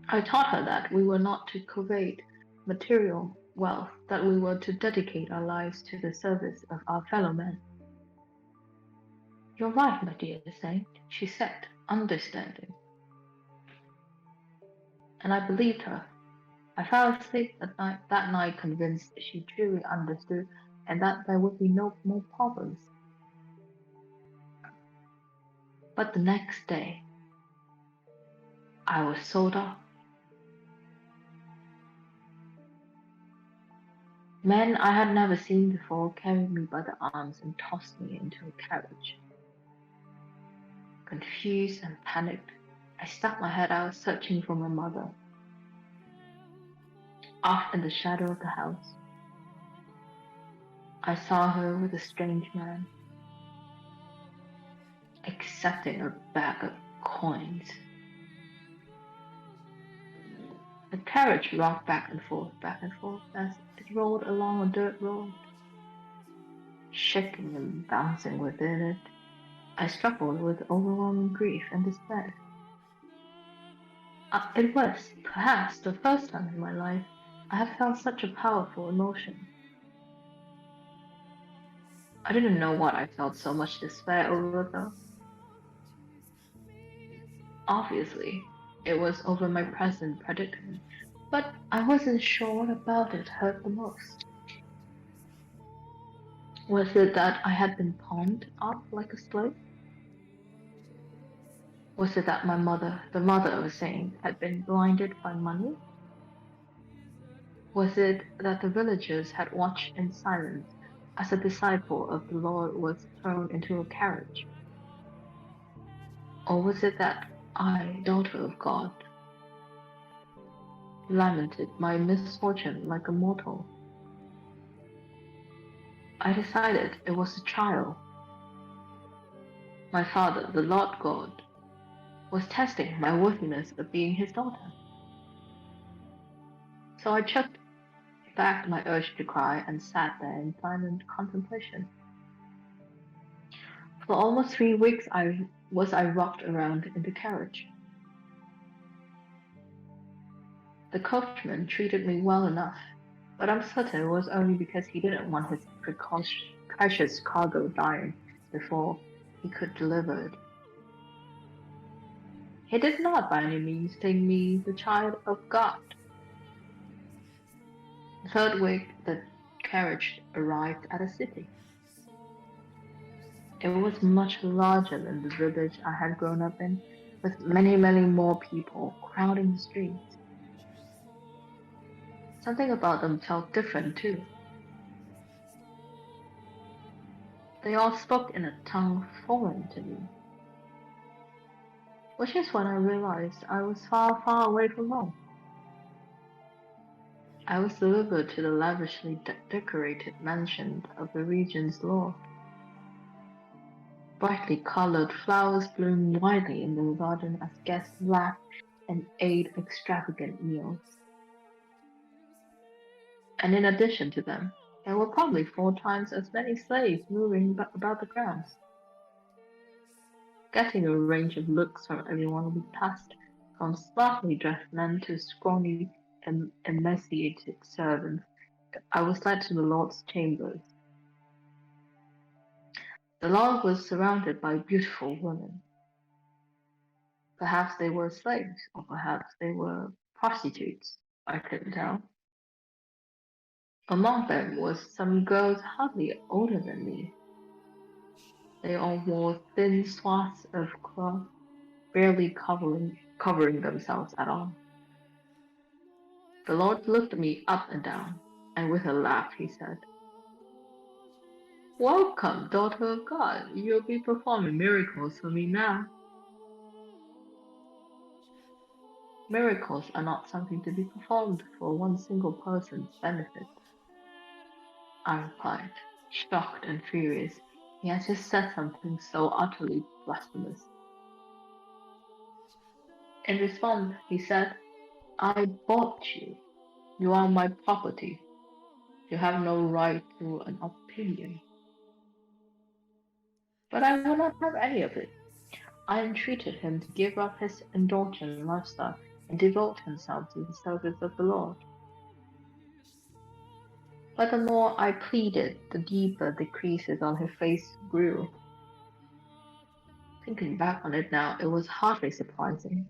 I taught her that we were not to covet material wealth, that we were to dedicate our lives to the service of our fellow men. "You're right, my dear saint," she said, understanding. And I believed her. I fell asleep that night convinced she truly understood and that there would be no more problems. But the next day, I was sold off. Men I had never seen before carried me by the arms and tossed me into a carriage. Confused and panicked, I stuck my head out searching for my mother. Off in the shadow of the house, I saw her with a strange man, accepting a bag of coins. The carriage rocked back and forth as it rolled along a dirt road. Shaking and bouncing within it, I struggled with overwhelming grief and despair. It was, perhaps, the first time in my life I have felt such a powerful emotion. I didn't know what I felt so much despair over, though. Obviously, it was over my present predicament, but I wasn't sure what about it hurt the most. Was it that I had been pawned off like a slave? Was it that my mother, the mother of a saint, had been blinded by money? Was it that the villagers had watched in silence as a disciple of the Lord was thrown into a carriage? Or was it that I, daughter of God, lamented my misfortune like a mortal? I decided it was a trial. My father, the Lord God, was testing my worthiness of being his daughter. So I back my urge to cry and sat there in silent contemplation. For almost 3 weeks I rocked around in the carriage. The coachman treated me well enough, but I'm certain it was only because he didn't want his precious cargo dying before he could deliver it. He did not by any means think me the child of God. The third week, the carriage arrived at a city. It was much larger than the village I had grown up in, with many, many more people crowding the streets. Something about them felt different too. They all spoke in a tongue foreign to me, which is when I realized I was far, far away from home. I was delivered to the lavishly decorated mansion of the regent's lord. Brightly colored flowers bloomed widely in the garden as guests laughed and ate extravagant meals. And in addition to them, there were probably 4 times as many slaves moving about the grounds. Getting a range of looks from everyone we passed, from smartly dressed men to scrawny and emaciated servants, I was led to the Lord's chambers. The Lord was surrounded by beautiful women. Perhaps they were slaves, or perhaps they were prostitutes. I couldn't tell. Among them was some girls hardly older than me. They all wore thin swaths of cloth, barely covering themselves at all. The Lord looked me up and down, and with a laugh he said, "Welcome, daughter of God. You'll be performing miracles for me now." Miracles are not something to be performed for one single person's benefit, I replied, shocked and furious. He had just said something so utterly blasphemous. In response, he said, "I bought you. You are my property. You have no right to an opinion." But I would not have any of it. I entreated him to give up his indulgent lifestyle and devote himself to the service of the Lord. But the more I pleaded, the deeper the creases on her face grew. Thinking back on it now, it was hardly surprising.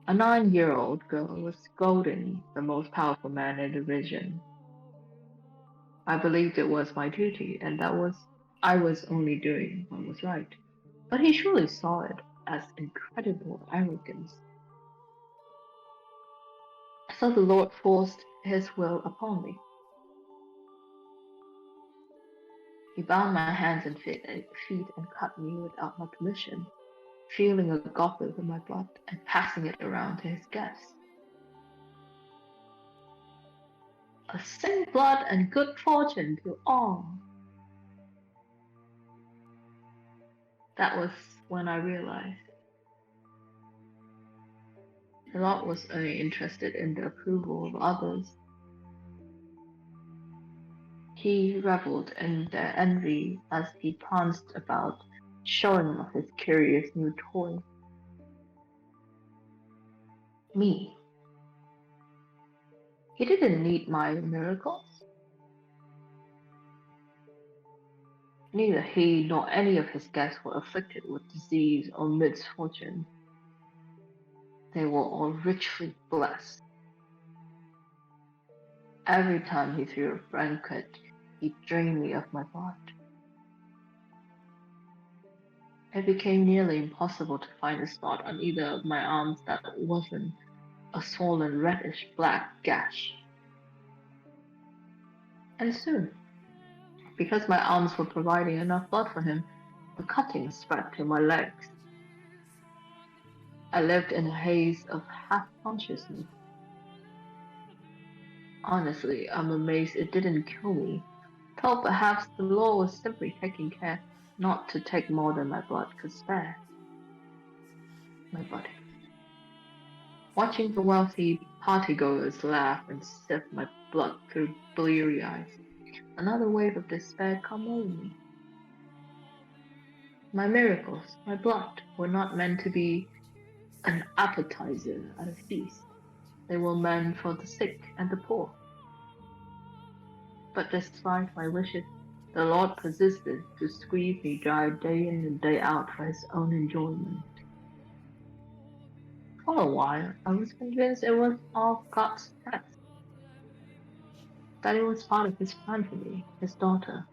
A 9-year-old girl was scolding the most powerful man in the region. I believed it was my duty, and I was only doing what was right. But he surely saw it as incredible arrogance. So the Lord forced his will upon me. He bound my hands and feet and cut me without my permission, filling a goblet with my blood and passing it around to his guests. Sing blood and good fortune to all. That was when I realized the Lord was only interested in the approval of others. He reveled in their envy as he pranced about, showing off his curious new toy. Me. He didn't need my miracles. Neither he nor any of his guests were afflicted with disease or misfortune. They were all richly blessed. Every time he threw a banquet, he drained me of my blood. It became nearly impossible to find a spot on either of my arms that wasn't a swollen reddish black gash. And soon, because my arms were providing enough blood for him, the cutting spread to my legs. I lived in a haze of half-consciousness. Honestly, I'm amazed it didn't kill me. Thought perhaps the law was simply taking care not to take more than my blood could spare. My body. Watching the wealthy partygoers laugh and sift my blood through bleary eyes, another wave of despair come over me. My miracles, my blood, were not meant to be an appetizer at a feast. They were meant for the sick and the poor. But despite my wishes, the Lord persisted to squeeze me dry day in and day out for his own enjoyment. For a while, I was convinced it was all God's test, that it was part of his plan for me, his daughter.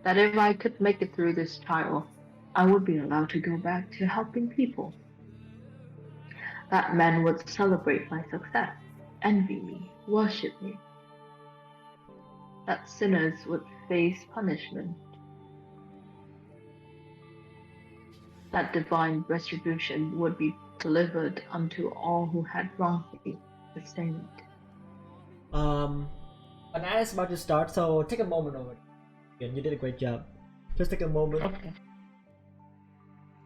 That if I could make it through this trial, I would be allowed to go back to helping people. That men would celebrate my success, envy me, worship me. That sinners would face punishment. That divine retribution would be delivered unto all who had wronged me the same. An ad is about to start, so take a moment over it. Again, you did a great job. Just take a moment. Okay.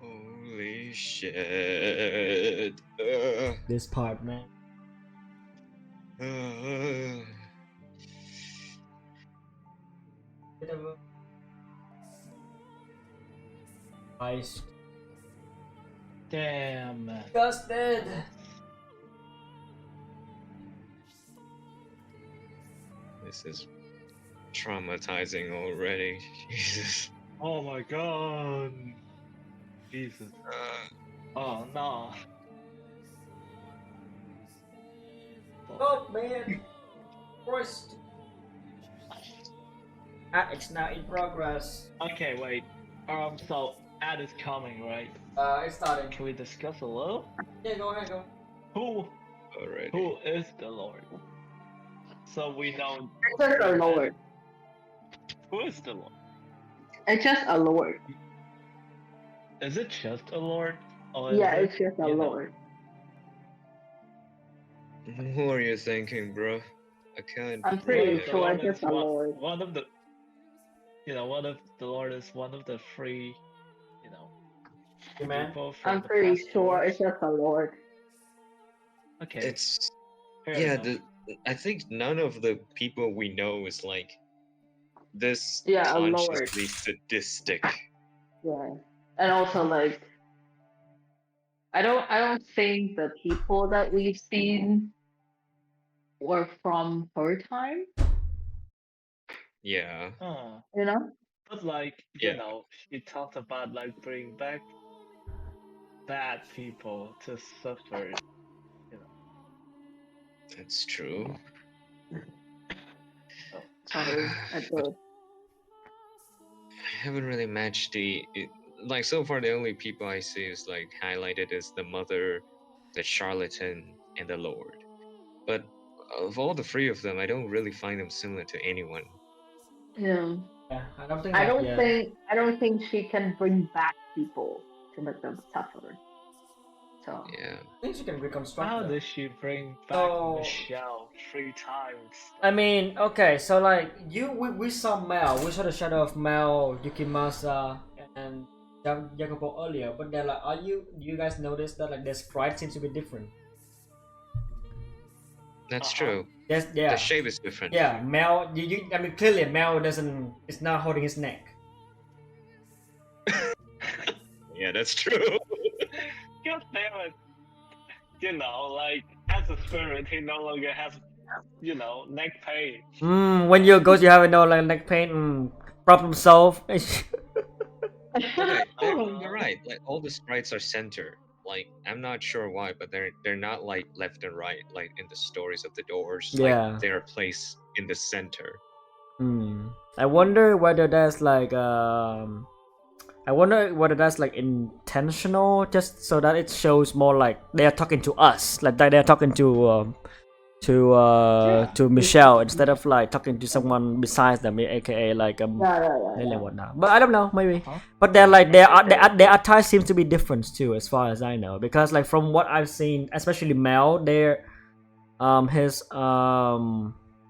Holy shit. This part, man. Nice. Damn. Disgusted. This is traumatizing already. Jesus. Oh my god. Jesus. Oh no. Oh man. First. It's now in progress. Okay, wait. So ad is coming, right? It's starting. Can we discuss a little? Yeah, go ahead, go. Who Already. is the Lord? So we know. It's just a Lord. Who is the Lord? It's just a Lord. Is it just a Lord? Or Yeah, is it's just a you know, Lord. Who are you thinking, bro? I can't. I'm pretty Yeah. sure it's just a Lord. One of the. One of the Lord is one of the free. Hey, man. People from I'm the pretty past sure wars. it's just a Lord. Okay. It's fair yeah. enough. I think none of the people we know is like this Yeah, a Lord. consciously sadistic. Yeah. And also like I don't think the people that we've seen were from her time, Yeah. you know? But like Yeah. she talked about like bringing back bad people to suffer. That's true. Sorry, I did. I haven't really matched like so far the only people I see is like highlighted is the mother, the charlatan, and the Lord. But of all the three of them, I don't really find them similar to anyone. Yeah. Yeah, I don't think. I that- don't yeah. think I don't think she can bring back people to make them suffer. So Yeah. I think she can reconstruct How them. did she bring back So- Michelle 3 times? I mean, okay, so like we saw Mel, we saw the shadow of Mel, Yukimasa, and Jacopo earlier, but then like, do you guys notice that like their sprite seems to be different? That's Uh-huh. true. There's, yeah, The shape is different. yeah, Mel. I mean, clearly Mel doesn't. It's not holding his neck. Yeah, that's true. God damn it. Like as a spirit, he no longer has, neck pain. When you're a ghost, you have no like neck pain. Problem solved. Okay, you're right. Like all the sprites are center. Like I'm not sure why, but they're not like left and right like in the stories of the doors. Yeah. Like they are placed in the center. I wonder whether that's like intentional, just so that it shows more like they are talking to us, like they are talking to Michelle instead of like talking to someone besides them, aka like Lily and whatnot. But I don't know, maybe. Uh-huh. But they're like their attire seems to be different too, as far as I know, because like from what I've seen, especially Mel,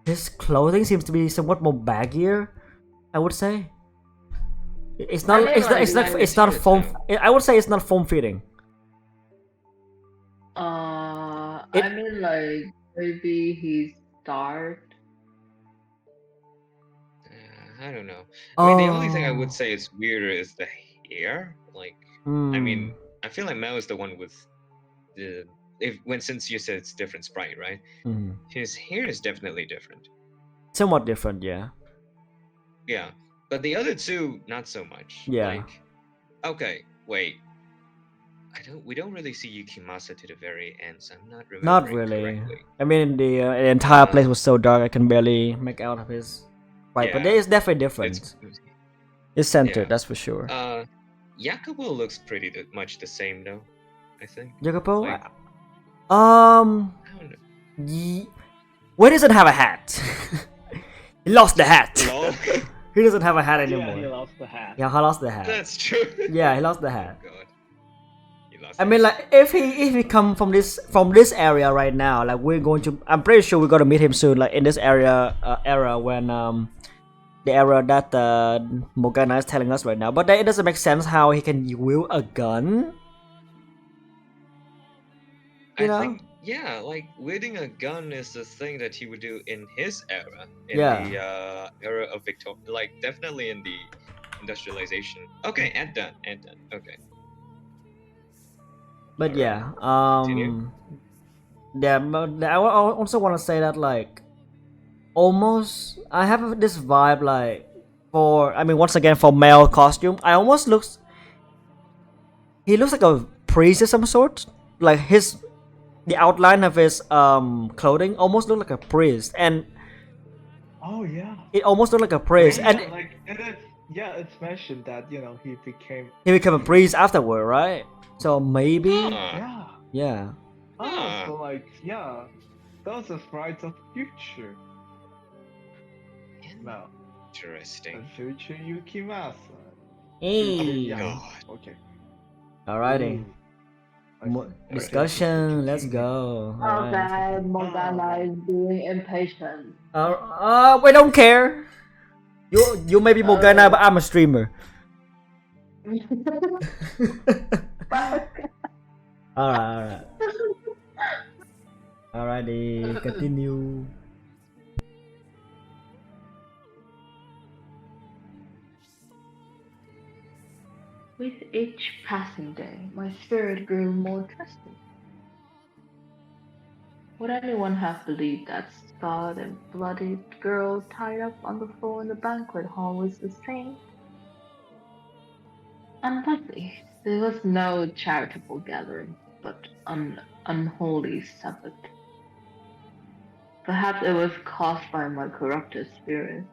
his clothing seems to be somewhat more baggier, I would say. It's not. I think, It's not like, form. too. I would say it's not form fitting. It- I mean, like maybe he's starved. I don't know. I mean, the only thing I would Oh. say is weirder is the hair. Like, I mean, I feel like Mel is the one with the since you said it's different sprite, right? Mhm. His hair is definitely different. Somewhat different, yeah. Yeah, but the other two not so much. Yeah. Like, okay, wait. We don't really see Yukimasa to the very end, so I'm not Not remembering really. correctly. I mean, the entire place Uh, was so dark I can barely make out of his. Right, but yeah, it is definitely it's different. It's centered, yeah. that's for sure. Yakubo looks pretty much the same though. I think. Jacopo, Like, I I don't know. Why doesn't have a hat? He lost the hat. Lol. He doesn't have a hat Yeah, he anymore. lost the hat. Yeah, he lost the hat. That's true. Yeah, he lost the Oh hat. god. He lost I the mean, hat. like if he come from this area right now, like we're going to. I'm pretty sure we're gonna meet him soon, like in this era when the era that Morgana is telling us right now. But it doesn't make sense how he can wield a gun. You I know? think yeah, like wielding a gun is the thing that he would do in his era, in Yeah. the era of Victor, like definitely in the industrialization. Okay, and done. Okay, But alright. yeah, Continue. yeah. But I also want to say that like almost I have this vibe like for I mean once again for male costume I almost he looks like a priest of some sort, like the outline of his clothing almost look like a priest, and Oh yeah. it almost look like a priest, Yeah, and like it's mentioned that he became. he became a priest afterward, right? So maybe Yeah. yeah. Oh, so like those are sprites of future. No, Interesting. the future Yukimasa. Future, Hey. yeah. God. Okay. Alrighty. Ooh, I see. Discussion. Let's Continue. go. Alright. Okay, Morgana Alright. is being impatient. We don't care. You may be Morgana, but I'm a streamer. Alright. Alrighty, continue. With each passing day, my spirit grew more trusting. Would anyone have believed that scarred and bloodied girl tied up on the floor in the banquet hall was the same? Unlikely. There was no charitable gathering, but an unholy Sabbath. Perhaps it was caused by my corrupted spirit.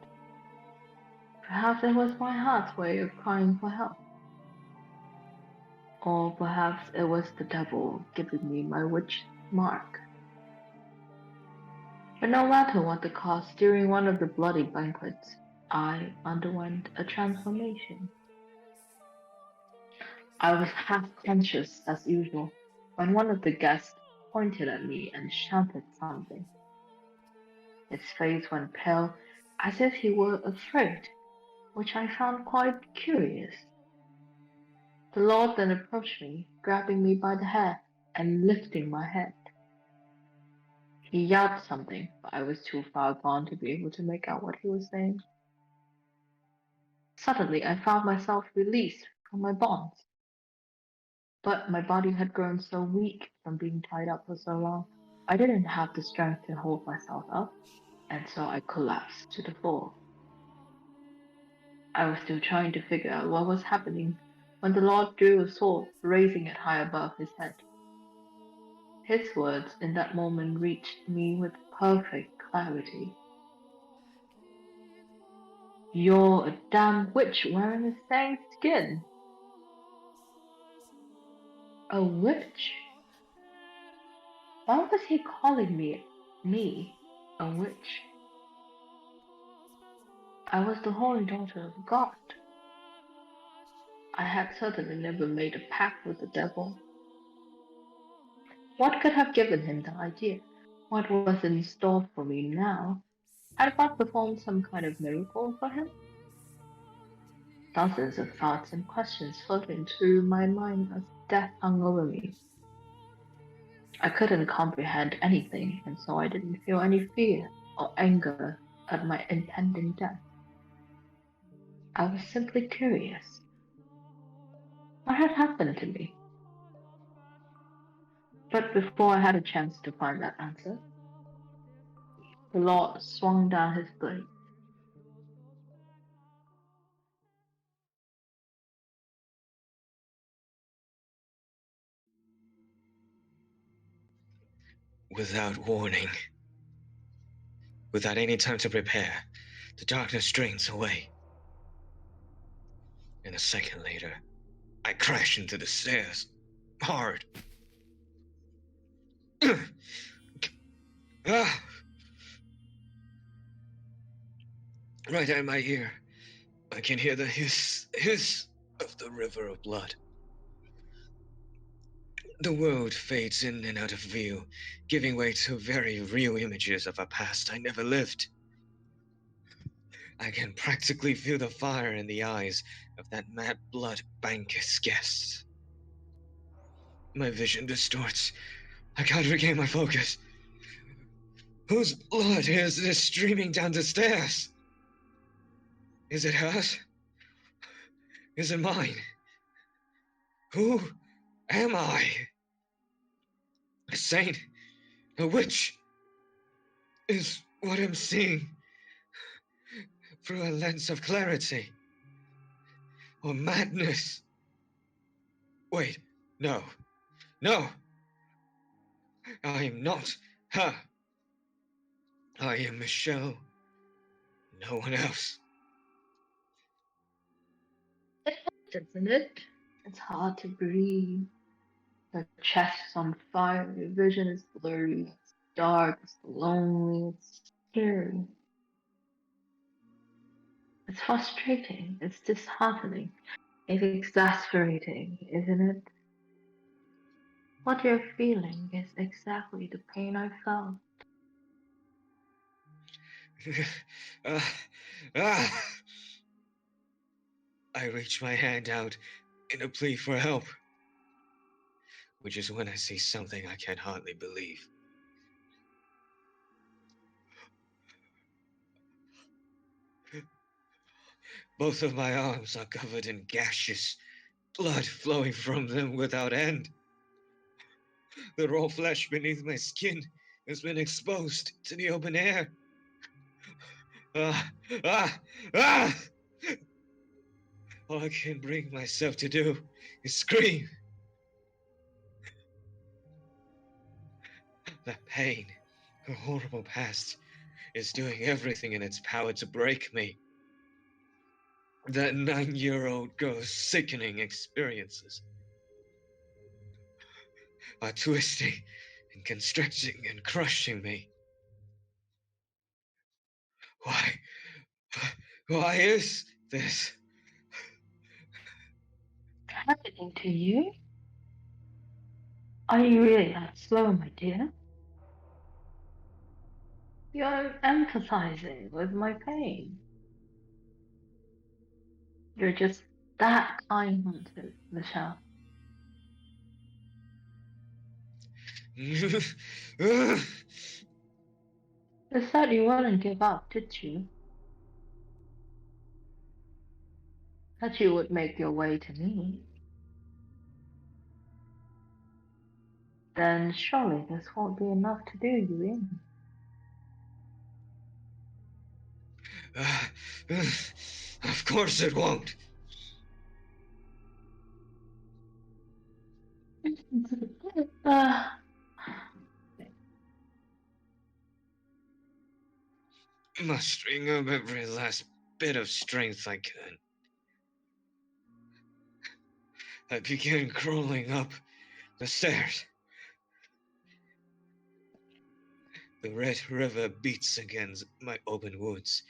Perhaps it was my heart's way of crying for help. Or perhaps it was the devil giving me my witch mark. But no matter what the cost, during one of the bloody banquets, I underwent a transformation. I was half conscious as usual when one of the guests pointed at me and shouted something. His face went pale as if he were afraid, which I found quite curious. The Lord then approached me, grabbing me by the hair and lifting my head. He yelled something, but I was too far gone to be able to make out what he was saying. Suddenly, I found myself released from my bonds. But my body had grown so weak from being tied up for so long, I didn't have the strength to hold myself up, and so I collapsed to the floor. I was still trying to figure out what was happening when the Lord drew a sword, raising it high above his head. His words in that moment reached me with perfect clarity. You're a damn witch wearing a saint's skin. A witch? Why was he calling me, a witch? I was the holy daughter of God. I had certainly never made a pact with the devil. What could have given him the idea? What was in store for me now? Had God performed some kind of miracle for him? Dozens of thoughts and questions floated through my mind as death hung over me. I couldn't comprehend anything, and so I didn't feel any fear or anger at my impending death. I was simply curious. What had happened to me? But before I had a chance to find that answer, the Lord swung down his blade. Without warning, without any time to prepare, the darkness drains away. And a second later, I crash into the stairs, hard. Ah! Right at my ear, I can hear the hiss of the river of blood. The world fades in and out of view, giving way to very real images of a past I never lived. I can practically feel the fire in the eyes of that mad blood banker's guests. My vision distorts. I can't regain my focus. Whose blood is this streaming down the stairs? Is it hers? Is it mine? Who am I? A saint? A witch? Is what I'm seeing through a lens of clarity? Or madness? Wait, no. No! I am not her. I am Michelle. No one else. It hurts, isn't it? It's hard to breathe. Your chest is on fire, your vision is blurry, it's dark, it's lonely, it's scary. It's frustrating, it's disheartening, it's exasperating, isn't it? What you're feeling is exactly the pain I felt. Ah, ah. I reach my hand out in a plea for help, which is when I see something I can hardly believe. Both of my arms are covered in gashes, blood flowing from them without end. The raw flesh beneath my skin has been exposed to the open air. Ah, ah, ah! All I can bring myself to do is scream. That pain, the horrible past, is doing everything in its power to break me. That 9-year-old girl's sickening experiences are twisting and constricting and crushing me. Why? Why is this? Happening to you? Are you really that slow, my dear? You're empathizing with my pain. You're just that kind-hearted, Michelle. You said you wouldn't give up, did you? That you would make your way to me. Then surely this won't be enough to do you in. Of course it won't. uh, Mustering up every last bit of strength I could, I began crawling up the stairs. The red river beats against my open wounds,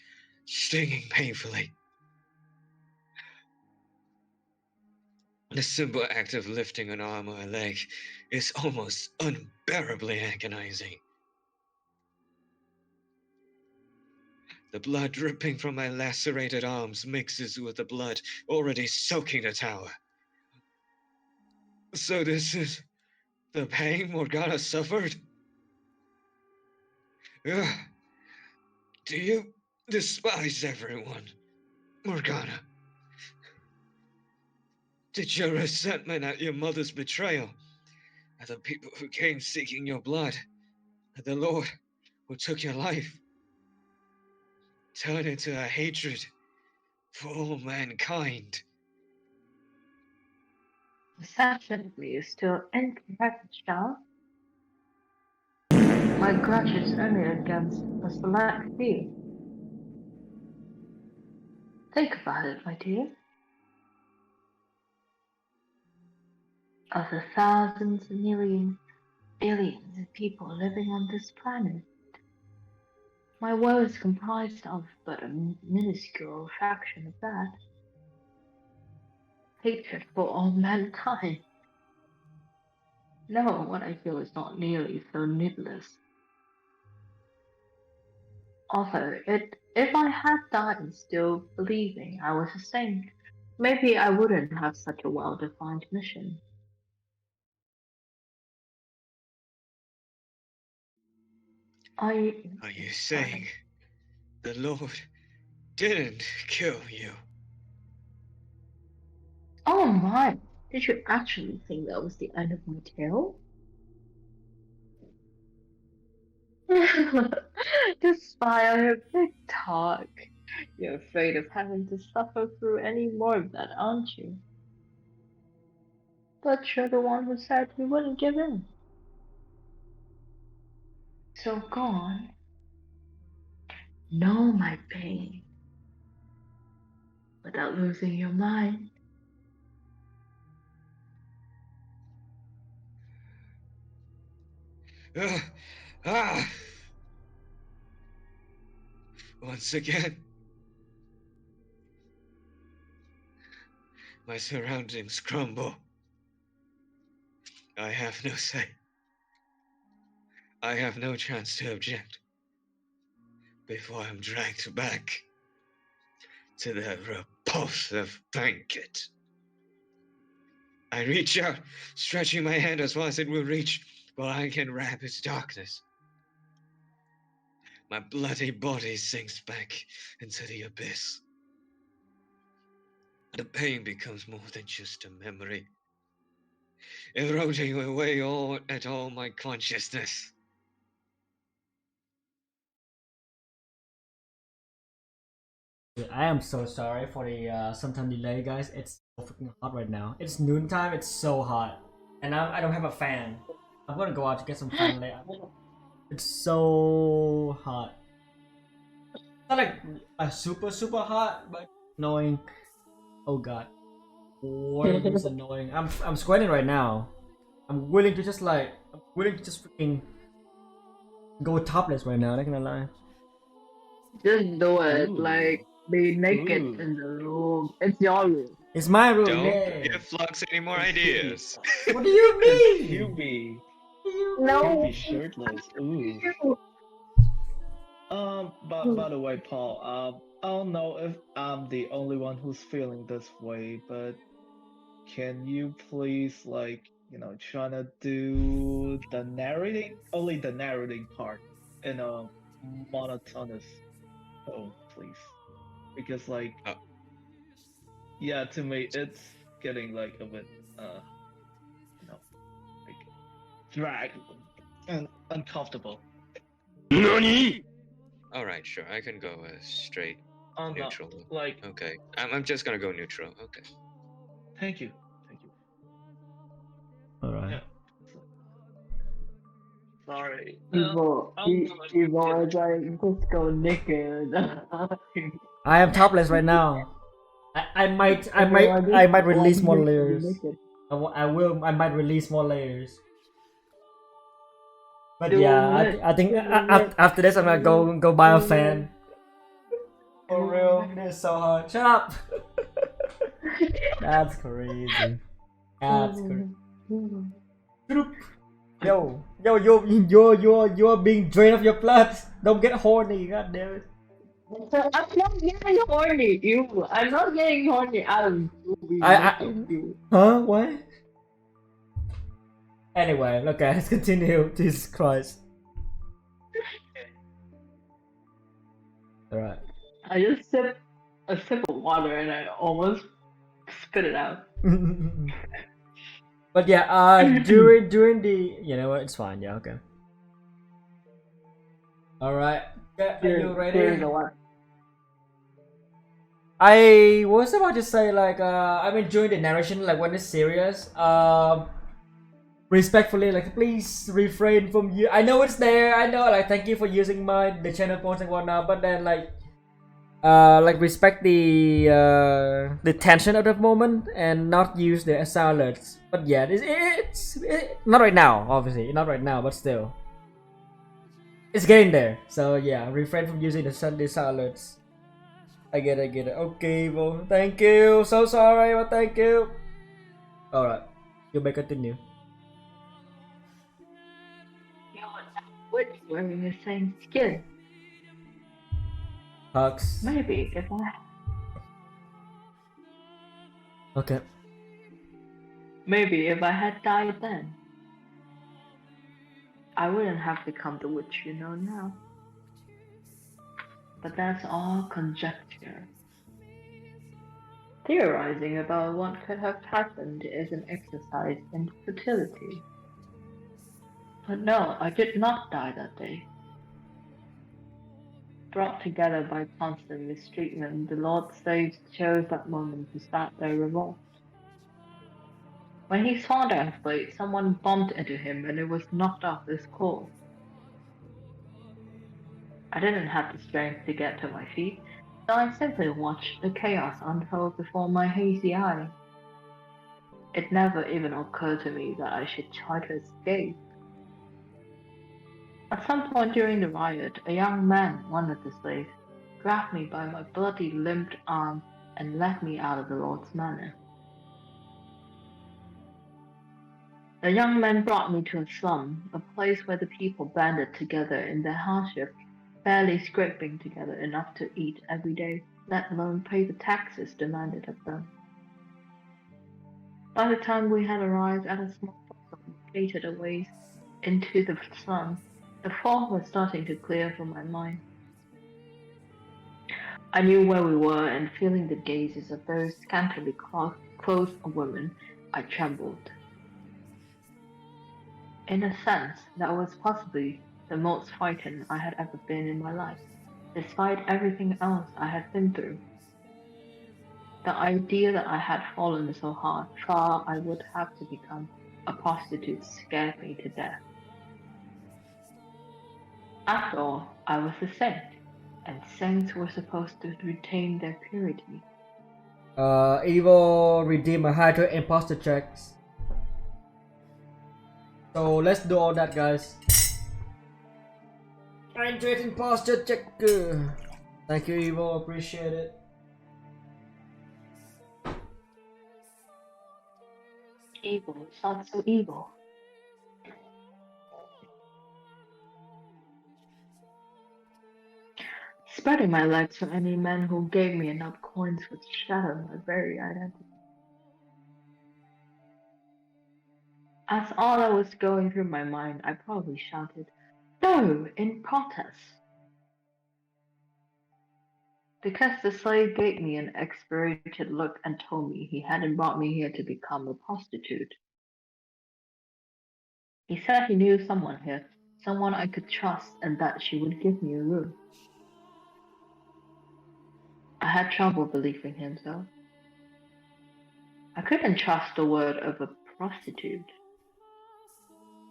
stinging painfully. The simple act of lifting an arm or a leg is almost unbearably agonizing. The blood dripping from my lacerated arms mixes with the blood already soaking the tower. So this is The pain Morgana suffered? Ugh. Do you despise everyone, Morgana? Did your resentment at your mother's betrayal, at the people who came seeking your blood, at the Lord who took your life, turn into a hatred for all mankind? Unfortunately, you're still incorrect, child. My grudge is only against a select few. Think about it, my dear. Of the thousands, millions, billions of people living on this planet, my woe is comprised of but a minuscule fraction of that. Hatred for all mankind. No, what I feel is not nearly so needless. Although, if I had died still believing I was a saint, maybe I wouldn't have such a well-defined mission. Are you saying the Lord didn't kill you? Oh my! Did you actually think that was the end of my tale? Despite your big talk, you're afraid of having to suffer through any more of that, aren't you? But you're the one who said you wouldn't give in. So go on. Know my pain without losing your mind. Ah! Once again, my surroundings crumble. I have no say. I have no chance to object before I'm dragged back to that repulsive banquet. I reach out, stretching my hand as far as it will reach, while I can wrap its darkness. My bloody body sinks back into the abyss. The pain becomes more than just a memory, eroding away all my consciousness. I am so sorry for the sometime delay, guys. It's so freaking hot right now. It's noontime. It's so hot, and I don't have a fan. I'm gonna go out to get some fan later. It's so hot. Not like a super hot, but annoying. Oh god, what is annoying? I'm sweating right now. I'm willing to just freaking go topless right now. Not gonna lie. Just do it. Ooh. Like, be naked Ooh. in the room. It's your room. It's my room. Don't Yeah. give Flux any more ideas. What do you mean? Hubie. No. Hubie shirtless. Ooh. By the way, Paul, I don't know if I'm the only one who's feeling this way, but can you please, like, trying to do the narrating, only the narrating part in a monotonous tone, please? Because, like, Oh. yeah, to me, it's getting, like, a bit, like, dragged and uncomfortable. All right, sure. I can go straight No, neutral. like, Okay, I'm just gonna go neutral. Okay. thank you. All right. Yeah. Sorry. Evil. Evil is like, just go naked. I am topless right now. I might release more layers. I might release more layers. But yeah, I think after this I'm gonna go buy a fan. For real, it is so hot. Shut up. That's crazy. That's crazy. Yo, you're being drained of your blood. Don't get horny, god damn it. I'm not getting horny, you. I'm not getting horny out of you. Huh? What? Anyway, okay, let's continue. Jesus Christ. Alright. I just sip a sip of water and I almost spit it out. But yeah, during the, you know what, it's fine. Yeah, okay. Alright. Okay, are you ready? During the what? I was about to say like I mean during the narration, like when it's serious, respectfully, like please refrain from you. I know it's there. I know, like thank you for using the channel points and whatnot. But then like respect the tension of the moment and not use the alerts. But yeah, it's not right now. Obviously, not right now, but still, it's getting there. So yeah, refrain from using the alerts. I get it. Okay, well, thank you. So sorry, but thank you. Alright, you may continue. Which wearing the same skin. Hugs. Maybe if Okay. I had died then, I wouldn't have become the witch you know now. But that's all conjecture. Theorizing about what could have happened is an exercise in futility. But no, I did not die that day. Brought together by constant mistreatment, the Lord Slaves chose that moment to start their revolt. When he saw their fate, someone bumped into him and it was knocked off his course. I didn't have the strength to get to my feet, so I simply watched the chaos unfold before my hazy eye. It never even occurred to me that I should try to escape. At some point during the riot, a young man, one of the slaves, grabbed me by my bloody limped arm and led me out of the Lord's manor. The young man brought me to a slum, a place where the people banded together in their hardship, barely scraping together enough to eat every day, let alone pay the taxes demanded of them. By the time we had arrived at a small hostel located away into the slum, the fog was starting to clear from my mind. I knew where we were, and feeling the gazes of those scantily clothed women, I trembled. In a sense, that was possibly the most frightened I had ever been in my life, despite everything else I had been through. The idea that I had fallen so far I would have to become a prostitute scared me to death. After all, I was a saint, and saints were supposed to retain their purity. Evil Redeemer Hydra imposter checks. So let's do all that, guys. Hydrate imposter check. Thank you, Evil. Appreciate it. Evil, it's not so evil. Spreading my legs for any man who gave me enough coins would shatter my very identity. As all that was going through my mind, I probably shouted, "No!" in protest. Because the slave gave me an exasperated look and told me he hadn't brought me here to become a prostitute. He said he knew someone here, someone I could trust, and that she would give me a room. I had trouble believing him, though. I couldn't trust the word of a prostitute,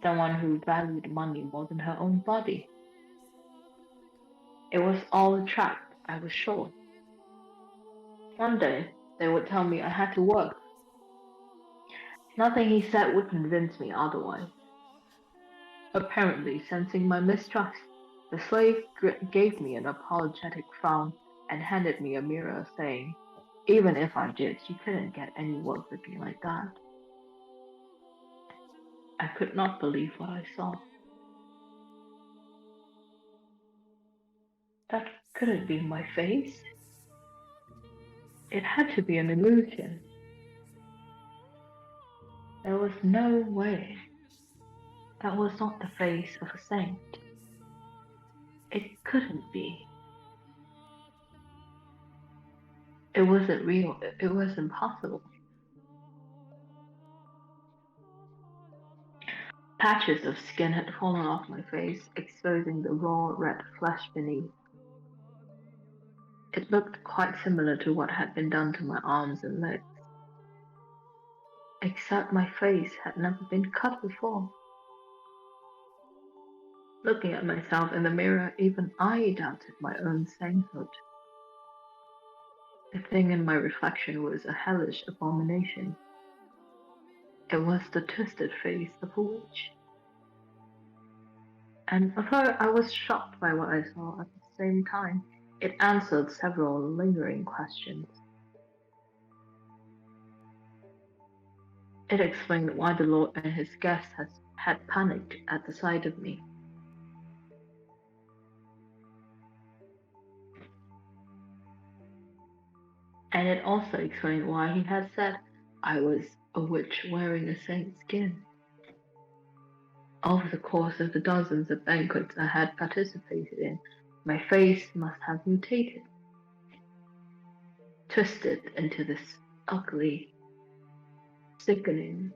someone who valued money more than her own body. It was all a trap, I was sure. One day, they would tell me I had to work. Nothing he said would convince me otherwise. Apparently, sensing my mistrust, the slave gave me an apologetic frown and handed me a mirror, saying, "Even if I did, you couldn't get any work with me like that." I could not believe what I saw. That couldn't be my face. It had to be an illusion. There was no way. That was not the face of a saint. It couldn't be. It wasn't real. It was impossible. Patches of skin had fallen off my face, exposing the raw red flesh beneath. It looked quite similar to what had been done to my arms and legs, except my face had never been cut before. Looking at myself in the mirror, even I doubted my own sainthood. The thing in my reflection was a hellish abomination. It was the twisted face of a witch. And although I was shocked by what I saw, at the same time, it answered several lingering questions. It explained why the Lord and his guests had panicked at the sight of me. And it also explained why he had said I was a witch wearing a saint's skin. Over the course of the dozens of banquets I had participated in, my face must have mutated, twisted into this ugly, sickening,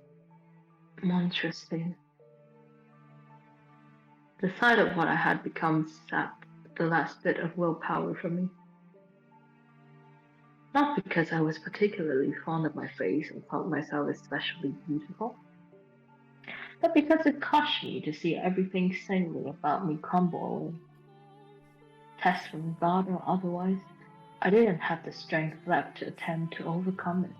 monstrous thing. The sight of what I had become sapped the last bit of willpower from me. Not because I was particularly fond of my face or thought myself especially beautiful, but because it crushed me to see everything saintly about me crumble away. Test from God or otherwise, I didn't have the strength left to attempt to overcome it.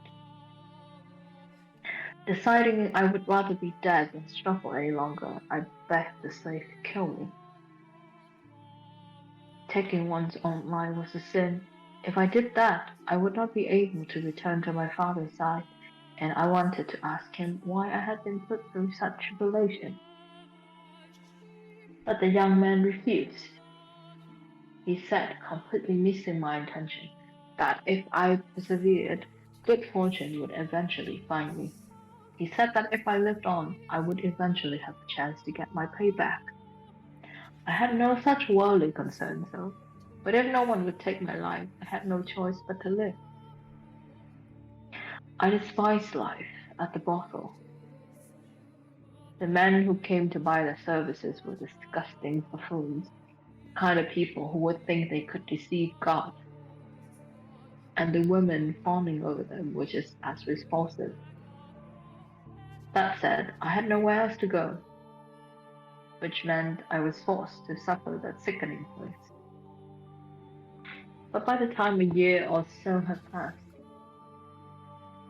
Deciding I would rather be dead than struggle any longer, I begged the slave to kill me. Taking one's own life was a sin. If I did that, I would not be able to return to my father's side, and I wanted to ask him why I had been put through such tribulation. But the young man refused. He said, completely missing my intention, that if I persevered, good fortune would eventually find me. He said that if I lived on, I would eventually have a chance to get my payback. I had no such worldly concerns, though. But if no one would take my life, I had no choice but to live. I despised life at the brothel. The men who came to buy their services were disgusting buffoons, the kind of people who would think they could deceive God. And the women fawning over them were just as repulsive. That said, I had nowhere else to go, which meant I was forced to suffer that sickening place. But by the time a year or so had passed,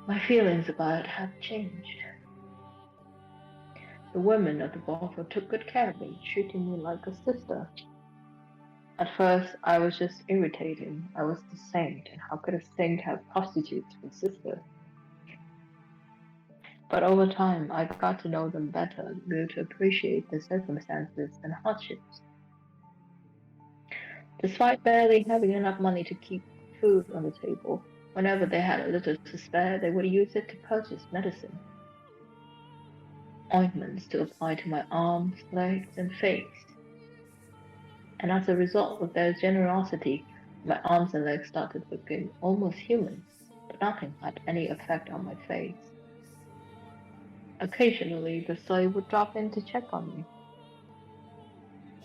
my feelings about it had changed. The women of the brothel took good care of me, treating me like a sister. At first, I was just irritating. I was the saint, and how could a saint have prostitutes for sisters? But over time, I got to know them better, grew to appreciate the circumstances and hardships. Despite barely having enough money to keep food on the table, whenever they had a little to spare, they would use it to purchase medicine, ointments to apply to my arms, legs, and face. And as a result of their generosity, my arms and legs started looking almost human, but nothing had any effect on my face. Occasionally, the slave would drop in to check on me.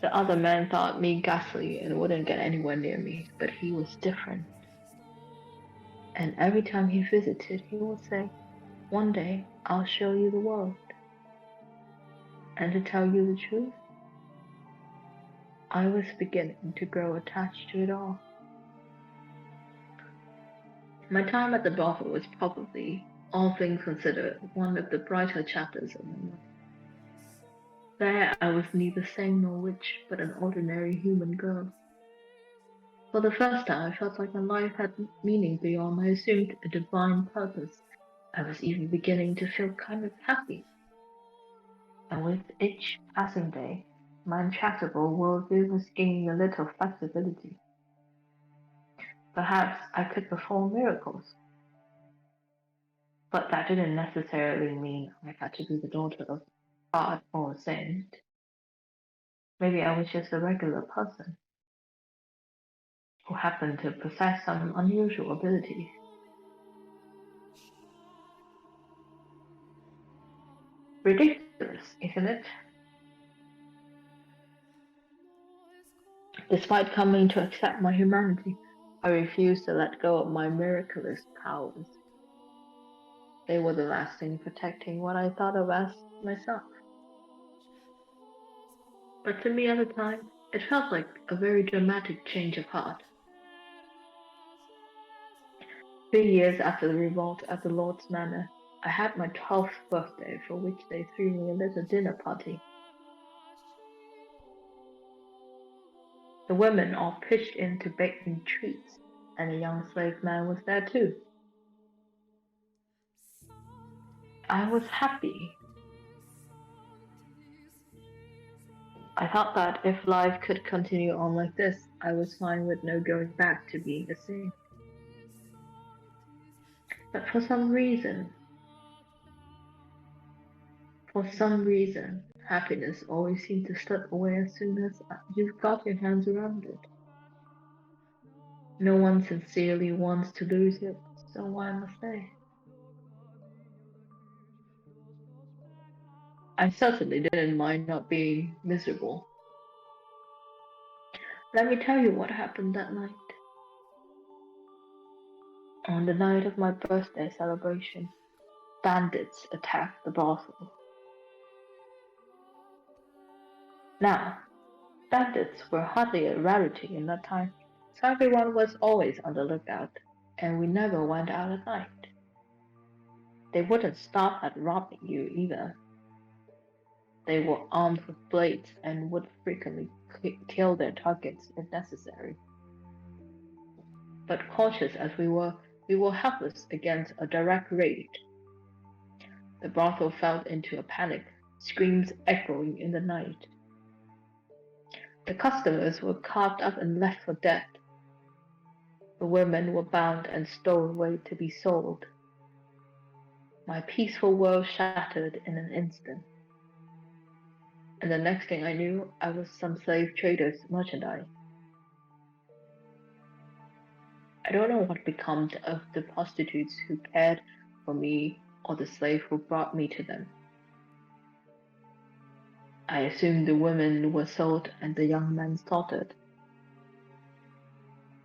The other men thought me ghastly and wouldn't get anywhere near me, but he was different. And every time he visited, he would say, "One day, I'll show you the world." And to tell you the truth, I was beginning to grow attached to it all. My time at the brothel was probably, all things considered, one of the brighter chapters of my life. There I was neither saint nor witch, but an ordinary human girl. For the first time, I felt like my life had meaning beyond my assumed divine purpose. I was even beginning to feel kind of happy. And with each passing day, my intractable worldview was gaining a little flexibility. Perhaps I could perform miracles. But that didn't necessarily mean I had to be the daughter of God or saint. Maybe I was just a regular person who happened to possess some unusual abilities. Ridiculous, isn't it? Despite coming to accept my humanity, I refused to let go of my miraculous powers. They were the last thing protecting what I thought of as myself. But to me at the time, it felt like a very dramatic change of heart. 3 years after the revolt at the Lord's Manor, I had my 12th birthday, for which they threw me a little dinner party. The women all pitched in to bake me treats, and a young slave man was there too. I was happy. I thought that if life could continue on like this, I was fine with no going back to being a saint. But for some reason, happiness always seemed to slip away as soon as you've got your hands around it. No one sincerely wants to lose it, so why must they? I certainly didn't mind not being miserable. Let me tell you what happened that night. On the night of my birthday celebration, bandits attacked the brothel. Now, bandits were hardly a rarity in that time, so everyone was always on the lookout, and we never went out at night. They wouldn't stop at robbing you either. They were armed with blades and would frequently kill their targets if necessary. But cautious as we were helpless against a direct raid. The brothel fell into a panic, screams echoing in the night. The customers were carved up and left for dead. The women were bound and stowed away to be sold. My peaceful world shattered in an instant. And the next thing I knew, I was some slave trader's merchandise. I don't know what became of the prostitutes who cared for me or the slave who brought me to them. I assumed the women were sold and the young men slaughtered.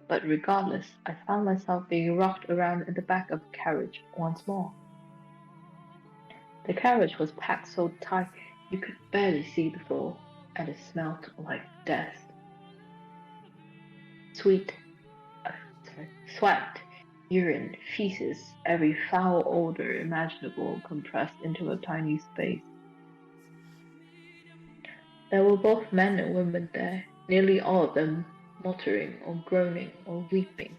But regardless, I found myself being rocked around in the back of a carriage once more. The carriage was packed so tight you could barely see the floor, and it smelled like death. Sweat, urine, feces, every foul odor imaginable compressed into a tiny space. There were both men and women there, nearly all of them muttering or groaning or weeping.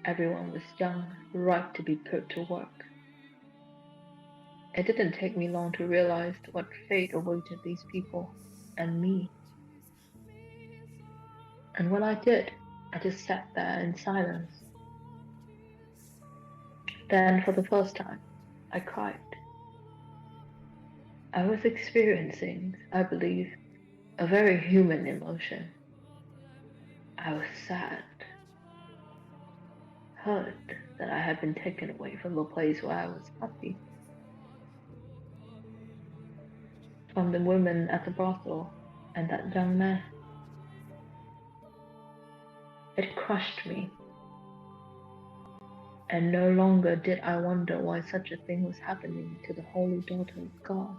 Everyone was young, ripe to be put to work. It didn't take me long to realize what fate awaited these people and me. And when I did, I just sat there in silence. Then, for the first time, I cried. I was experiencing, I believe, a very human emotion. I was sad, hurt that I had been taken away from the place where I was happy. From the women at the brothel and that young man. It crushed me. And no longer did I wonder why such a thing was happening to the holy daughter of God.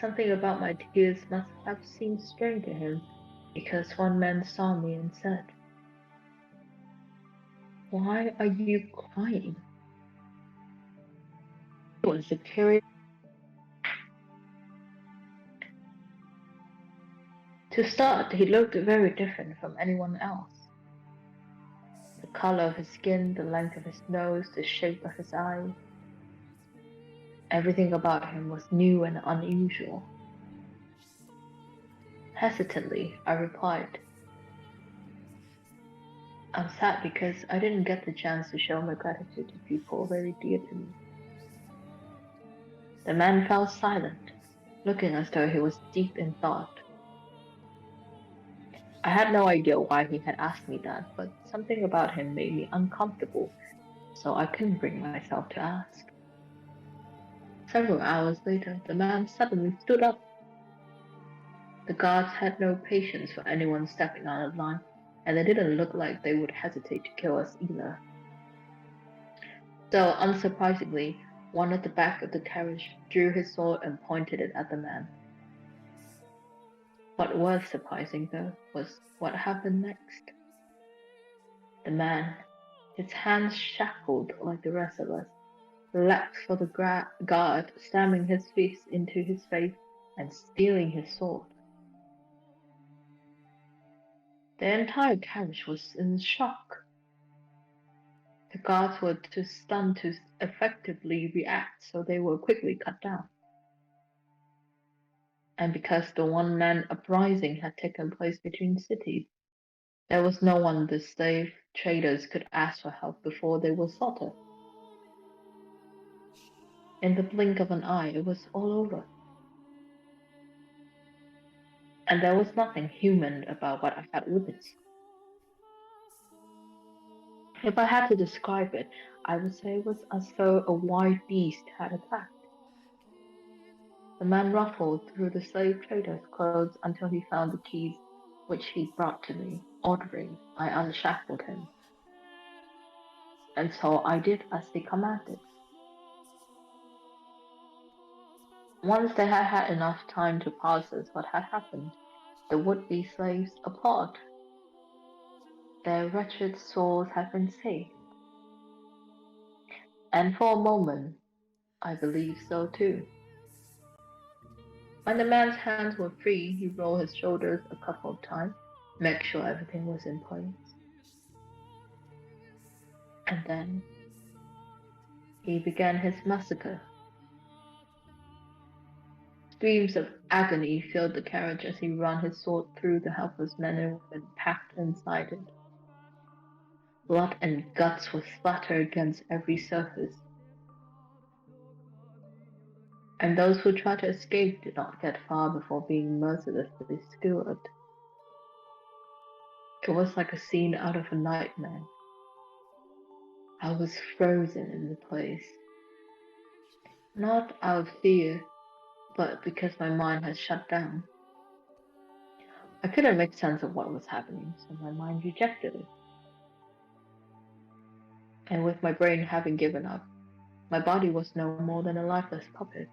Something about my tears must have seemed strange to him, because one man saw me and said, "Why are you crying?" It was a curious. To start, he looked very different from anyone else. The color of his skin, the length of his nose, the shape of his eyes. Everything about him was new and unusual. Hesitantly, I replied, I'm sad because I didn't get the chance to show my gratitude to people very dear to me. The man fell silent, looking as though he was deep in thought. I had no idea why he had asked me that, but something about him made me uncomfortable, so I couldn't bring myself to ask. Several hours later, the man suddenly stood up. The guards had no patience for anyone stepping out of line, and they didn't look like they would hesitate to kill us either. So, unsurprisingly, one at the back of the carriage drew his sword and pointed it at the man. What was surprising, though, was what happened next. The man, his hands shackled like the rest of us, leapt for the guard, slamming his fist into his face and stealing his sword. The entire carriage was in shock. The guards were too stunned to effectively react, so they were quickly cut down. And because the one-man uprising had taken place between cities, there was no one the slave traders could ask for help before they were slaughtered. In the blink of an eye, it was all over. And there was nothing human about what I had witnessed. If I had to describe it, I would say it was as though a wild beast had attacked. The man ruffled through the slave trader's clothes until he found the keys, which he brought to me. Ordering, I unshackled him. And so I did as he commanded. Once they had had enough time to process what had happened, the would-be slaves applauded. Their wretched souls had been saved. And for a moment, I believed so too. When the man's hands were free, he rolled his shoulders a couple of times, make sure everything was in place. And then he began his massacre. Screams of agony filled the carriage as he ran his sword through the helpless men and women packed inside it. Blood and guts were splattered against every surface, and those who tried to escape did not get far before being mercilessly skewered. It was like a scene out of a nightmare. I was frozen in the place, not out of fear, but because my mind had shut down. I couldn't make sense of what was happening, so my mind rejected it. And with my brain having given up, my body was no more than a lifeless puppet.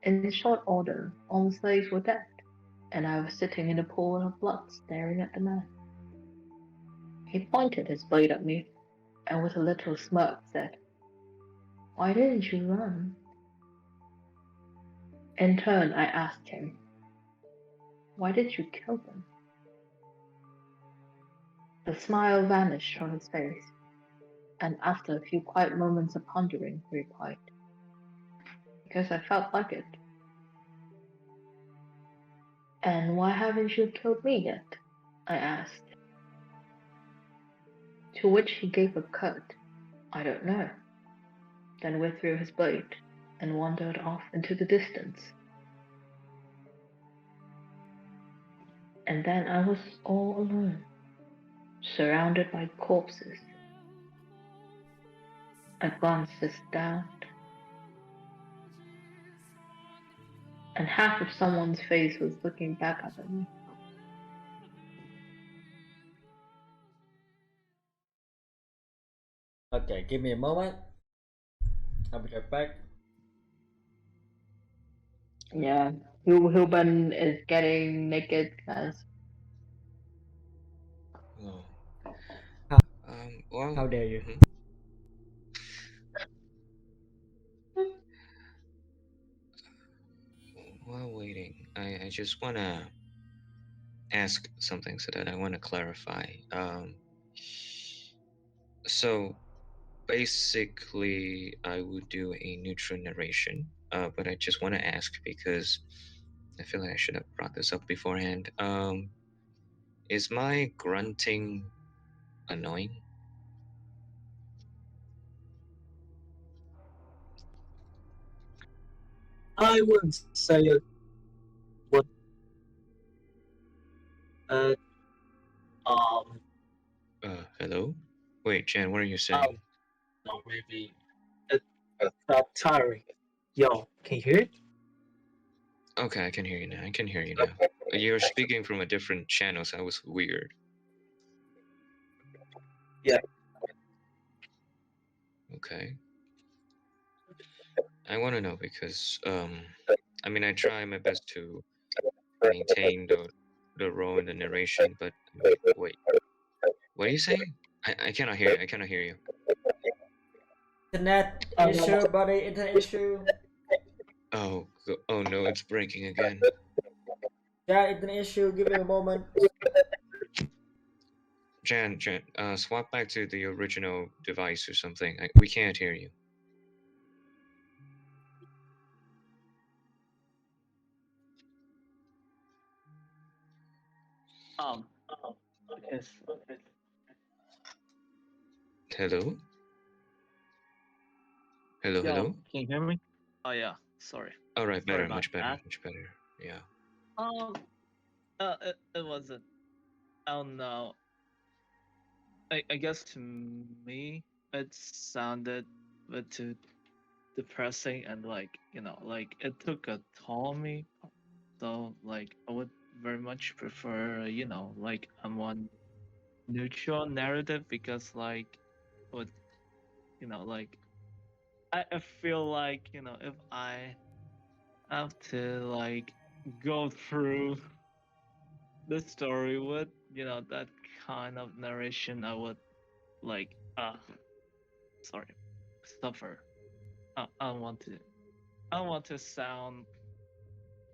In short order, all the slaves were dead, and I was sitting in a pool of blood staring at the man. He pointed his blade at me, and with a little smirk said, "Why didn't you run?" In turn, I asked him, "Why did you kill them?" The smile vanished from his face, and after a few quiet moments of pondering, he replied, "Because I felt like it." "And why haven't you killed me yet?" I asked. To which he gave a curt, "I don't know," then withdrew his blade and wandered off into the distance. And then I was all alone, surrounded by corpses. I glanced down, and half of someone's face was looking back up at me. Okay, give me a moment. I'll be right back. Yeah, Huben is getting naked, guys. Oh. How- Well, How dare you? mhm. While waiting, I just want to ask something so that I want to clarify. So basically, I would do a neutral narration, but I just want to ask because I feel like I should have brought this up beforehand. Is my grunting annoying? I wouldn't say it would. Uh, um, Hello? Wait, Jan, what are you saying? no, maybe it felt tiring. Yo, can you hear it? Okay, I can hear you now. I can hear you now. You're speaking from a different channel, so that was weird. Yeah. Okay. I want to know because I mean I try my best to maintain the role in the narration, but wait, what are you saying? I cannot hear you. I cannot hear you. Internet issue, buddy. Internet issue. Oh no, it's breaking again. Yeah, internet issue. Give me a moment. Jan, swap back to the original device or something. We can't hear you. Yes. Hello? Hello, Yo, hello? can you hear me? Oh yeah, sorry. All right, Sorry better, about much better, that. much better. Yeah. It wasn't. I don't know. I guess to me, it sounded a bit too depressing and like like it took a toll on me. So like I would very much prefer like a more neutral narrative because like would like I feel like if I have to like go through the story with that kind of narration, I would like sorry suffer. I don't want to. I don't want to sound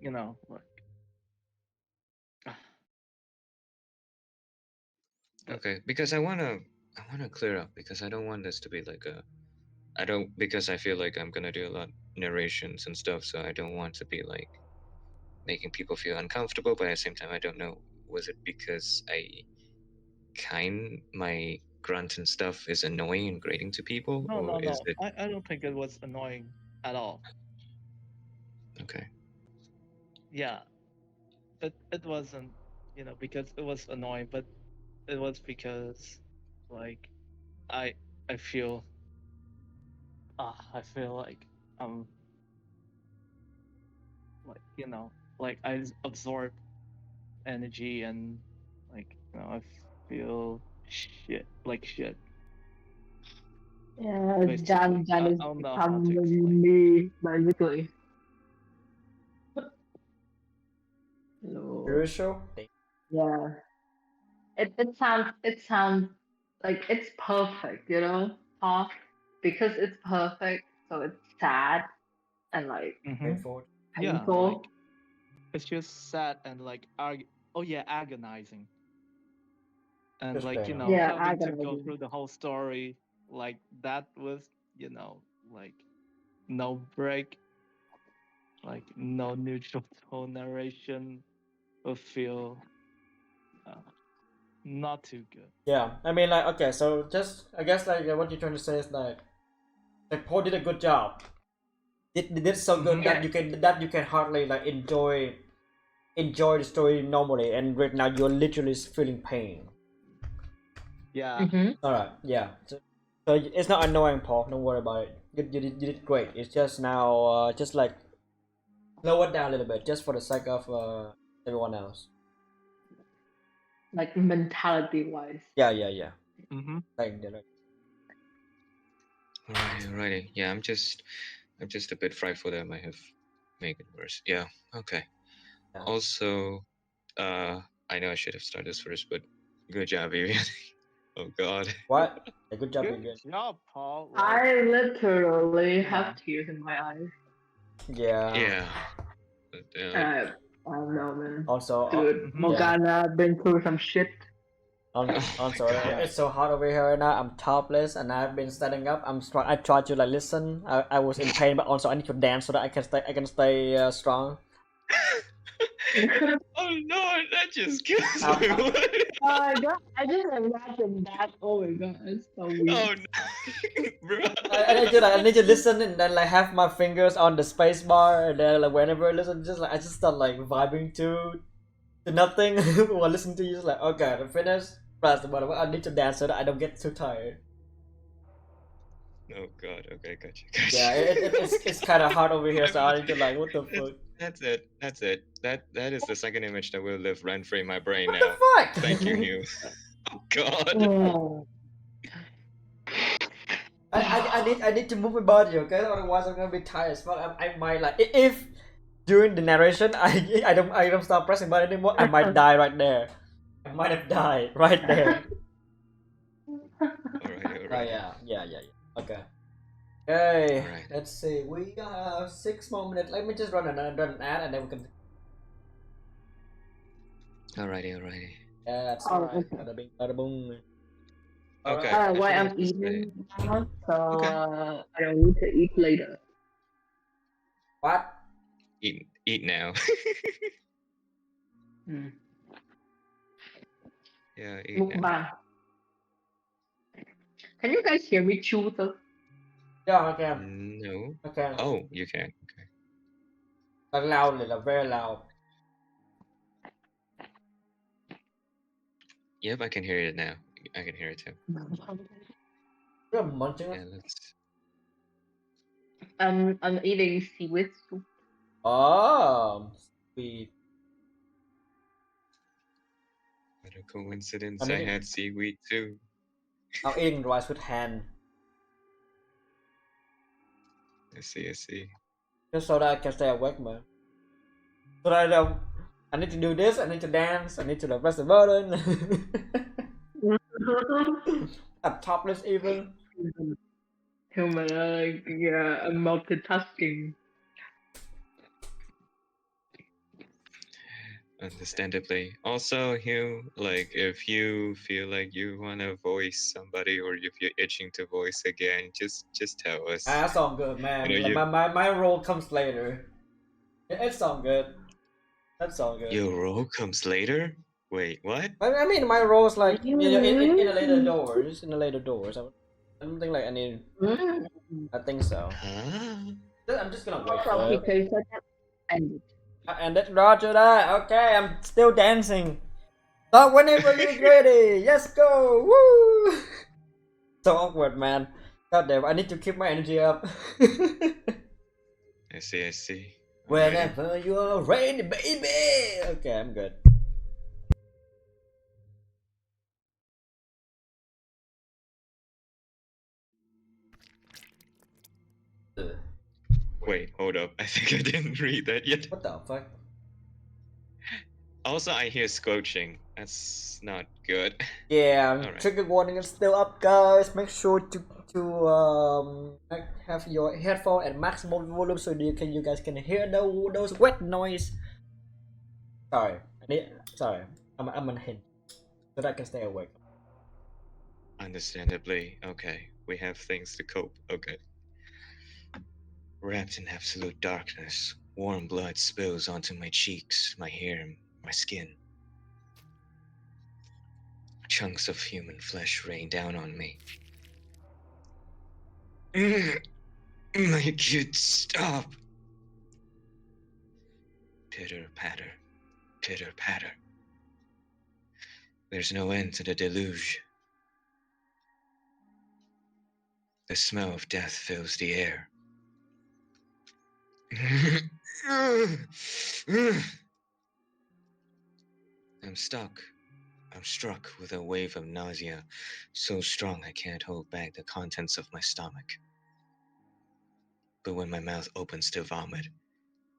like Okay, because I wanna clear up because I don't want this to be like a I don't because I feel like I'm gonna do a lot narrations and stuff, so I don't want to be like making people feel uncomfortable, but at the same time I don't know, was it because my grunt and stuff is annoying and grating to people, or is no. it I don't think it was annoying at all. okay? Yeah, it wasn't because it was annoying, but it was because like I I feel I feel like like like I absorb energy and like I feel shit Yeah, basically. Jan I is don't know how to explain. becoming me, basically. No. Issue. Yeah. It sounds like it's perfect, Huh? Because it's perfect, so it's sad and like Painful. Yeah, like painful. it's just sad and like oh yeah, agonizing. And Just like plain on. Yeah, having to go agonizing. through the whole story like that with like no break, like no neutral tone narration will feel uh, not too good. Yeah, I mean, like, okay, so just I guess like what you're trying to say is like Paul did a good job. They did so good Mhm. that you can hardly like enjoy the story normally, and right now you're literally feeling pain. Yeah. Mm-hmm. All right, yeah. So it's not annoying, Paul. Don't worry about it. You did great. It's just now just like lower it down a little bit, just for the sake of everyone else. Like mentality wise. Yeah. Mhm. Like, right. Alrighty. Yeah, I'm just a bit frightful that I might have made it worse. Yeah. Okay. Yeah. Also, I know I should have started this first, but good job, Vivian. Oh God. What? A good job, Good again. job, Paul. Like, I literally you know. have tears in my eyes. Yeah. Yeah. Like, I don't know, man. Also, Dude, Mhm. yeah. Morgana been through some shit. oh my Also, God. it's so hot over here right now. I'm topless and I've been standing up. I tried to like listen. I was in pain, but also I need to dance so that I can stay strong. Oh Lord, that just kills Um, me. um, What? Oh my god, I just imagine that. Oh my god, it's so weird. Oh no, bro. I need to listen and then like have my fingers on the space bar and then like whenever I listen, just like I just start like vibing to nothing while listening to you. Just like okay, I'm finished. Press the button. I need to dance so that I don't get too tired. Oh God. Okay, gotcha. Yeah, it's kind of hard over here, I so mean, I need to like what the fuck. that's it. That's it. That is the second image that will live rent free in my brain What the now. fuck? Thank you, Hugh. Oh God. Oh. I need to move my body, okay? Otherwise, I'm gonna be tired as fuck. I might like if during the narration I don't stop pressing button anymore. I might die right there. I might have died right there. All right. Oh yeah. Okay. Okay. Alright. Let's see. We have 6 more minutes. Let me just run an ad and then we can. Alrighty. Yeah, that's Oh, alright. okay. Bada bing, bada boom. Okay. Alright. Why I I'm feel like eating now, so Okay. I don't need to eat later. What? Eat now. Hmm. Yeah, eat now. Mukbang. Can you guys hear me chew though? Yeah, I can. No. I can. Oh, you can. Okay. Like loudly, like very loud. Yep, I can hear it now. I can hear it too. You're munching. Yeah, let's. I'm eating seaweed soup. Oh, sweet. What a coincidence! I'm I eating. had seaweed too. I'm eating rice with hand, I see. just so that I can stay awake, man. So that I don't. I need to do this. I need to dance. I need to like, press the button. I'm topless even. Human, yeah, I'm multitasking. Understandably. Also, Hugh, like if you feel like you wanna voice somebody or if you're itching to voice again, just tell us. Ah, that's all good, man. You know, Like, my role comes later. It's all good. That's all good. Your role comes later? Wait, what? I mean, my role is like in the later doors. In the later doors. I don't think like I need. I think so. Huh? I'm just gonna wait So for he it. tastes like that. And And that's Roger that. Okay, I'm still dancing. So whenever you're ready, let's go. Woo! So awkward, man. God damn, I need to keep my energy up. I see. Alrighty. Whenever you're ready, baby. Okay, I'm good. Wait, hold up. I think I didn't read that yet. What the fuck? Also, I hear squelching. That's not good. Yeah, Alright. trigger warning is still up, guys. Make sure to have your headphone at maximum volume so you guys can hear those wet noise. Sorry, I'm on hint so that I can stay awake. Understandably. Okay, we have things to cope. Okay. Wrapped in absolute darkness, warm blood spills onto my cheeks, my hair, my skin. Chunks of human flesh rain down on me. My kids, stop! Pitter patter, pitter patter. There's no end to the deluge. The smell of death fills the air. I'm stuck. I'm struck with a wave of nausea, so strong I can't hold back the contents of my stomach. But when my mouth opens to vomit,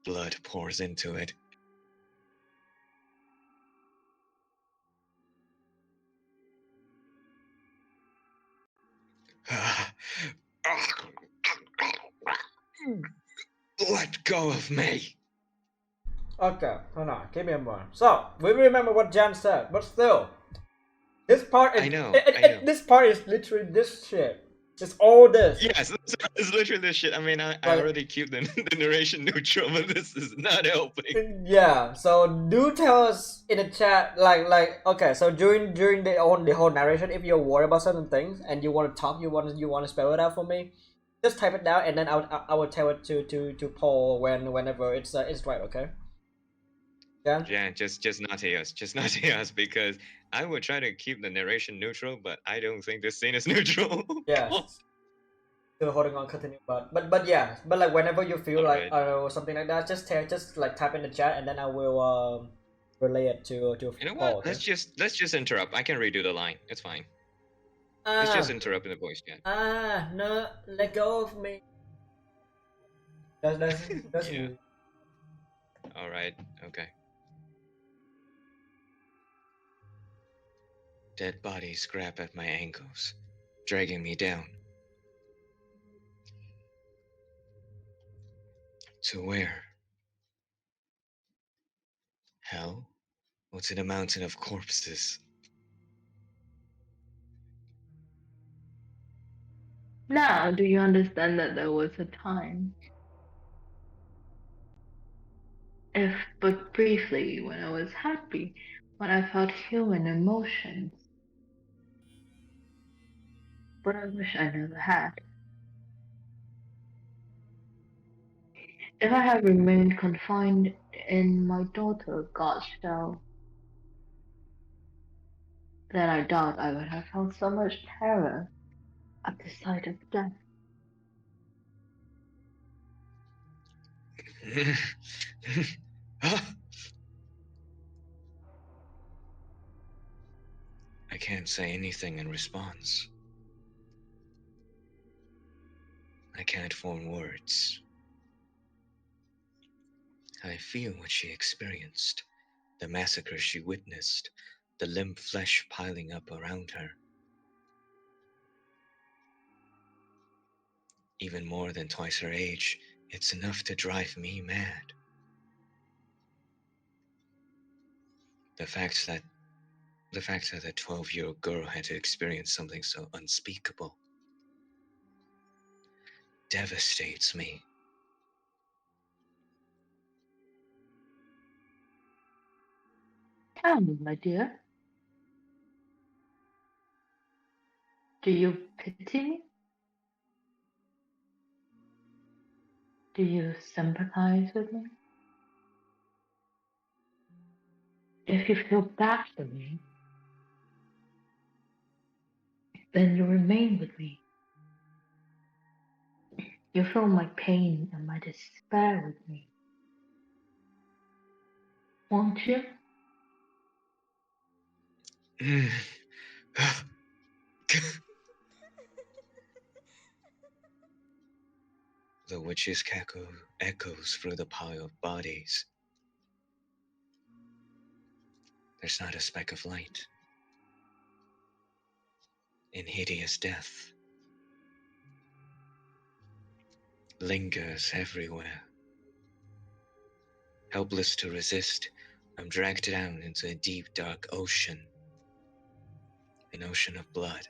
blood pours into it. Let go of me! Okay, hold on, give me a moment. So we remember what Jan said, but still, this part is I know. this part is literally this shit. It's all this. Yes, it's literally this shit. I mean, I Like- already keep the narration neutral, but this is not helping. Yeah, so do tell us in the chat, like okay, so during the whole narration, if you're worried about certain things and you want to talk, you want to spell it out for me, just type it down and then I will tell it to Paul whenever it's right, okay? Yeah. Yeah, just not us, just not us, because I would try to keep the narration neutral, but I don't think this scene is neutral. Yeah. Still holding on, continue, but yeah, but like whenever you feel like Alright. something like that, just like type in the chat and then I will relay it to You know Paul. what? Okay? Let's just interrupt. I can redo the line. It's fine. Let's just interrupt in the voice chat. No, let go of me. That's Yeah. rude. All right. Okay. Dead bodies grab at my ankles, dragging me down. To where? Hell? What's in a mountain of corpses? Now, do you understand that there was a time, if but briefly, when I was happy, when I felt human emotions? But I wish I never had. If I had remained confined in my daughter God's shell, then I doubt I would have felt so much terror at the sight of death. I can't say anything in response. I can't form words. I feel what she experienced, the massacre she witnessed, the limp flesh piling up around her. Even more than twice her age, it's enough to drive me mad. The fact that a 12-year-old girl had to experience something so unspeakable devastates me. Tell me, my dear, do you pity me? Do you sympathize with me? If you feel bad for me, then you remain with me. You feel my pain and my despair with me. Won't you? The witch's cackle echoes through the pile of bodies. There's not a speck of light. In hideous death lingers everywhere. Helpless to resist, I'm dragged down into a deep, dark ocean. An ocean of blood.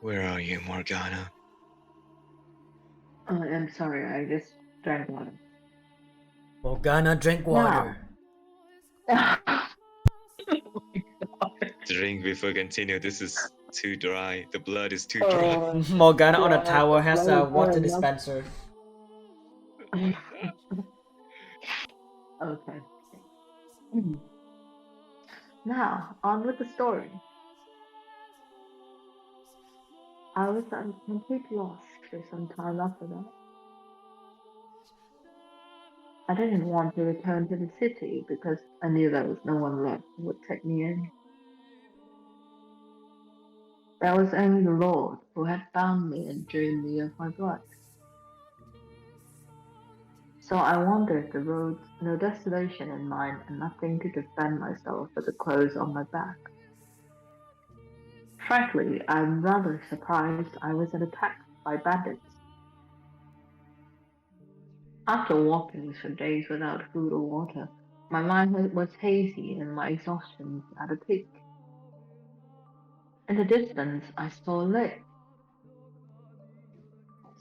Where are you, Morgana? I'm sorry, I just drank water. Morgana, drink water. Now. Drink before continue. This is too dry. The blood is too dry. Morgana on a Yeah, tower has a blood water is dispenser. Okay. Hmm. Now, on with the story. I was at a complete loss for some time after that. I didn't want to return to the city because I knew there was no one left who would take me in. There was only the Lord who had found me and dreamed me of my blood. So I wandered the roads, no destination in mind and nothing to defend myself but the clothes on my back. Frankly, I'm rather surprised I wasn't attacked by bandits. After walking for days without food or water, my mind was hazy and my exhaustion at a peak. In the distance, I saw a lake.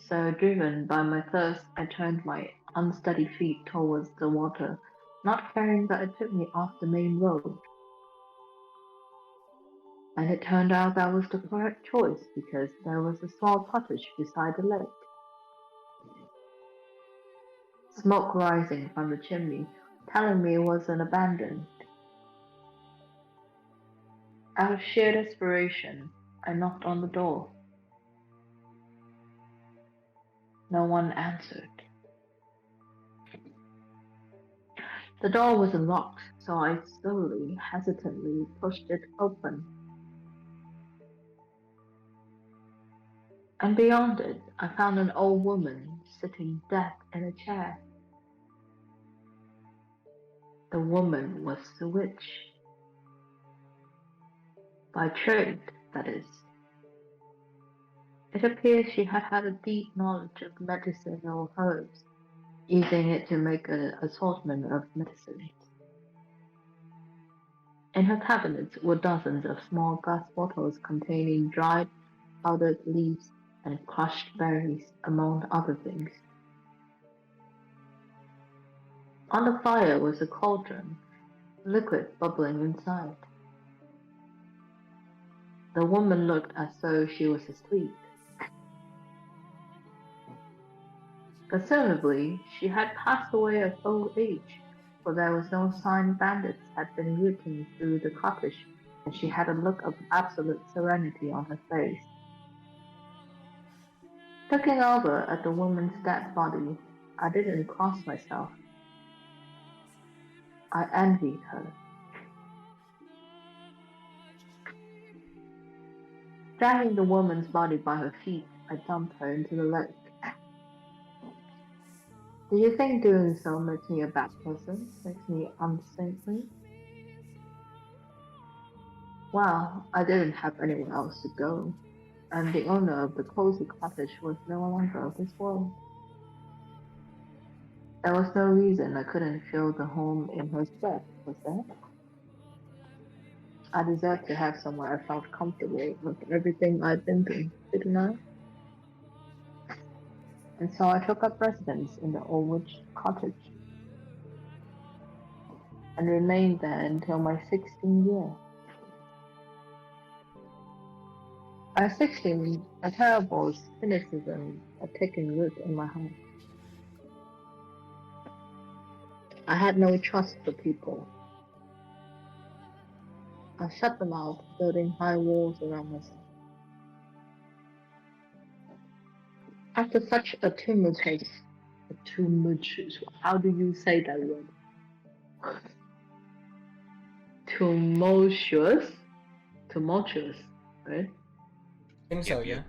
So, driven by my thirst, I turned my unsteady feet towards the water, not caring that it took me off the main road. And it turned out that was the correct choice because there was a small cottage beside the lake. Smoke rising from the chimney, telling me it wasn't abandoned. Out of sheer desperation, I knocked on the door. No one answered. The door was unlocked, so I slowly, hesitantly pushed it open. And beyond it, I found an old woman sitting dead in a chair. The woman was the witch. By trade, that is. It appears she had had a deep knowledge of medicinal herbs, using it to make an assortment of medicines. In her cabinets were dozens of small glass bottles containing dried, powdered leaves and crushed berries, among other things. On the fire was a cauldron, liquid bubbling inside. The woman looked as though she was asleep. Presumably, she had passed away of old age, for there was no sign bandits had been rooting through the cottage, and she had a look of absolute serenity on her face. Looking over at the woman's dead body, I didn't cross myself. I envied her. Dragging the woman's body by her feet, I dumped her into the lake. Do you think doing so makes me a bad person? Makes me unsaintly? Well, I didn't have anywhere else to go, and the owner of the cozy cottage was no longer of this world. There was no reason I couldn't feel the home in her stead, was there? I deserved to have somewhere I felt comfortable with everything I'd been through, didn't I? And so I took up residence in the old witch cottage and remained there until my 16th year. At 16, a terrible cynicism had taken root in my heart. I had no trust for people. I shut them out, building high walls around myself. After such how do you say that word? Tumultuous, right? I think so, Yep,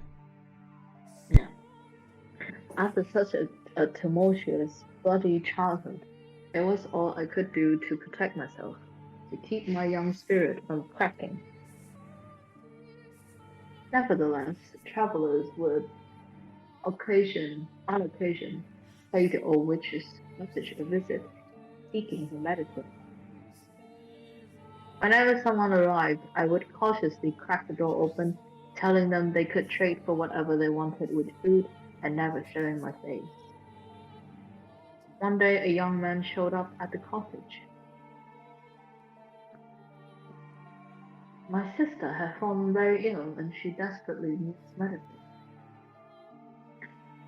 yeah. yep. After such a tumultuous, bloody childhood, it was all I could do to protect myself, to keep my young spirit from cracking. Nevertheless, travelers would on occasion, pay the old witch's cottage a visit, seeking to meditate. Whenever someone arrived, I would cautiously crack the door open, telling them they could trade for whatever they wanted with food and never showing my face. One day, a young man showed up at the cottage. My sister had fallen very ill and she desperately needs medicine.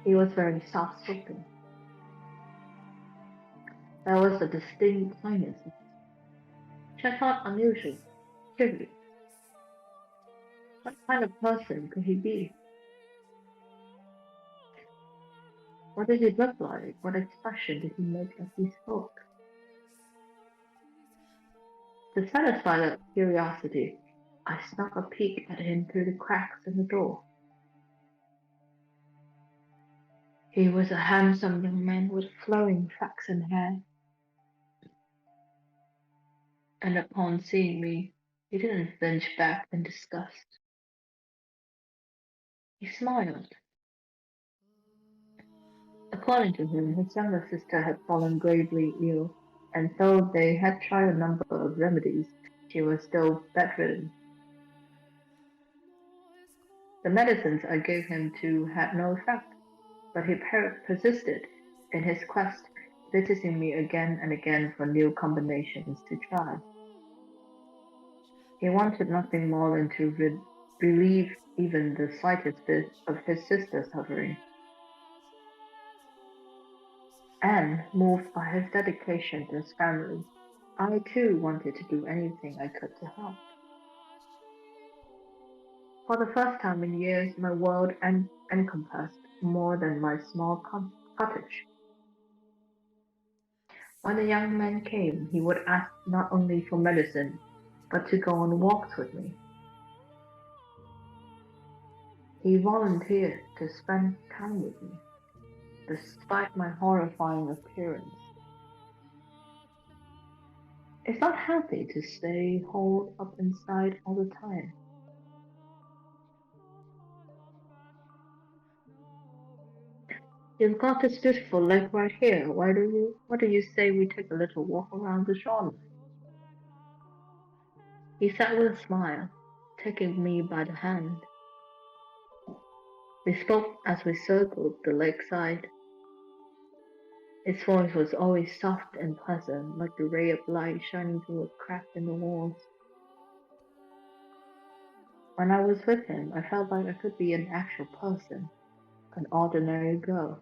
He was very soft-spoken. There was a distinct kindness, which I thought unusual, curious. What kind of person could he be? What did he look like? What expression did he make as he spoke? To satisfy that curiosity, I snuck a peek at him through the cracks in the door. He was a handsome young man with flowing flaxen hair, and upon seeing me, he didn't flinch back in disgust. He smiled. According to him, his younger sister had fallen gravely ill, and though they had tried a number of remedies, she was still bedridden. The medicines I gave him too had no effect, but he persisted in his quest, visiting me again and again for new combinations to try. He wanted nothing more than to relieve even the slightest bit of his sister's suffering, and, moved by his dedication to his family, I too wanted to do anything I could to help. For the first time in years, my world encompassed more than my small cottage. When the young man came, he would ask not only for medicine, but to go on walks with me. He volunteered to spend time with me, despite my horrifying appearance. It's not healthy to stay holed up inside all the time. You've got this beautiful lake right here. What do you say we take a little walk around the shoreline? He said with a smile, taking me by the hand. We spoke as we circled the lakeside. His voice was always soft and pleasant, like a ray of light shining through a crack in the walls. When I was with him, I felt like I could be an actual person, an ordinary girl.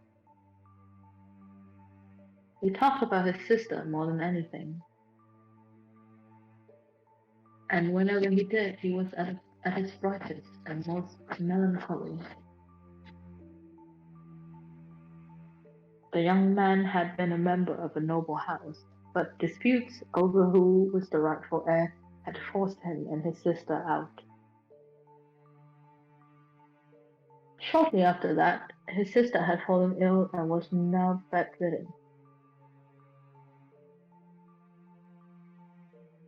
He talked about his sister more than anything, and whenever he did, he was at his brightest and most melancholy. The young man had been a member of a noble house, but disputes over who was the rightful heir had forced him and his sister out. Shortly after that, his sister had fallen ill and was now bedridden.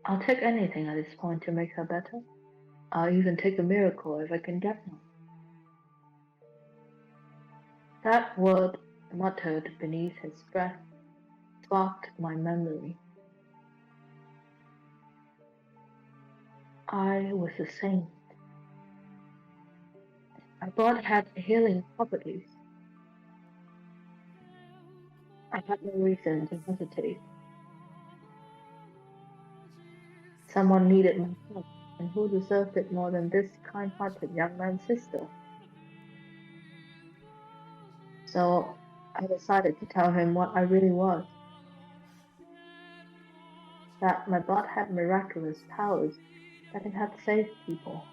I'll take anything at this point to make her better. I'll even take a miracle if I can get one. That word, muttered beneath his breath, sparked my memory. I was a saint. My blood had healing properties. I had no reason to hesitate. Someone needed my help, and who deserved it more than this kind-hearted young man's sister? So I decided to tell him what I really was. That my blood had miraculous powers, that it had saved people.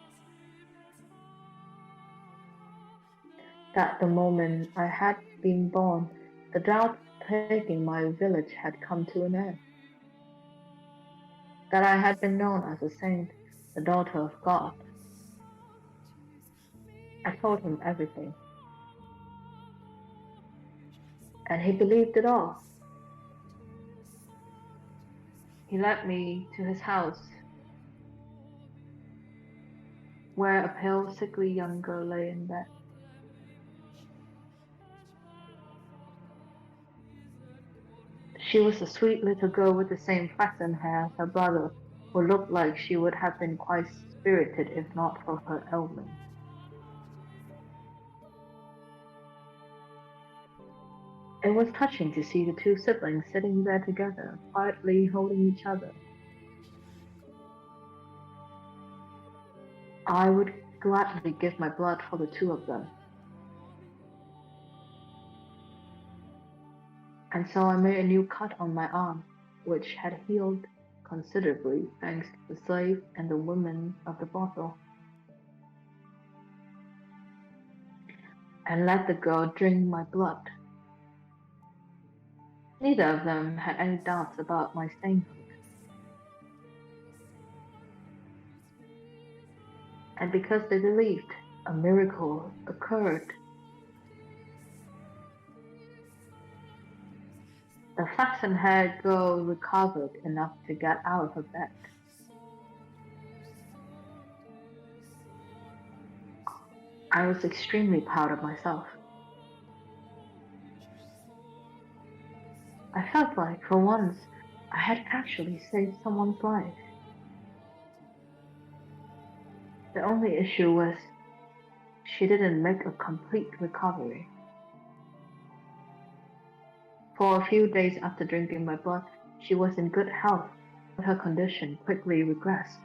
That the moment I had been born, the drought plaguing my village had come to an end. That I had been known as a saint, the daughter of God. I told him everything, and he believed it all. He led me to his house, where a pale, sickly young girl lay in bed. She was a sweet little girl with the same flaxen hair as her brother, who looked like she would have been quite spirited if not for her ailment. It was touching to see the two siblings sitting there together, quietly holding each other. I would gladly give my blood for the two of them. And so I made a new cut on my arm, which had healed considerably thanks to the slave and the woman of the bottle, and let the girl drink my blood. Neither of them had any doubts about my sainthood. And because they believed, a miracle occurred. The flaxen-haired girl recovered enough to get out of her bed. I was extremely proud of myself. I felt like, for once, I had actually saved someone's life. The only issue was she didn't make a complete recovery. For a few days after drinking my blood, she was in good health, but her condition quickly regressed.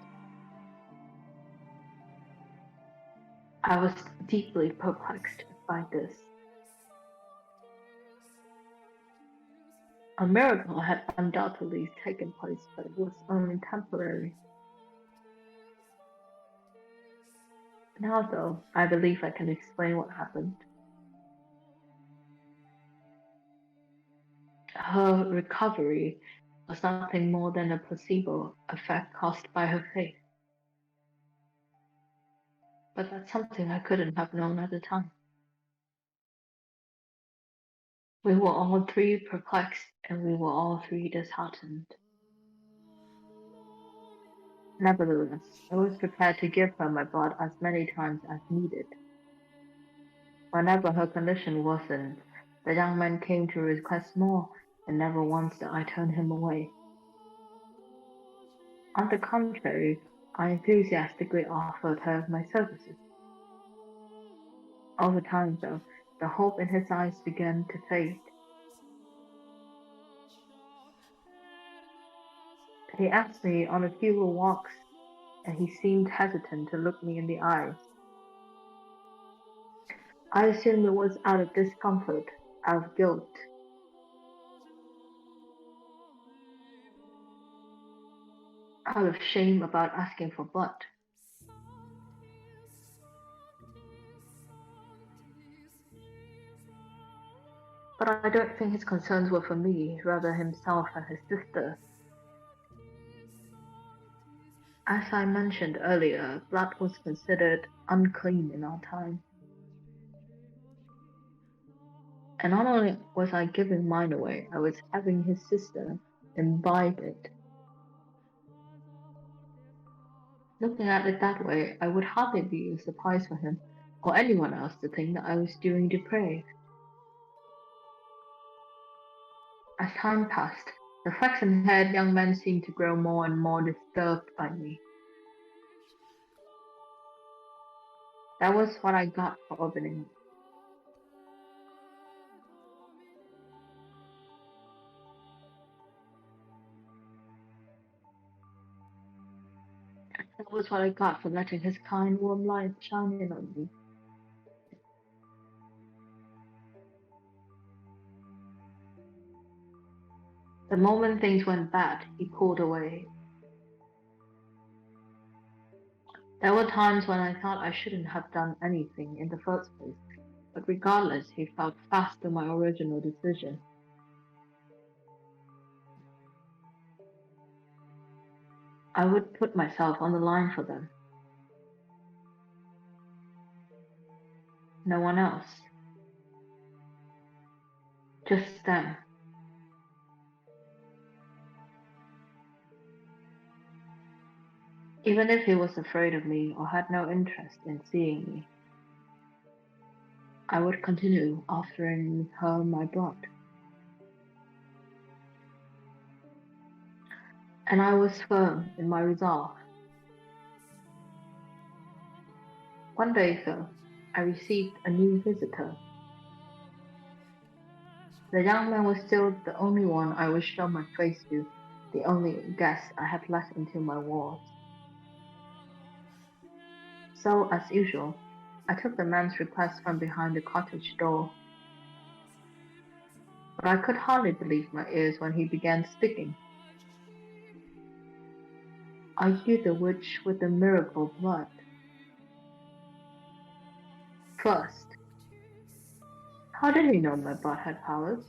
I was deeply perplexed by this. A miracle had undoubtedly taken place, but it was only temporary. Now, though, I believe I can explain what happened. Her recovery was nothing more than a placebo effect caused by her faith. But that's something I couldn't have known at the time. We were all three perplexed, and we were all three disheartened. Nevertheless, I was prepared to give her my blood as many times as needed. Whenever her condition worsened, the young man came to request more, and never once did I turn him away. On the contrary, I enthusiastically offered her my services. Over time, though, the hope in his eyes began to fade. He asked me on a few walks, and he seemed hesitant to look me in the eyes. I assumed it was out of discomfort, out of guilt. Out of shame about asking for blood. But I don't think his concerns were for me, rather himself and his sister. As I mentioned earlier, blood was considered unclean in our time. And not only was I giving mine away, I was having his sister imbibe it. Looking at it that way, I would hardly be a surprise for him or anyone else to think that I was doing depraved. As time passed, the flaxen-haired young man seemed to grow more and more disturbed by me. That was what I got for opening. That was what I got for letting his kind, warm light shine in on me. The moment things went bad, he pulled away. There were times when I thought I shouldn't have done anything in the first place, but regardless, he felt fast to my original decision. I would put myself on the line for them. No one else. Just them. Even if he was afraid of me or had no interest in seeing me, I would continue offering her my blood. And I was firm in my resolve. One day, though, I received a new visitor. The young man was still the only one I would show my face to, the only guest I had let into my walls. So, as usual, I took the man's request from behind the cottage door. But I could hardly believe my ears when he began speaking. Are you the witch with the miracle blood? First, how did he know my blood had powers?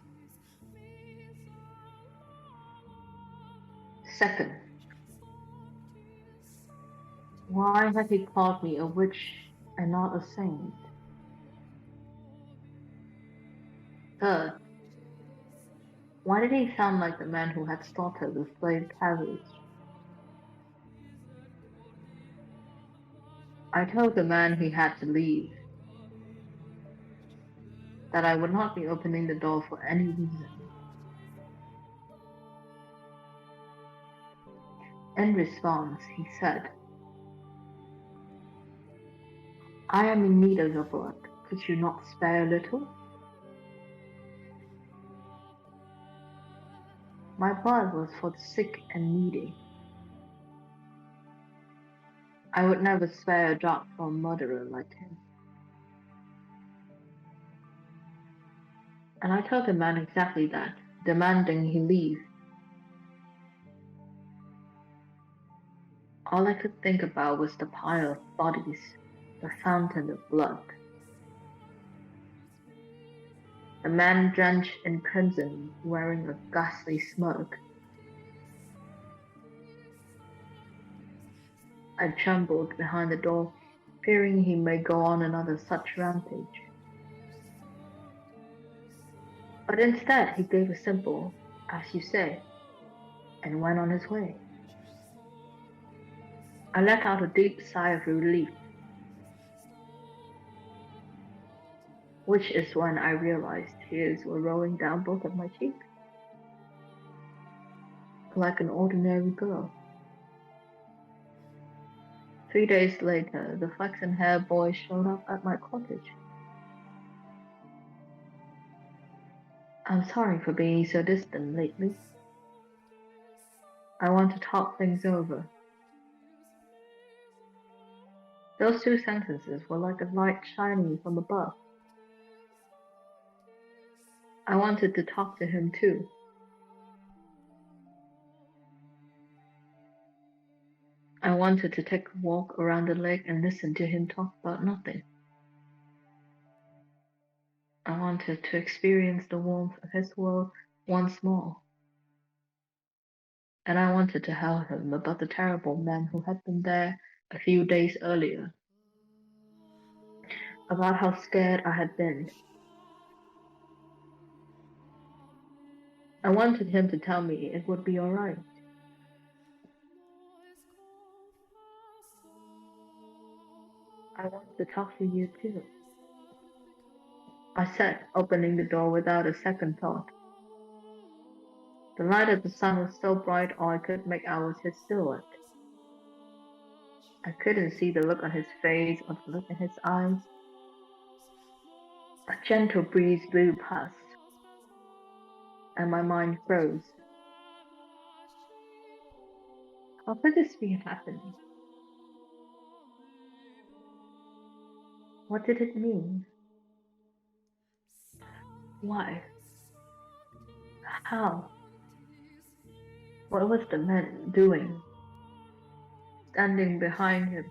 Second, why had he called me a witch and not a saint? Third, why did he sound like the man who had slaughtered the slave carriage? I told the man he had to leave. that I would not be opening the door for any reason. In response, he said, I am in need of your blood. Could you not spare a little? My blood was for the sick and needy. I would never spare a drop for a murderer like him. And I told the man exactly that, demanding he leave. All I could think about was the pile of bodies, the fountain of blood. The man drenched in crimson, wearing a ghastly smirk. I trembled behind the door, fearing he may go on another such rampage. But instead he gave a simple, as you say, and went on his way. I let out a deep sigh of relief, which is when I realized tears were rolling down both of my cheeks, like an ordinary girl. 3 days later, the flaxen hair boy showed up at my cottage. I'm sorry for being so distant lately. I want to talk things over. Those 2 sentences were like a light shining from above. I wanted to talk to him too. I wanted to take a walk around the lake and listen to him talk about nothing. I wanted to experience the warmth of his world once more. And I wanted to tell him about the terrible man who had been there a few days earlier, about how scared I had been. I wanted him to tell me it would be all right. I want to talk to you too, I said, opening the door without a second thought. The light of the sun was so bright all I could make out was his silhouette. I couldn't see the look on his face or the look in his eyes. A gentle breeze blew past, and my mind froze. How could this be happening? What did it mean? Why? How? What was the man doing? Standing behind him.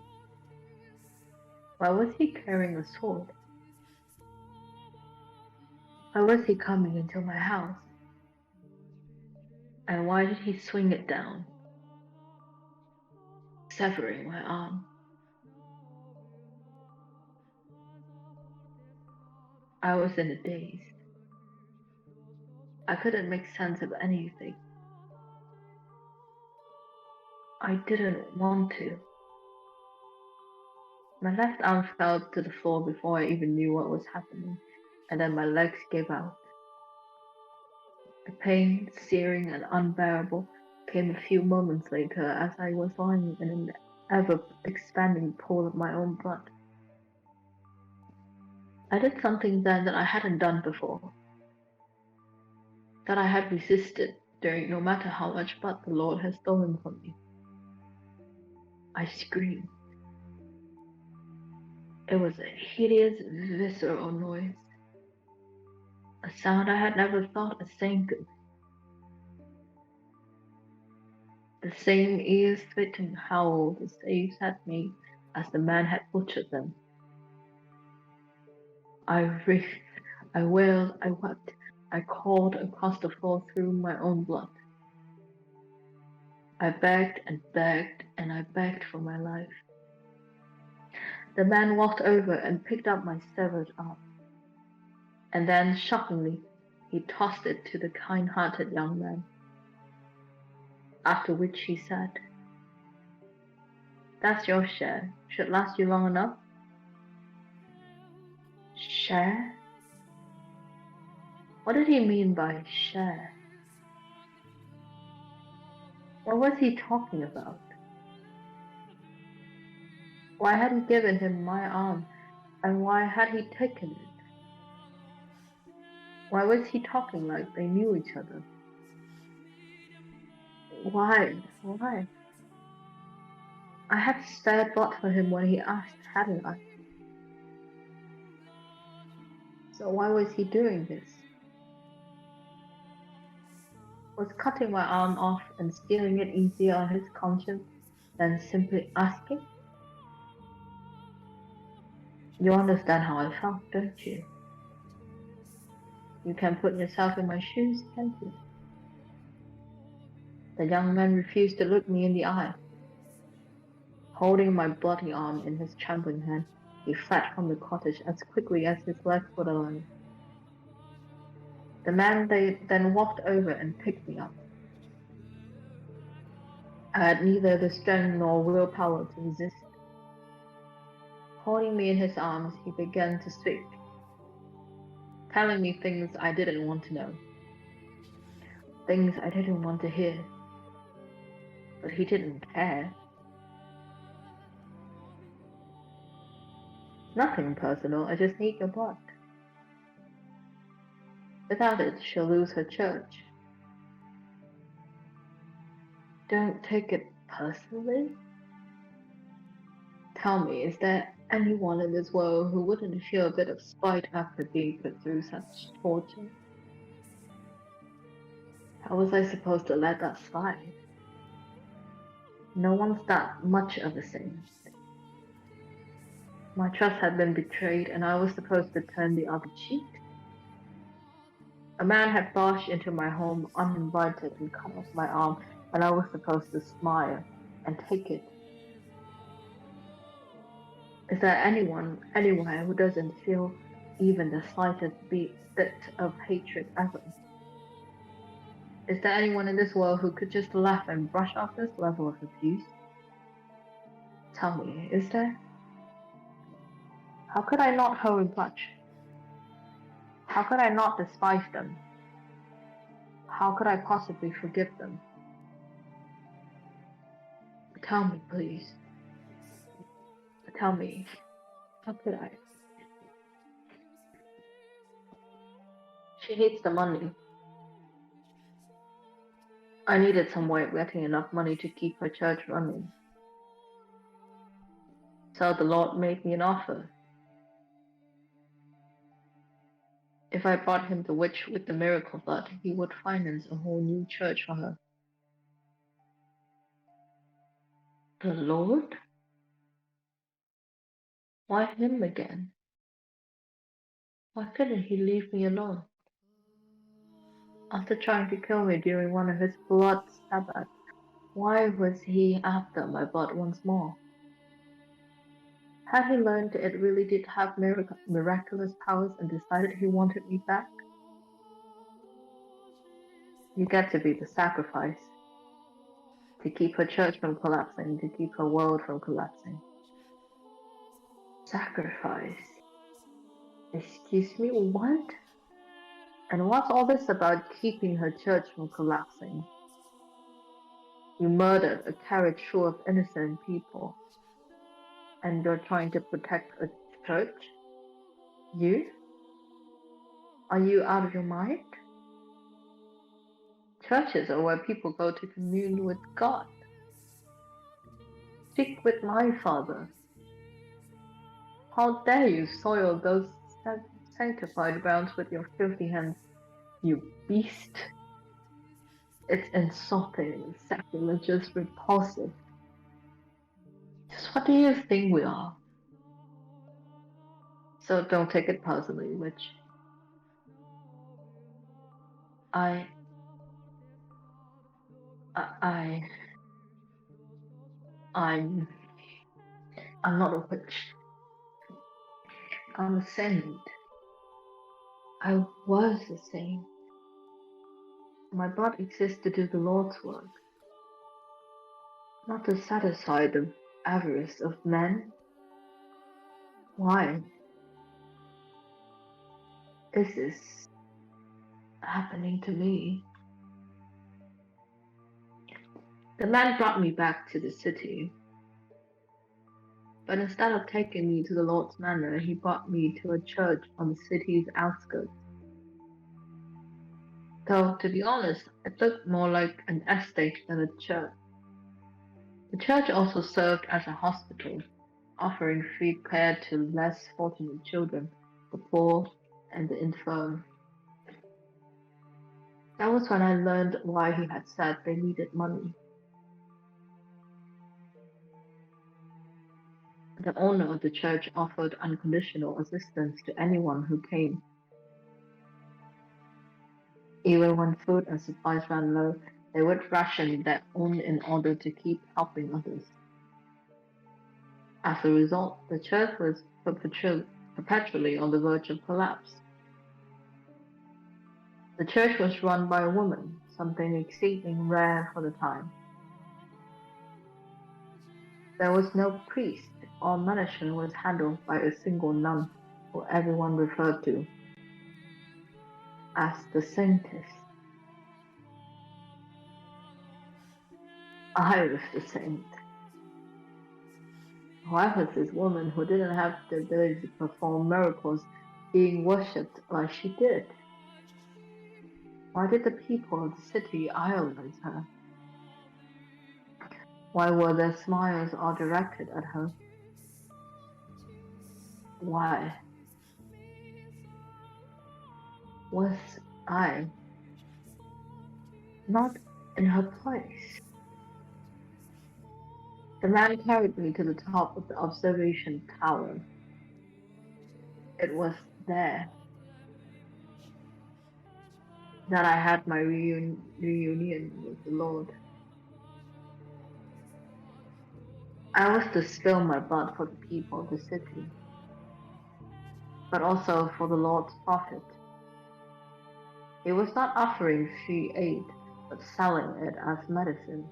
Why was he carrying a sword? Why was he coming into my house? And why did he swing it down, severing my arm? I was in a daze. I couldn't make sense of anything. I didn't want to. My left arm fell to the floor before I even knew what was happening, and then my legs gave out. The pain, searing and unbearable, came a few moments later as I was lying in an ever-expanding pool of my own blood. I did something then that I hadn't done before, that I had resisted during no matter how much blood the Lord had stolen from me. I screamed. It was a hideous, visceral noise, a sound I had never thought a saint could. The same ear-splitting howl the slaves had made as the man had butchered them. I writhed, I wailed, I wept, I crawled across the floor through my own blood. I begged and begged and I begged for my life. The man walked over and picked up my severed arm. And then, shockingly, he tossed it to the kind-hearted young man. After which he said, "That's your share. Should last you long enough." Share? What did he mean by share? What was he talking about? Why had he given him my arm, and why had he taken it? Why was he talking like they knew each other? Why? Why? I had spare thought for him when he asked, hadn't I? So why was he doing this? Was cutting my arm off and stealing it easier on his conscience than simply asking? You understand how I felt, don't you? You can put yourself in my shoes, can't you? The young man refused to look me in the eye. Holding my bloody arm in his trembling hand, he fled from the cottage as quickly as his legs would allow. The man then walked over and picked me up. I had neither the strength nor willpower to resist. Holding me in his arms, he began to speak, telling me things I didn't want to know, things I didn't want to hear. But he didn't care. Nothing personal, I just need your blood. Without it, she'll lose her church. Don't take it personally. Tell me, is there anyone in this world who wouldn't feel a bit of spite after being put through such torture? How was I supposed to let that slide? No one's that much of a saint. My trust had been betrayed, and I was supposed to turn the other cheek. A man had barged into my home uninvited and cut off my arm, and I was supposed to smile and take it. Is there anyone anywhere who doesn't feel even the slightest bit of hatred ever? Is there anyone in this world who could just laugh and brush off this level of abuse? Tell me, is there? How could I not hold a grudge? How could I not despise them? How could I possibly forgive them? Tell me, please. Tell me, how could I? She hates the money. I needed some way of getting enough money to keep her church running. So the Lord made me an offer. If I brought him the witch with the miracle blood, he would finance a whole new church for her. The Lord? Why him again? Why couldn't he leave me alone? After trying to kill me during one of his blood Sabbaths, why was he after my blood once more? Had he learned it really did have miraculous powers and decided he wanted me back? You get to be the sacrifice. To keep her church from collapsing, to keep her world from collapsing. Sacrifice? Excuse me, what? And what's all this about keeping her church from collapsing? You murdered a carriage full of innocent people, and you're trying to protect a church? You? Are you out of your mind? Churches are where people go to commune with God. Speak with my Father. How dare you soil those sanctified grounds with your filthy hands, you beast! It's insulting, sacrilegious, repulsive. Just what do you think we are? So don't take it personally, which I I'm not a witch. I'm a saint. I was a saint. My blood exists to do the Lord's work, not to satisfy the avarice of men. Why? Is this happening to me. The man brought me back to the city, but instead of taking me to the Lord's Manor, he brought me to a church on the city's outskirts. Though, to be honest, it looked more like an estate than a church. The church also served as a hospital, offering free care to less fortunate children, the poor, and the infirm. That was when I learned why he had said they needed money. The owner of the church offered unconditional assistance to anyone who came. Even when food and supplies ran low, they would ration their own in order to keep helping others. As a result, the church was perpetually on the verge of collapse. The church was run by a woman, something exceedingly rare for the time. There was no priest. All management was handled by a single nun, who everyone referred to as the saintess. I was the saint. Why was this woman who didn't have the ability to perform miracles being worshipped like she did? Why did the people of the city idolize her? Why were their smiles all directed at her? Why? Was I not in her place? The man carried me to the top of the observation tower. It was there that I had my reunion with the Lord. I was to spill my blood for the people of the city, but also for the Lord's profit. He was not offering free aid, but selling it as medicine.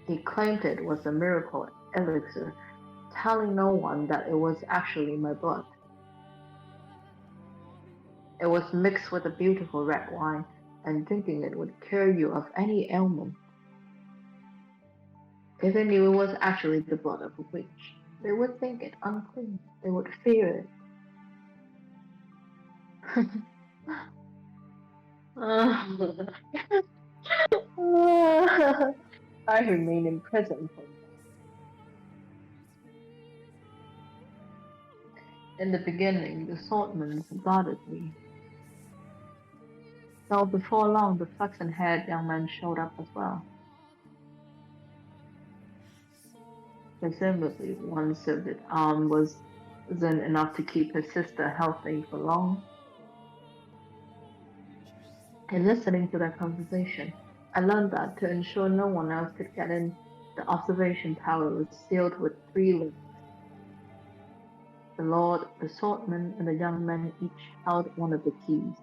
He claimed it was a miracle elixir, telling no one that it was actually my blood. It was mixed with a beautiful red wine, and drinking it would cure you of any ailment. If they knew it was actually the blood of a witch, they would think it unclean. They would fear it. I remained in prison for a while. In the beginning, the swordsmen guarded me. So before long, the flaxen-haired young man showed up as well. Presumably, one severed arm wasn't enough to keep his sister healthy for long. In listening to their conversation, I learned that to ensure no one else could get in, the observation tower was sealed with 3 links. The Lord, the swordsman, and the young man each held one of the keys.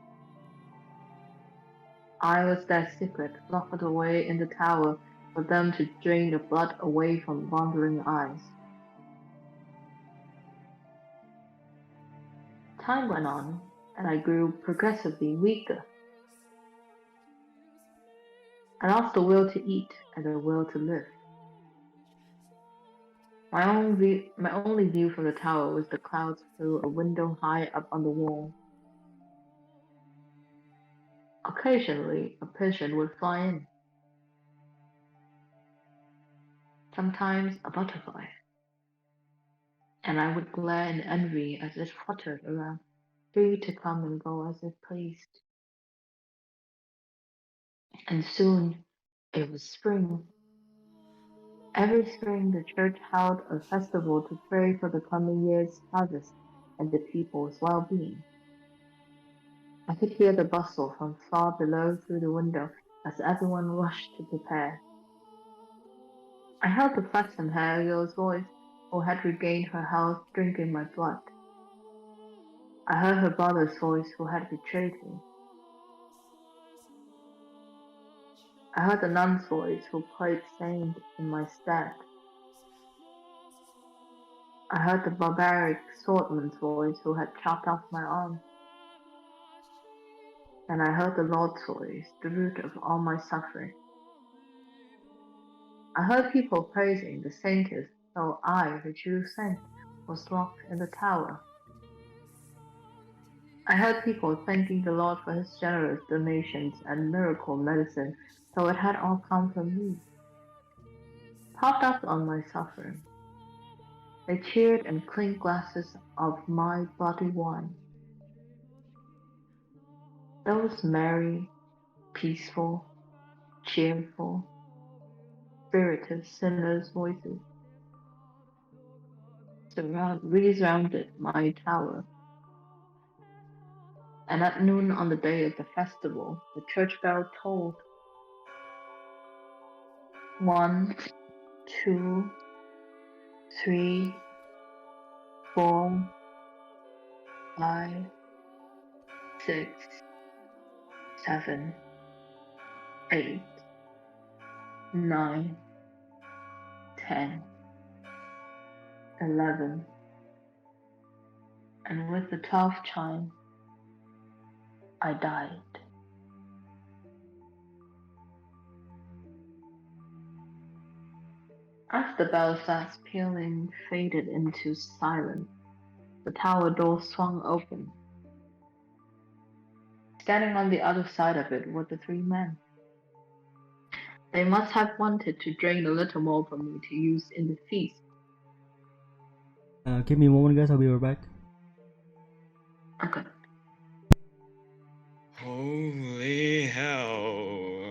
I was their secret, locked away in the tower for them to drain the blood away from wandering eyes. Time went on, and I grew progressively weaker. I lost the will to eat and the will to live. My only view from the tower was the clouds through a window high up on the wall. Occasionally, a pigeon would fly in. Sometimes a butterfly. And I would glare in envy as it fluttered around, free to come and go as it pleased. And soon it was spring. Every spring the church held a festival to pray for the coming year's harvest and the people's well-being. I could hear the bustle from far below through the window as everyone rushed to prepare. I heard the flaxen-haired girl's voice, who had regained her health drinking my blood. I heard her brother's voice, who had betrayed me. I heard the nun's voice, who played saint in my stead. I heard the barbaric swordman's voice, who had chopped off my arm. and I heard the Lord's voice, the root of all my suffering. I heard people praising the saintess, though I, the true saint, was locked in the tower. I heard people thanking the Lord for his generous donations and miracle medicine, though it had all come from me. Puffed up on my suffering, they cheered and clinked glasses of my bloody wine. Those merry, peaceful, cheerful, spirited sinners' voices resounded my tower. And at noon on the day of the festival, the church bell tolled. 1, 2, 3, 4, 5, 6, 7, 8, 9, 10, 11, and with the 12th chime, I died. As the bell's last pealing faded into silence, the tower door swung open. Standing on the other side of it were the three men. They must have wanted to drain a little more from me to use in the feast. Give me a moment, guys. I'll be right back. Okay. Holy hell!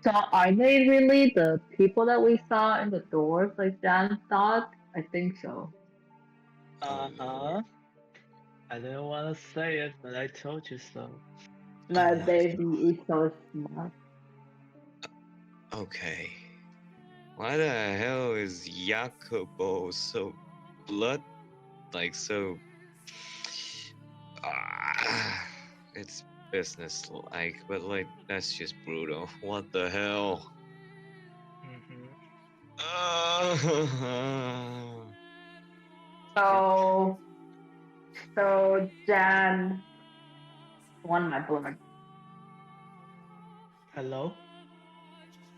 So are they really the people that we saw in the doors, like Dan thought? I think so. Uh-huh. I didn't want to say it, but I told you so. My my baby is so smart. Okay. Why the hell is Jacobo so blood like so it's business like, but like that's just brutal. What the hell? Mm-hmm. So Jan won my blood. Hello?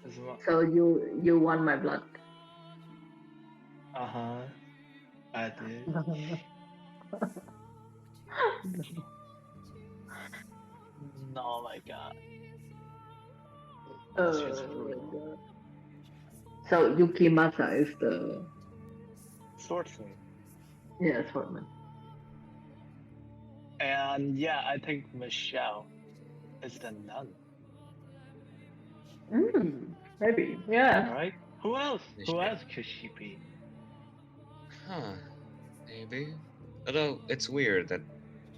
Is what? So you won my blood. Uh-huh. I did. Oh my god. That's just brutal. So Yukimasa is the Swordsman. swordman. And yeah, I think Michelle is the nun. Maybe, yeah. Alright? Who else? Who Michelle. else could she be? Huh, maybe. Although it's weird that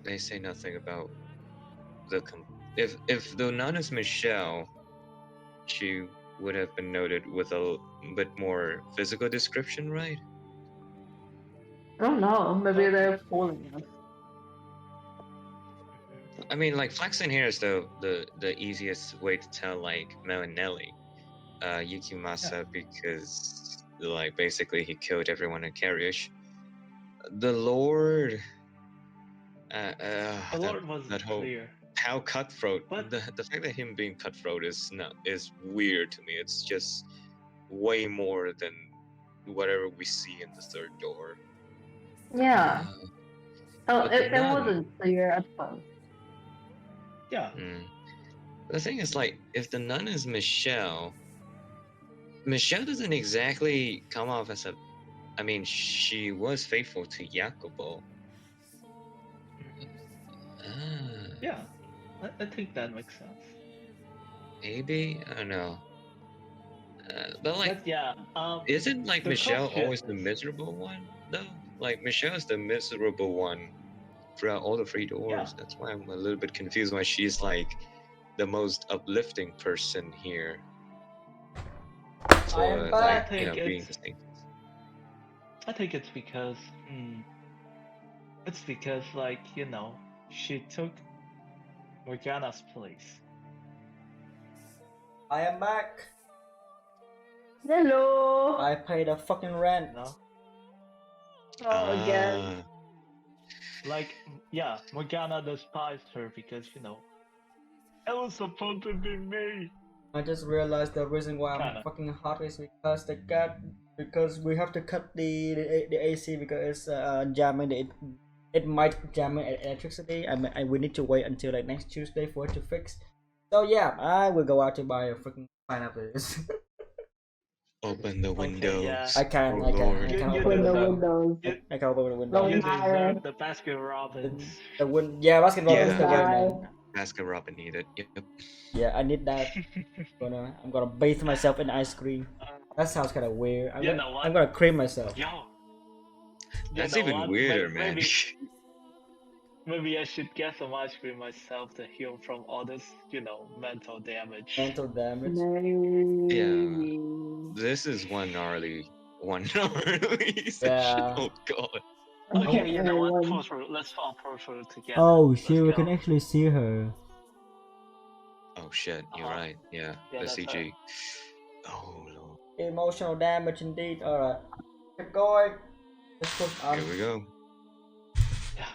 they say nothing about the if the nun is Michelle, she would have been noted with a bit more physical description, right? I don't know. Maybe they're fooling us. I mean, like Flaxen here is the easiest way to tell like Mel and Nelly, Yukimasa because like basically he killed everyone in Carriage. The Lord, The Lord was that whole clear. how cutthroat. But The fact that him being cutthroat is weird to me. It's just way more than whatever we see in the third door. Yeah. Oh, but it nun- wasn't clear at first. yeah. The thing is, like, if the nun is Michelle, Michelle doesn't exactly come off as a. I mean, she was faithful to Jacobo. Yeah. I think that makes sense. Maybe, I don't know. But like, But yeah, isn't like the Michelle question always the is- miserable one though? Like Michelle's the miserable one throughout all the three doors. Yeah. That's why I'm a little bit confused why she's like the most uplifting person here. For am like, back. being the same. I think it's because like, she took Morgana's place. I am back. Hello. I paid a fucking rent. No? Oh, again. like, yeah, Morgana despised her because, you know, it was supposed to be me. I just realized the reason why I'm Kinda. fucking hot is because we have to cut the AC because it's jamming it might jam electricity. I we need to wait until like next Tuesday for it to fix. So yeah, I will go out to buy a freaking fan after this. Open the Okay, yeah. windows. I can, Oh I can, I Lord. can You open the Open the window. windows. I can open the window. Don't You hire. deserve the Baskin Robbins. The win, yeah, Baskin Robbins is the win, Yeah. man. Baskin Robin needed. Yep. Yeah, I need that. I'm gonna bathe myself in ice cream. That sounds kind of weird. You know what? I'm gonna cream myself. Yo, you That's know even what? weirder, man. Maybe I should get some ice cream myself to heal from all this, you know, mental damage. Mental damage. Maybe. This is one gnarly session. Yeah. Oh God. Okay, you know what? Everyone. Pull through. Let's fall through together. Oh Let's shit, we go. can actually see her. Oh shit, you're Uh-huh. right. Yeah, Yeah, the that's CG. Oh Lord. Emotional damage indeed. Alright. Keep going. Let's push on. Here we go. Yeah.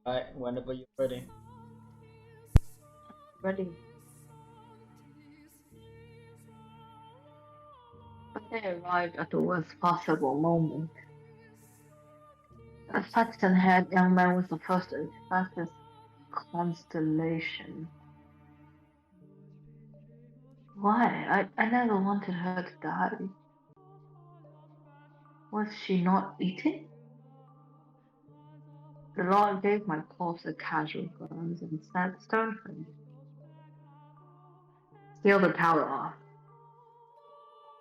Alright, whenever you're ready. Ready. But they arrived at the worst possible moment. A flaxen-haired young man was the fastest constellation. Why? I never wanted her to die. Was she not eating? The Lord gave my corpse a casual glance and said sternly, "Seal the tower off."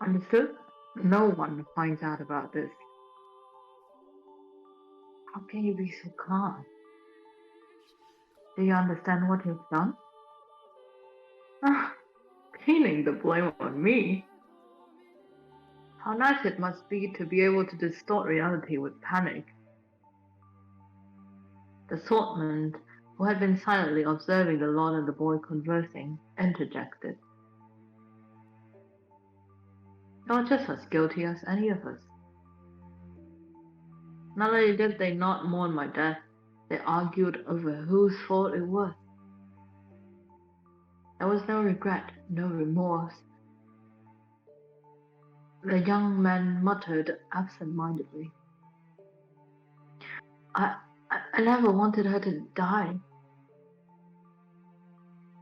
Understood? No one finds out about this. How can you be so calm? Do you understand what you've done? Ah, pinning the blame on me. How nice it must be able to distort reality with panic. The swordsman, who had been silently observing the Lord and the boy conversing, interjected. You're just as guilty as any of us. Not only did they not mourn my death, they argued over whose fault it was. There was no regret, no remorse. The young man muttered absent-mindedly. I never wanted her to die.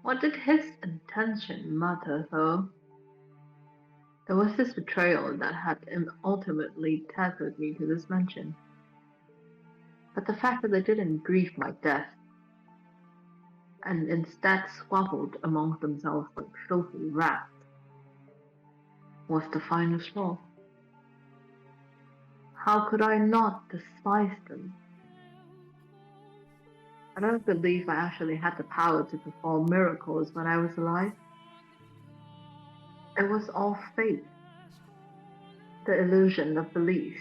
What did his intention matter, though? There was this betrayal that had ultimately tethered me to this mansion. But the fact that they didn't grieve my death, and instead squabbled among themselves like filthy rats, was the final straw. How could I not despise them? I don't believe I actually had the power to perform miracles when I was alive. It was all fate, the illusion of belief.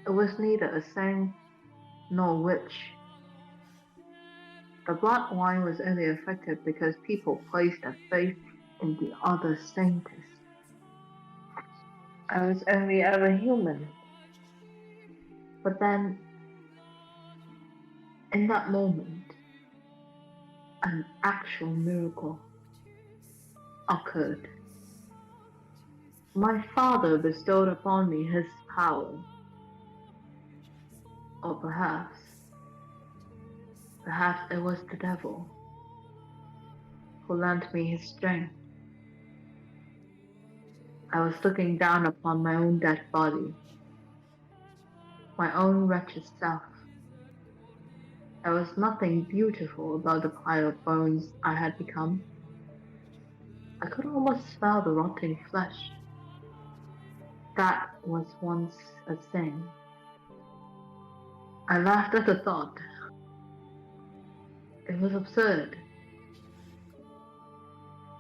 It was neither a saint nor witch. The blood wine was only effective because people placed their faith in the other saints. I was only ever human. But then, in that moment, an actual miracle occurred. My father bestowed upon me his power. Or perhaps it was the devil who lent me his strength. I was looking down upon my own dead body, my own wretched self. There was nothing beautiful about the pile of bones I had become. I could almost smell the rotting flesh. That was once a sin. I laughed at the thought. It was absurd,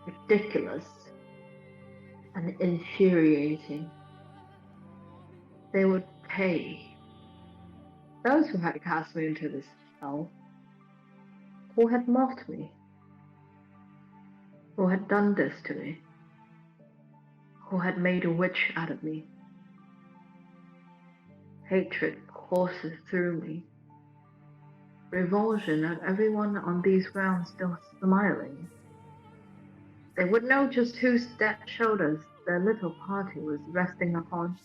ridiculous, and infuriating. They would pay. Those who had cast me into this hell, who had mocked me, who had done this to me, who had made a witch out of me. Hatred courses through me. Revulsion at everyone on these grounds still smiling. They would know just whose shoulders their little party was resting upon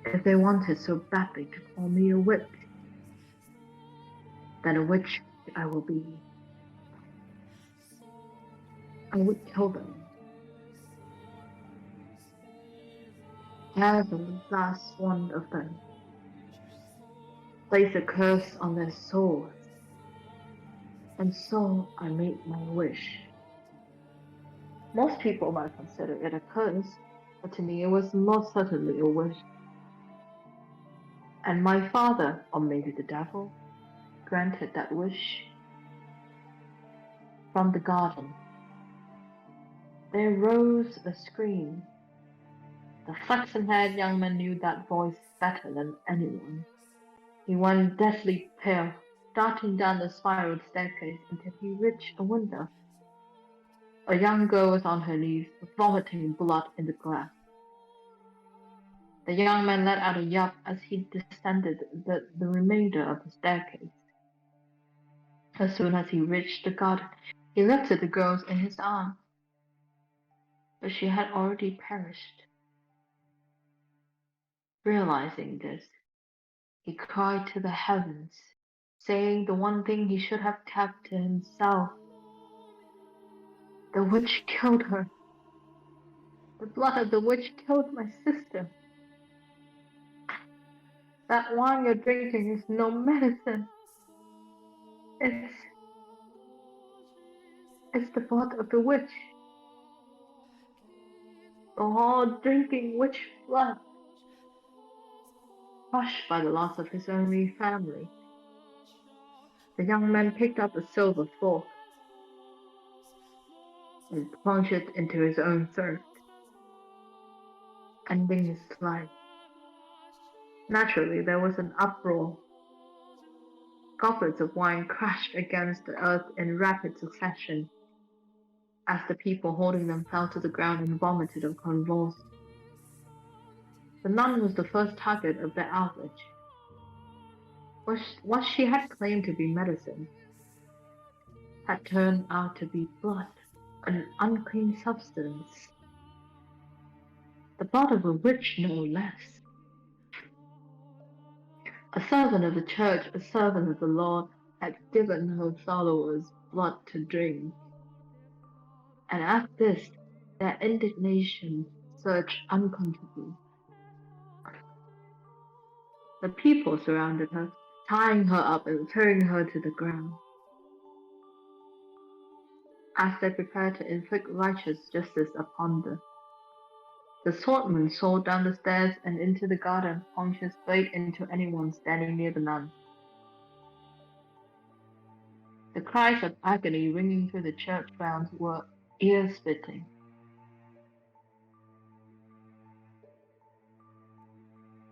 if they wanted so badly to call me a witch. Then a witch I will be. I would kill them. Have the last one of them. Place a curse on their souls. And so I made my wish. Most people might consider it a curse, but to me it was most certainly a wish. And my father, or maybe the devil, granted that wish. From the garden, there rose a scream. The flaxen-haired young man knew that voice better than anyone. He went deathly pale, darting down the spiraled staircase until he reached a window. A young girl was on her knees, vomiting blood in the glass. The young man let out a yelp as he descended the remainder of the staircase. As soon as he reached the garden, he lifted the girl in his arms, but she had already perished. Realizing this, he cried to the heavens, saying the one thing he should have kept to himself. The witch killed her. The blood of the witch killed my sister. That wine you're drinking is no medicine. It's the blood of the witch. The whole drinking witch blood. Crushed by the loss of his only family, the young man picked up a silver fork and plunged it into his own throat, ending his life. Naturally, there was an uproar. Goblets of wine crashed against the earth in rapid succession as the people holding them fell to the ground and vomited or convulsed. The nun was the first target of the outrage. What she had claimed to be medicine had turned out to be blood, an unclean substance. The blood of a witch, no less. A servant of the church, a servant of the Lord, had given her followers blood to drink. And at this, their indignation surged uncontrollably. The people surrounded her, tying her up and throwing her to the ground. As they prepared to inflict righteous justice upon the swordman soared down the stairs and into the garden, plunged his blade into anyone standing near the nun. The cries of agony ringing through the church grounds were ear-splitting.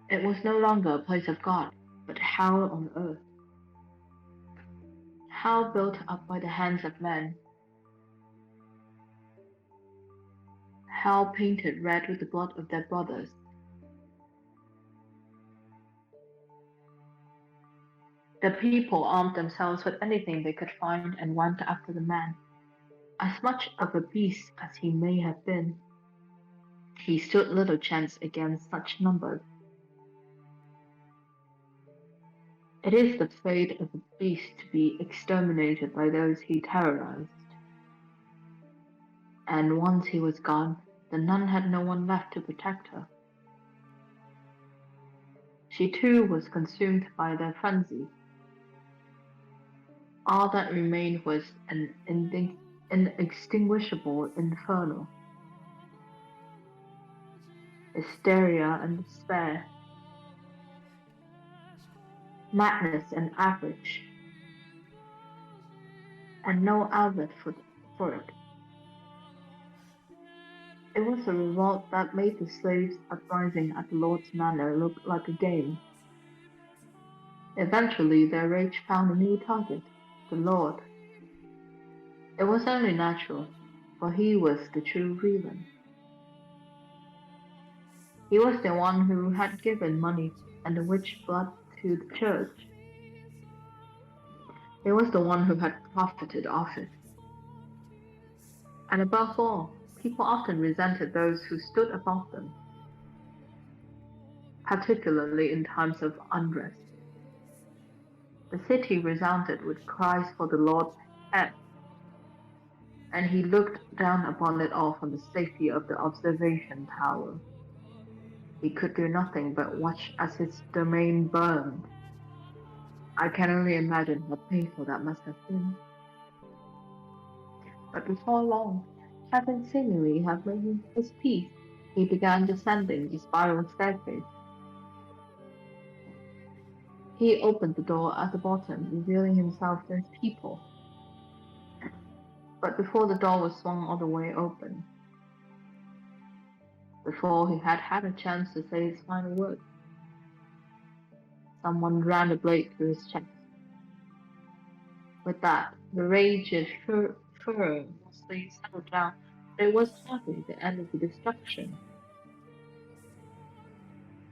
It was no longer a place of God, but hell on earth. Hell built up by the hands of men. Hell painted red with the blood of their brothers. The people armed themselves with anything they could find and went after the man. As much of a beast as he may have been, he stood little chance against such numbers. It is the fate of a beast to be exterminated by those he terrorized. And once he was gone, the nun had no one left to protect her. She too was consumed by their frenzy. All that remained was an inextinguishable inferno. Hysteria and despair. Madness and average. And no outlet for it. It was a revolt that made the slaves' uprising at the Lord's Manor look like a game. Eventually, their rage found a new target, the Lord. It was only natural, for he was the true villain. He was the one who had given money and the witch blood to the church. It was the one who had profited off it. And above all, people often resented those who stood above them, particularly in times of unrest. The city resounded with cries for the Lord's head, and he looked down upon it all from the safety of the observation tower. He could do nothing but watch as his domain burned. I can only imagine how painful that must have been. But before long, having seemingly have made his peace, he began descending the spiral staircase. He opened the door at the bottom, revealing himself to his people. But before the door was swung all the way open, before he had had a chance to say his final words, someone ran a blade through his chest. With that, the raged furrow mostly settled down. It was hardly the end of the destruction.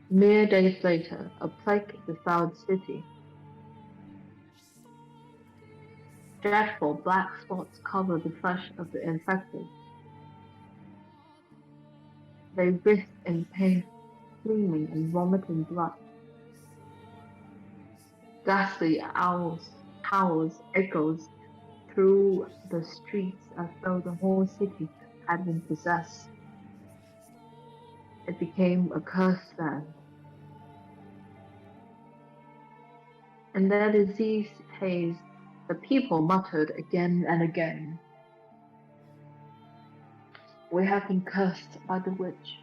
Mere days later, a plague devoured the city. Dreadful black spots covered the flesh of the infected. They writhed in pain, screaming and vomiting blood. Ghastly howls echoed through the streets as though the whole city had been possessed. It became a cursed land. In their diseased haze, the people muttered again and again, "We have been cursed by the witch."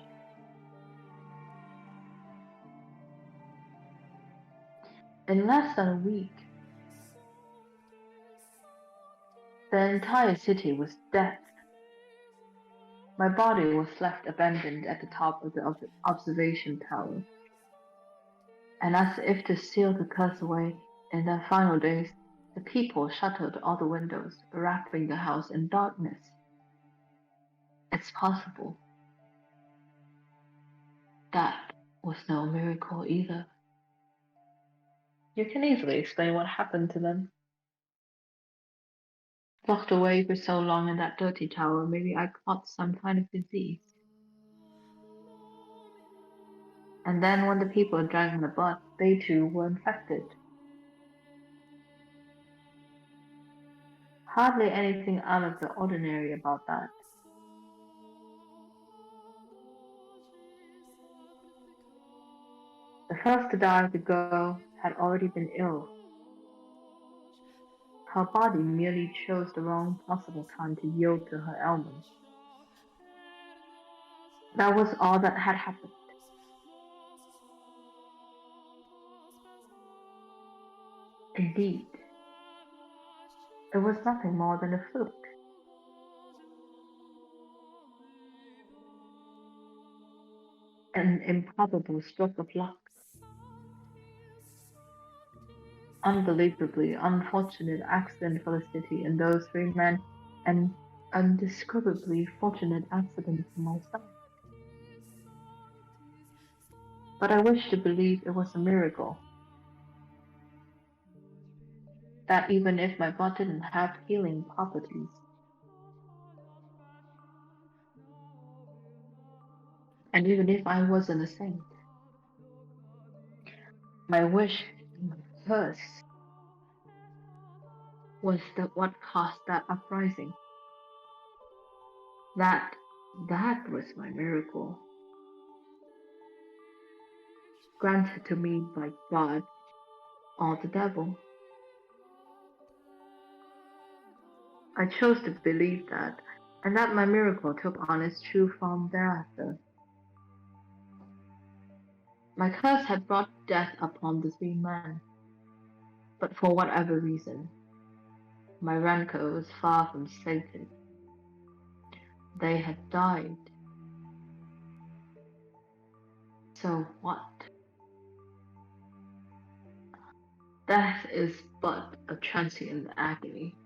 In less than a week, the entire city was dead. My body was left abandoned at the top of the observation tower. And as if to seal the curse away, in their final days, the people shuttered all the windows, wrapping the house in darkness. It's possible that was no miracle either. You can easily explain what happened to them. Locked away for so long in that dirty tower, maybe I caught some kind of disease. And then when the people drank my blood, they too were infected. Hardly anything out of the ordinary about that. The first to die, the girl, had already been ill. Her body merely chose the wrong possible time to yield to her ailment. That was all that had happened. Indeed, it was nothing more than a fluke. An improbable stroke of luck. Unbelievably unfortunate accident for the city and those 3 men, and undescribably fortunate accident for myself. But I wish to believe it was a miracle. That even if my blood didn't have healing properties, and even if I wasn't a saint, my wish, my curse, was that what caused that uprising. That was my miracle, granted to me by God or the devil. I chose to believe that, and that my miracle took on its true form thereafter. My curse had brought death upon the 3 men, but for whatever reason, my rancor was far from sated. They had died. So what? Death is but a transient agony.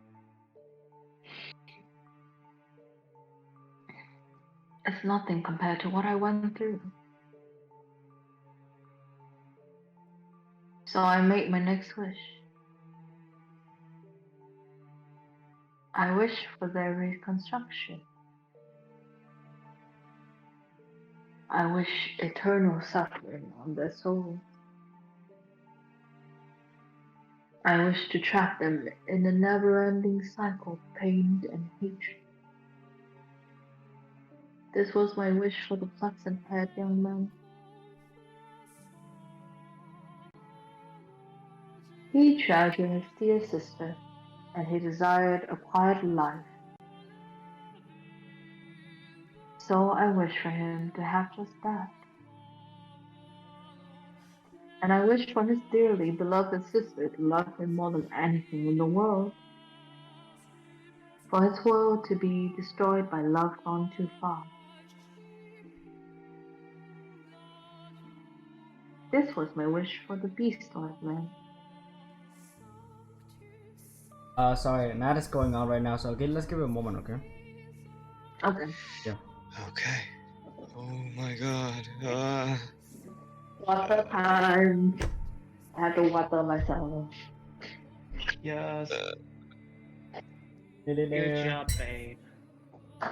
It's nothing compared to what I went through. So I make my next wish. I wish for their reconstruction. I wish eternal suffering on their souls. I wish to trap them in a never-ending cycle of pain and hatred. This was my wish for the flaxen-haired young man. He treasured his dear sister, and he desired a quiet life. So I wish for him to have just that. And I wish for his dearly beloved sister to love him more than anything in the world. For his world to be destroyed by love gone too far. This was my wish for the beast-like man. Sorry, Nat is going on right now, so okay, let's give it a moment, okay? Okay. Yeah. Okay. Oh my god. Water time. I have to water myself. Yes. Good Good job, babe.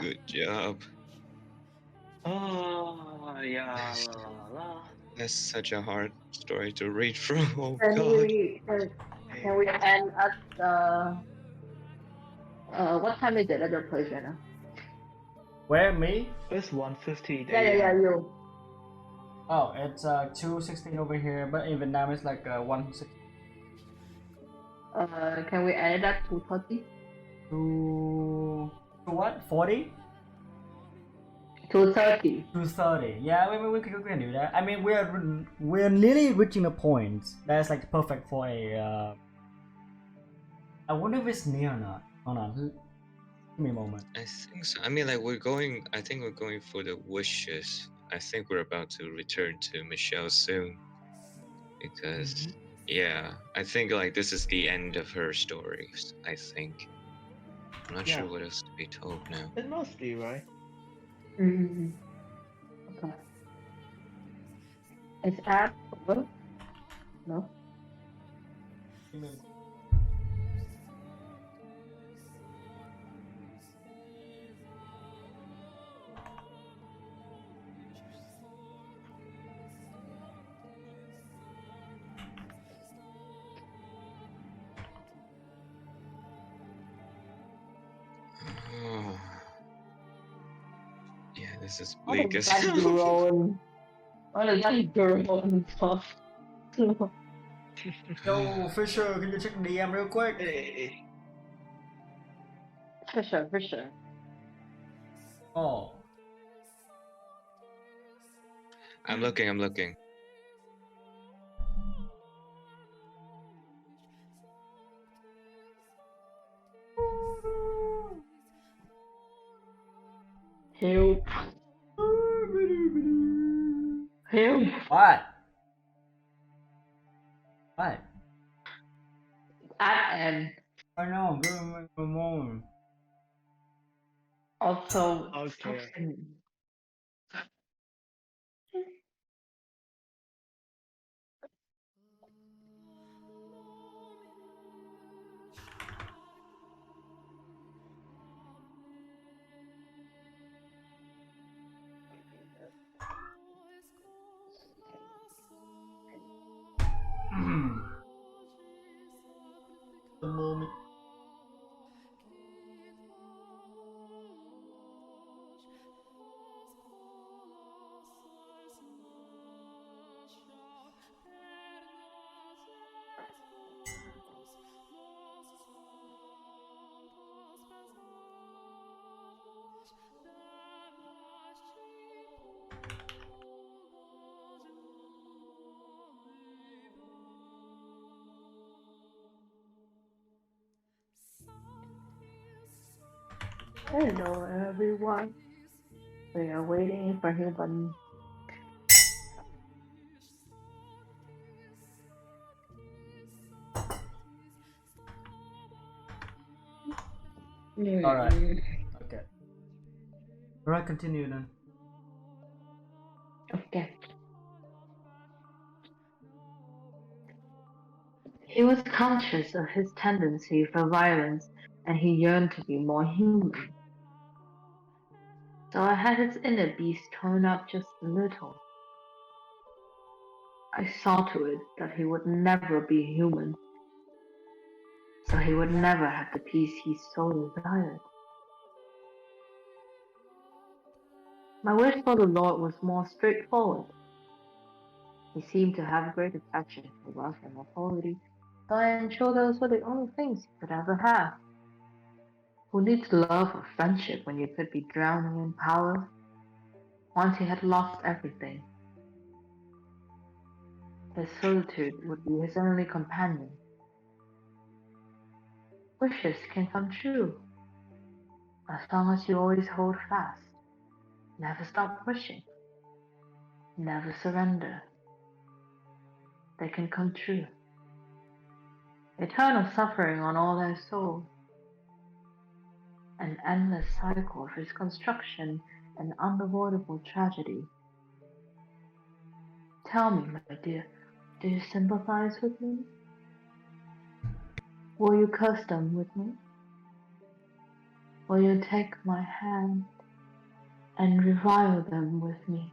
Good job. Oh, yeah, la la la. That's such a hard story to read through. Oh Can god. we end at what time is it at your place right now? Where, me? It's 1:50 Yeah, you. Oh, it's 2:16 over here, but in Vietnam it's like 1:16. Can we end it at 2:30? To what? 40? 2:30. 2:30. Yeah, we can do that. I mean, we're nearly reaching a point that's like perfect for a. I wonder if it's near or not. Hold on, give me a moment. I think so. I mean, like I think we're going for the wishes. I think we're about to return to Michelle soon. Because, yeah, I think like this is the end of her stories, I think. I'm not sure Yeah. what else to be told now. It must be, right? Mm-hmm. Okay. Is app over? No. Give me a moment. Oh. Yeah, this is What bleak is as that hell. groan? What is that groan for? Yo, Fisher, can you check the DM real quick? Hey. For sure. Oh, I'm looking. Help. Help. what? What? At and I know. Give me a moment. also Okay. The moment. Hello everyone. We are waiting for him. Alright. Okay. Alright, continue then. Mm, okay. He was conscious of his tendency for violence, and he yearned to be more human. So I had his inner beast toned up just a little. I saw to it that he would never be human, so he would never have the peace he so desired. My wish for the Lord was more straightforward. He seemed to have great affection for wealth and authority, so I am sure those were the only things he could ever have. Who needs love or friendship when you could be drowning in power? Once he had lost everything, his solitude would be his only companion. Wishes can come true, as long as you always hold fast, never stop pushing, never surrender. They can come true. Eternal suffering on all their souls, an endless cycle of reconstruction and unavoidable tragedy. Tell me, my dear, do you sympathize with me? Will you curse them with me? Will you take my hand and revile them with me?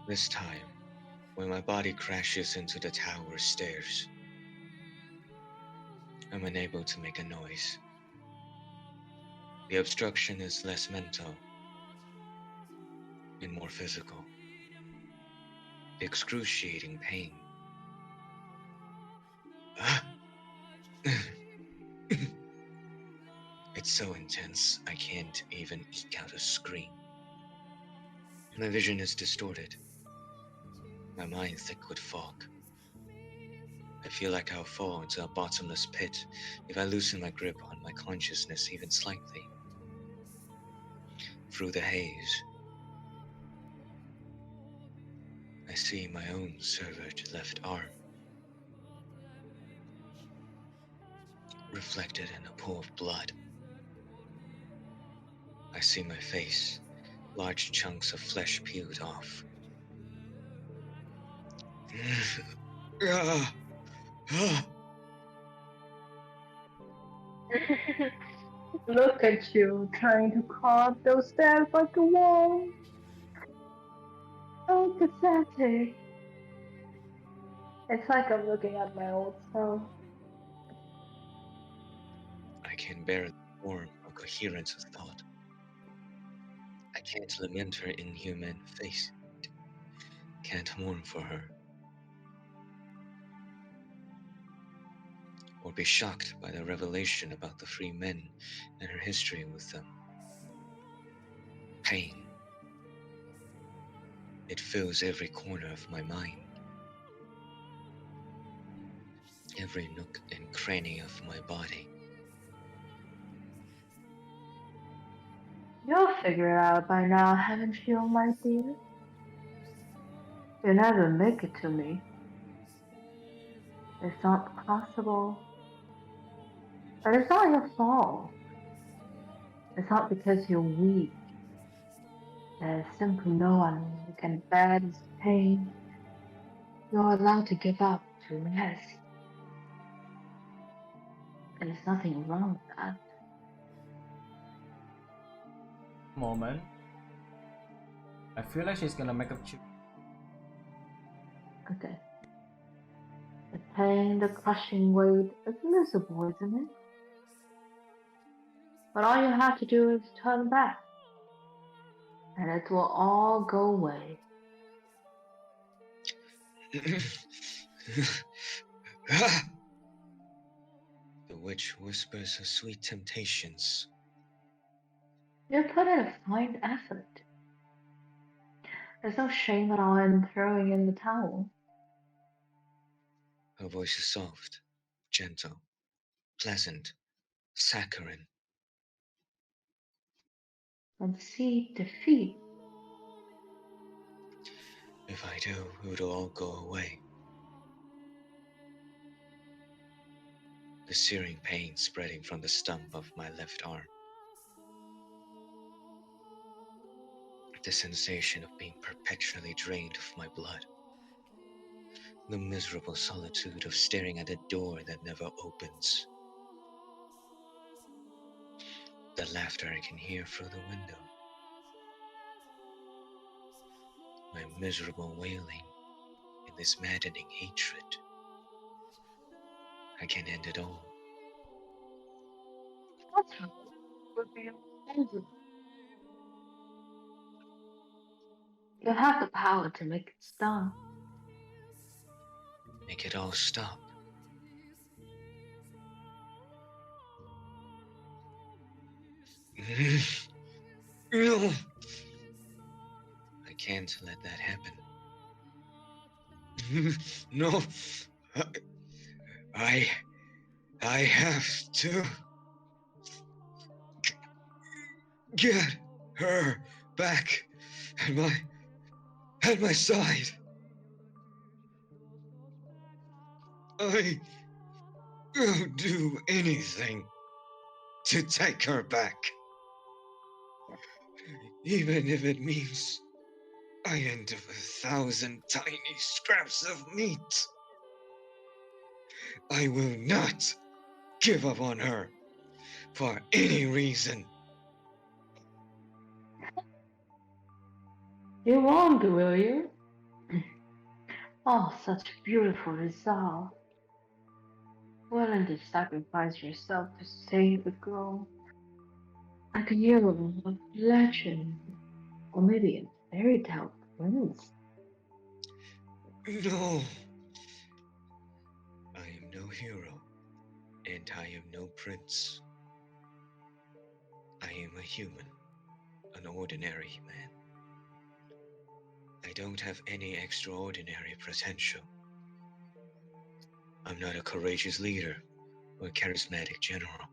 This time, when my body crashes into the tower stairs, I'm unable to make a noise. The obstruction is less mental and more physical. The excruciating pain. It's so intense, I can't even eke out a scream. My vision is distorted. My mind thick with fog. I feel like I'll fall into a bottomless pit if I loosen my grip on my consciousness even slightly. Through the haze, I see my own severed left arm, reflected in a pool of blood. I see my face, large chunks of flesh peeled off. Look at you, trying to carve those stairs like a wall. So pathetic. It's like I'm looking at my old self. I can barely form a coherence of thought. I can't lament her inhuman face, can't mourn for her, or be shocked by the revelation about the three men and her history with them. Pain. It fills every corner of my mind, every nook and cranny of my body. You'll figure it out by now, haven't you, my dear? You never make it to me. It's not possible. But it's not your fault. It's not because you're weak. There's simply no one who can bear this pain. You're allowed to give up, to rest. There's nothing wrong with that. Moment. I feel like she's gonna make up chip. Okay. The pain, the crushing weight, it's miserable, isn't it? But all you have to do is turn back, and it will all go away. The witch whispers her sweet temptations. You put in a fine effort. There's no shame at all in throwing in the towel. Her voice is soft, gentle, pleasant, saccharine. Concede defeat. If I do, it will all go away. the searing pain spreading from the stump of my left arm. The sensation of being perpetually drained of my blood. The miserable solitude of staring at a door that never opens. The laughter I can hear through the window. My miserable wailing in this maddening hatred. I can end it all. What's wrong with being angry? You have the power to make it stop. Make it all stop. No! I can't let that happen. No! I have to get her back at my side. I will do anything to take her back. Even if it means I end up with 1,000 tiny scraps of meat. I will not give up on her for any reason. You won't, will you? Oh, such beautiful resolve. Willing to sacrifice yourself to save the girl. Like a hero of legend, or maybe a fairy tale prince. No. I am no hero, and I am no prince. I am a human, an ordinary man. I don't have any extraordinary potential. I'm not a courageous leader or charismatic general.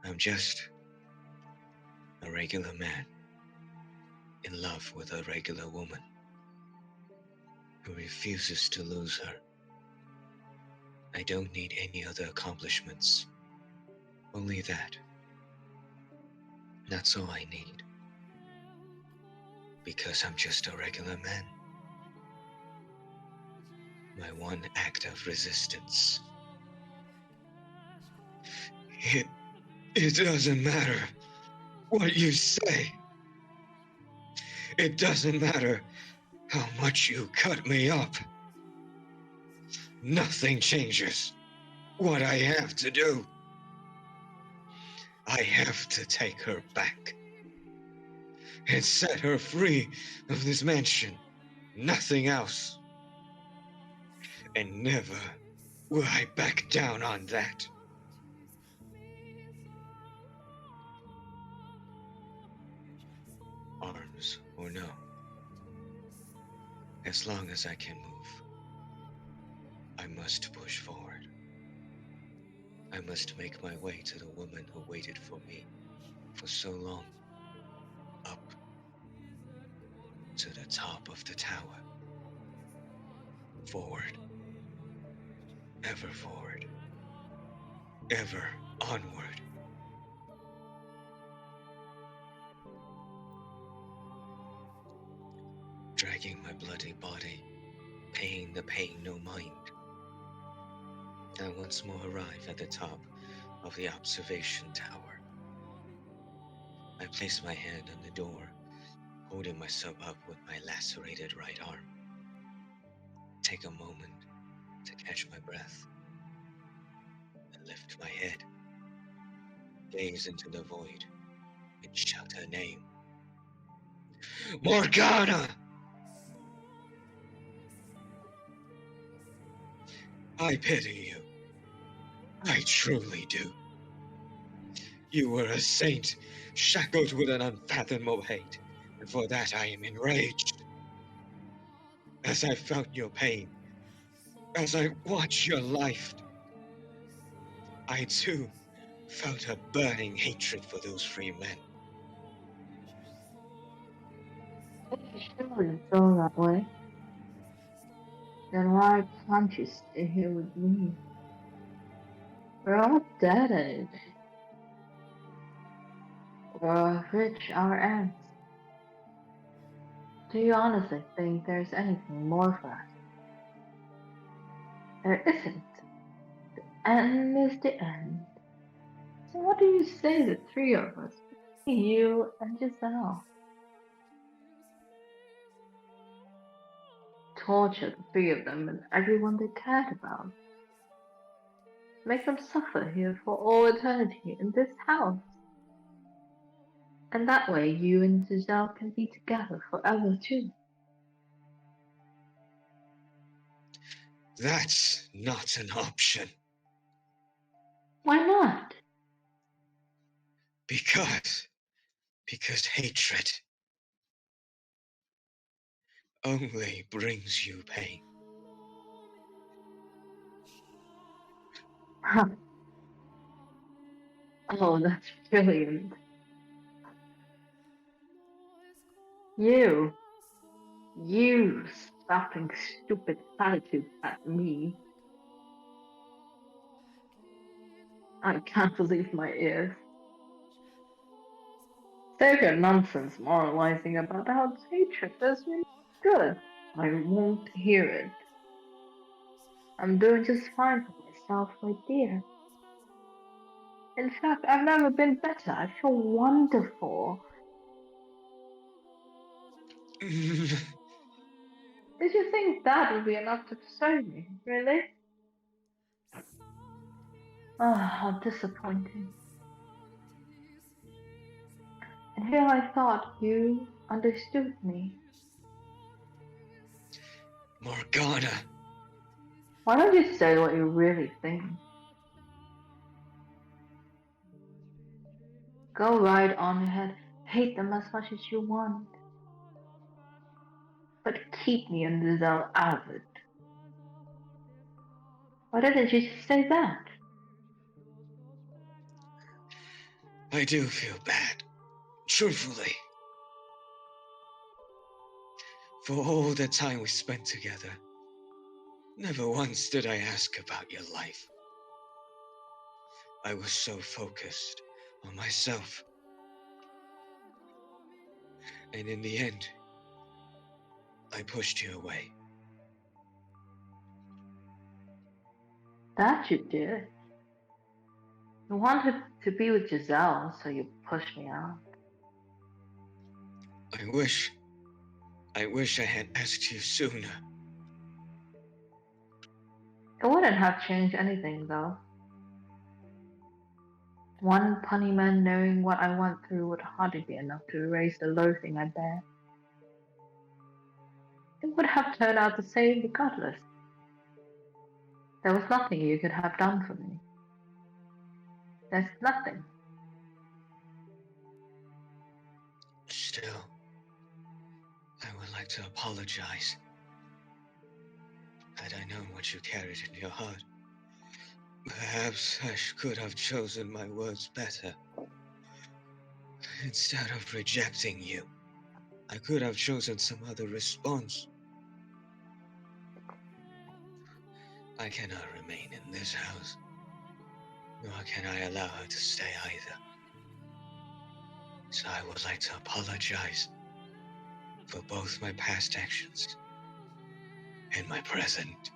I'm just a regular man in love with a regular woman who refuses to lose her. I don't need any other accomplishments. Only that. That's all I need. Because I'm just a regular man. My one act of resistance. It doesn't matter what you say. It doesn't matter how much you cut me up. Nothing changes what I have to do. I have to take her back and set her free of this mansion. Nothing else. And never will I back down on that. Arms or no. As long as I can move, I must push forward. I must make my way to the woman who waited for me for so long. Up to the top of the tower. Forward. Ever forward. Ever onward. Dragging my bloody body, paying the pain no mind. I once more arrive at the top of the observation tower. I place my hand on the door, holding myself up with my lacerated right arm. Take a moment to catch my breath and lift my head, gaze into the void, and shout her name. Morgana! I pity you. I truly do. You were a saint, shackled with an unfathomable hate, and for that I am enraged. As I felt your pain, as I watched your life, I too felt a burning hatred for those free men. If you surely feel that way, then why can't you stay here with me? We're all dead anyway. We're rich our ends. Do you honestly think there's anything more for us? There isn't. The end is the end. So what do you say the three of us? You and Giselle. Torture the three of them and everyone they cared about. Make them suffer here for all eternity in this house. And that way you and Giselle can be together forever too. That's not an option. Why not? Because hatred only brings you pain. Oh, that's brilliant. You spouting stupid platitudes at me. I can't believe my ears. Save your nonsense moralizing about how hatred does me good. I won't hear it. I'm doing just fine for myself, my dear. In fact, I've never been better. I feel wonderful. Did you think that would be enough to persuade me? Really? Ah, how disappointing. And here I thought you understood me. Morgana, Why don't you say what you really think? Go right on ahead. Hate them as much as you want. But keep me and Lizelle out of it. Why didn't you just say that? I do feel bad, truthfully, for all the time we spent together. Never once did I ask about your life. I was so focused on myself. And in the end, I pushed you away. That you did. You wanted to be with Giselle, so you pushed me out. I wish I had asked you sooner. It wouldn't have changed anything, though. One punny man knowing what I went through would hardly be enough to erase the loathing I bear. It would have turned out the same regardless. There was nothing you could have done for me. There's nothing. Still, I would like to apologize. Had I known what you carried in your heart, perhaps I could have chosen my words better. Instead of rejecting you, I could have chosen some other response. I cannot remain in this house, nor can I allow her to stay either. So I would like to apologize for both my past actions and my present.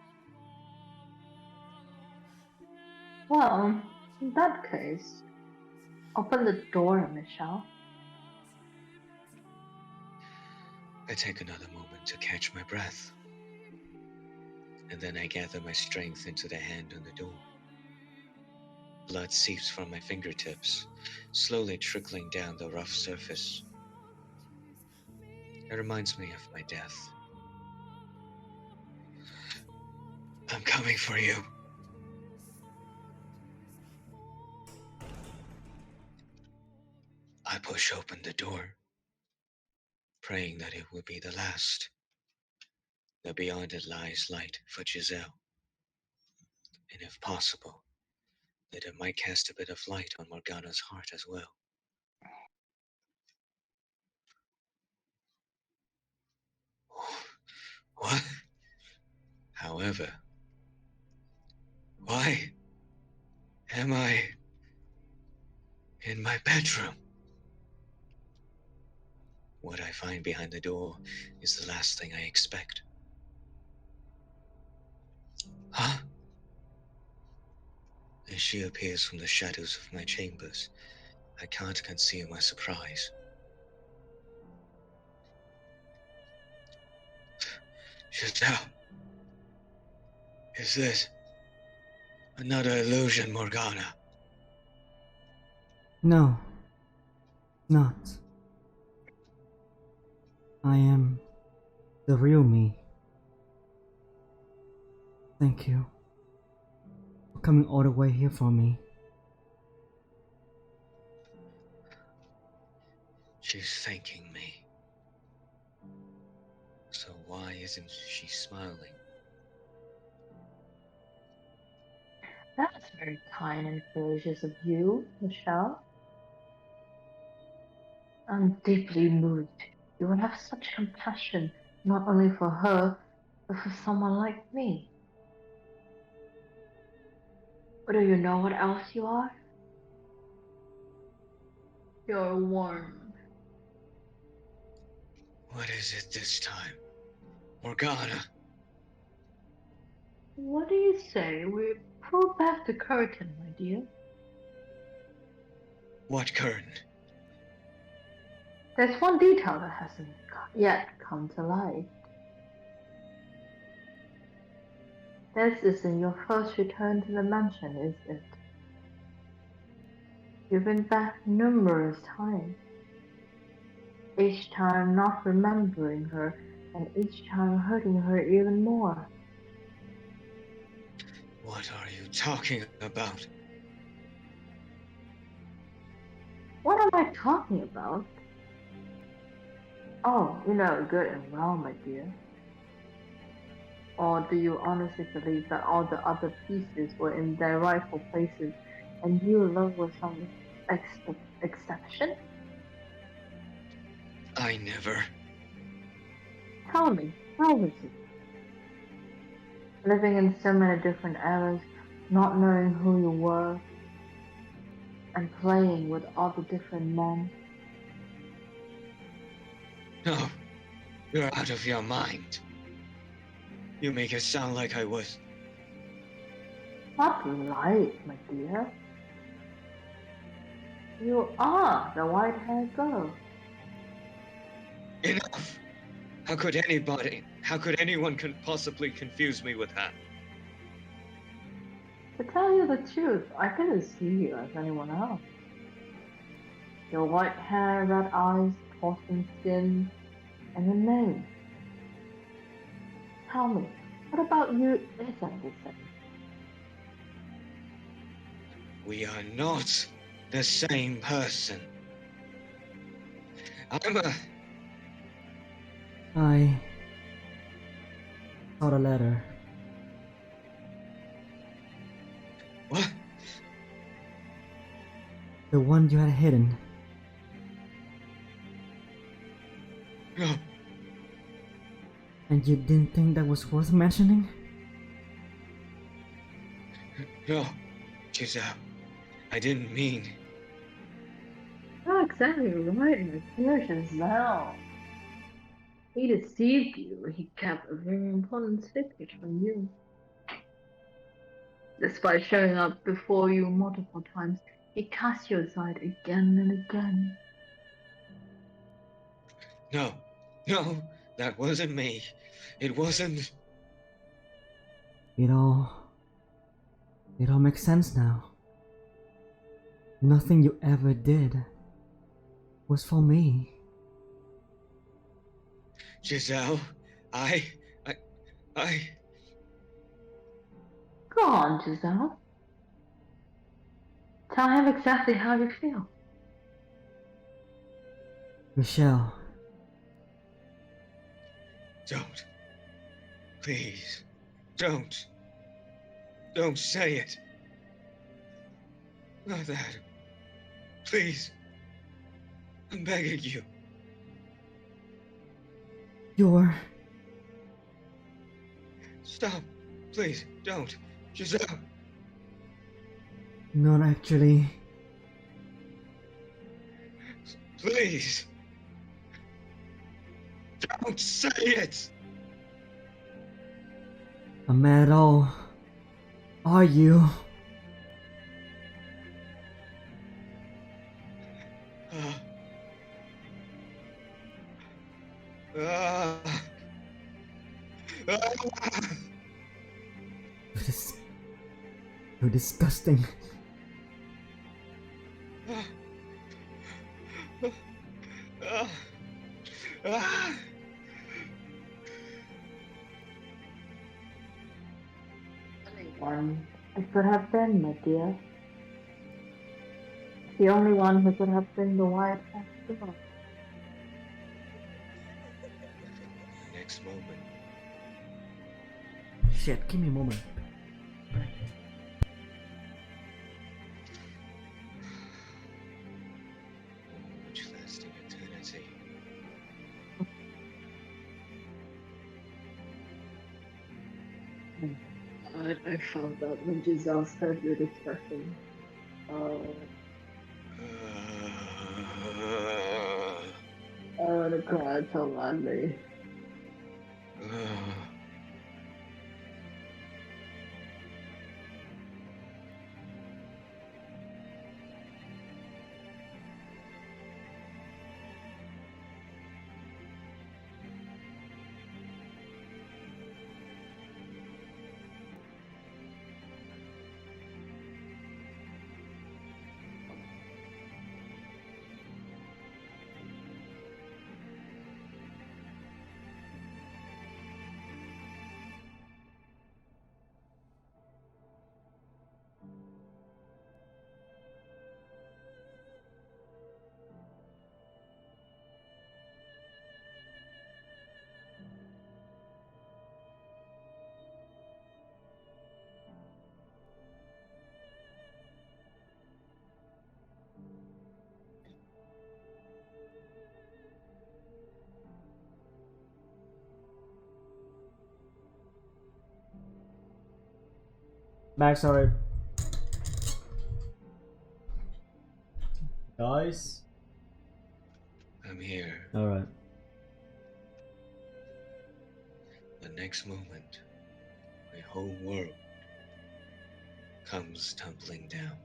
Well, in that case, open the door, Michelle. I take another moment to catch my breath, and then I gather my strength into the hand on the door. Blood seeps from my fingertips, slowly trickling down the rough surface. It reminds me of my death. I'm coming for you. I push open the door, praying that it will be the last, that beyond it lies light for Giselle, and if possible, that it might cast a bit of light on Morgana's heart as well. What? However, why Am I in my bedroom? What I find behind the door is the last thing I expect. Huh? As she appears from the shadows of my chambers, I can't conceal my surprise. Giselle, is this another illusion, Morgana? No, not. I am the real me. Thank you for coming all the way here for me. She's thanking me. So why isn't she smiling? That's very kind and courageous of you, Michelle. I'm deeply moved. You would have such compassion, not only for her, but for someone like me. But do you know what else you are? You're warm. What is it this time? Morgana! What do you say we pull back the curtain, my dear? What curtain? There's one detail that hasn't yet come to light. This isn't your first return to the mansion, is it? You've been back numerous times, each time not remembering her, and each time hurting her even more. What are you talking about? What am I talking about? Oh, you know good and well, my dear. Or do you honestly believe that all the other pieces were in their rightful places and you alone were some exception? I never. Tell me, how was it? Living in so many different eras, not knowing who you were, and playing with all the different men. No, you're out of your mind. You make it sound like I was. Not right, my dear. You are the white-haired girl. Enough! How could anyone possibly confuse me with that? To tell you the truth, I couldn't see you as anyone else. Your white hair, red eyes, porcelain skin, and your name. Tell me, what about you isn't the same? We are not the same person. I saw the letter. What? The one you had hidden. No. And you didn't think that was worth mentioning? No. Giselle, I didn't mean. You're exactly right, my dear Giselle. He deceived you. He kept a very important secret from you. Despite showing up before you multiple times, he cast you aside again and again. No. No, that wasn't me. It wasn't. It all makes sense now. Nothing you ever did was for me. Giselle, I. Go on, Giselle. Tell him exactly how you feel. Michelle, Don't. Please. Don't. Don't say it. Not that. Please. I'm begging you. you're... Stop. Please, don't. Giselle. Not actually. Please. Don't say it. Amaro, are you? Ah. Ah. You're disgusting. Ah. Ah. One. It could have been, my dear. The only one who could have been the White House. Next moment, Shit, give me a moment. which lasting eternity. I found out when Giselle said your expression. I wanna cry so badly. Max, alright. Guys? I'm here. Alright. The next moment, my whole world comes tumbling down.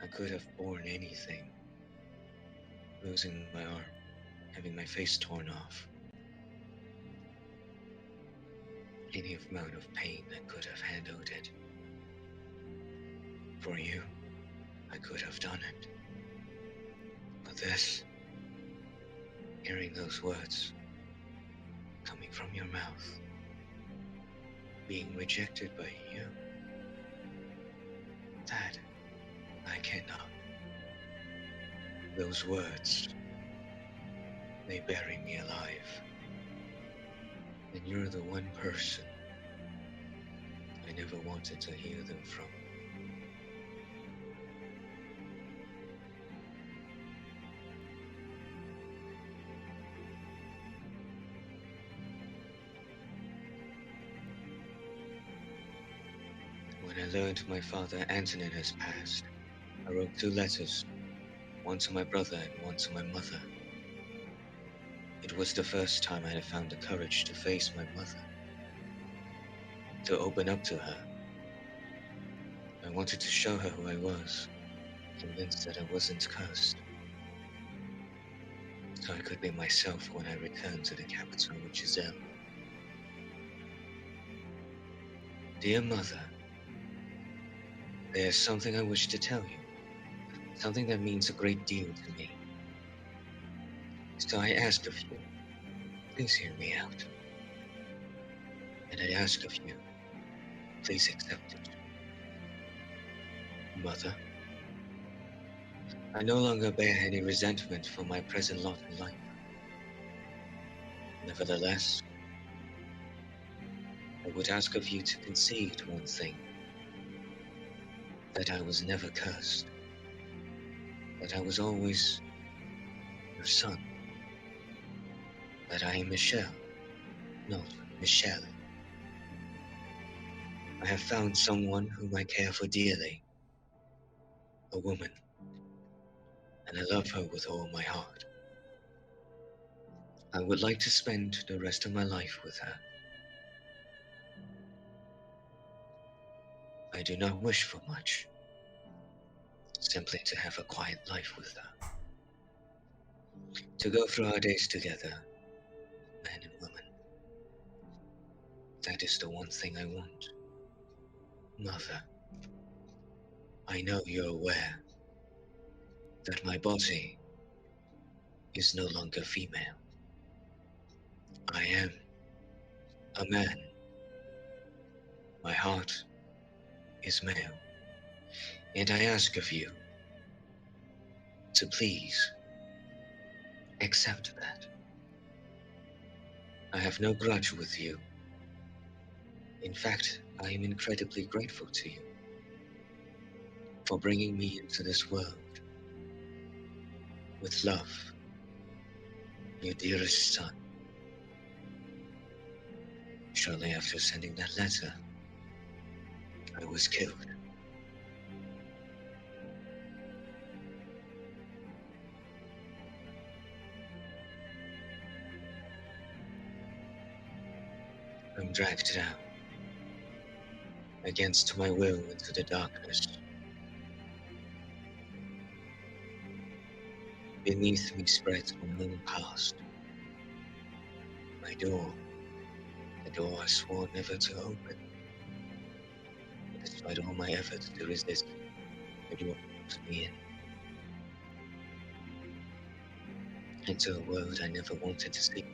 I could have borne anything. Losing my arm, having my face torn off. Any amount of pain I could have handled it. For you, I could have done it. But this, hearing those words coming from your mouth, being rejected by you, that I cannot. Those words, they bury me alive. And you're the one person I never wanted to hear them from. When I learned my father Antonin has passed, I wrote 2 letters, one to my brother and one to my mother. It was the first time I had found the courage to face my mother, to open up to her. I wanted to show her who I was, convinced that I wasn't cursed, so I could be myself when I returned to the capital with Giselle. Dear mother, there's something I wish to tell you, something that means a great deal to me. So I ask of you, please hear me out. And I ask of you, please accept it. Mother, I no longer bear any resentment for my present lot in life. Nevertheless, I would ask of you to concede one thing, that I was never cursed, that I was always your son, that I am Michelle, not Michelle. I have found someone whom I care for dearly, a woman, and I love her with all my heart. I would like to spend the rest of my life with her. I do not wish for much, simply to have a quiet life with her. To go through our days together, man and woman. That is the one thing I want. Mother, I know you're aware that my body is no longer female. I am a man. My heart is male. And I ask of you to please accept that. I have no grudge with you. In fact, I am incredibly grateful to you for bringing me into this world. With love, your dearest son. Shortly after sending that letter, I was killed. I'm dragged down, against my will, into the darkness. Beneath me spreads my own past. My door, the door I swore never to open. Despite all my efforts to resist, the door pulls me in. Into a world I never wanted to see.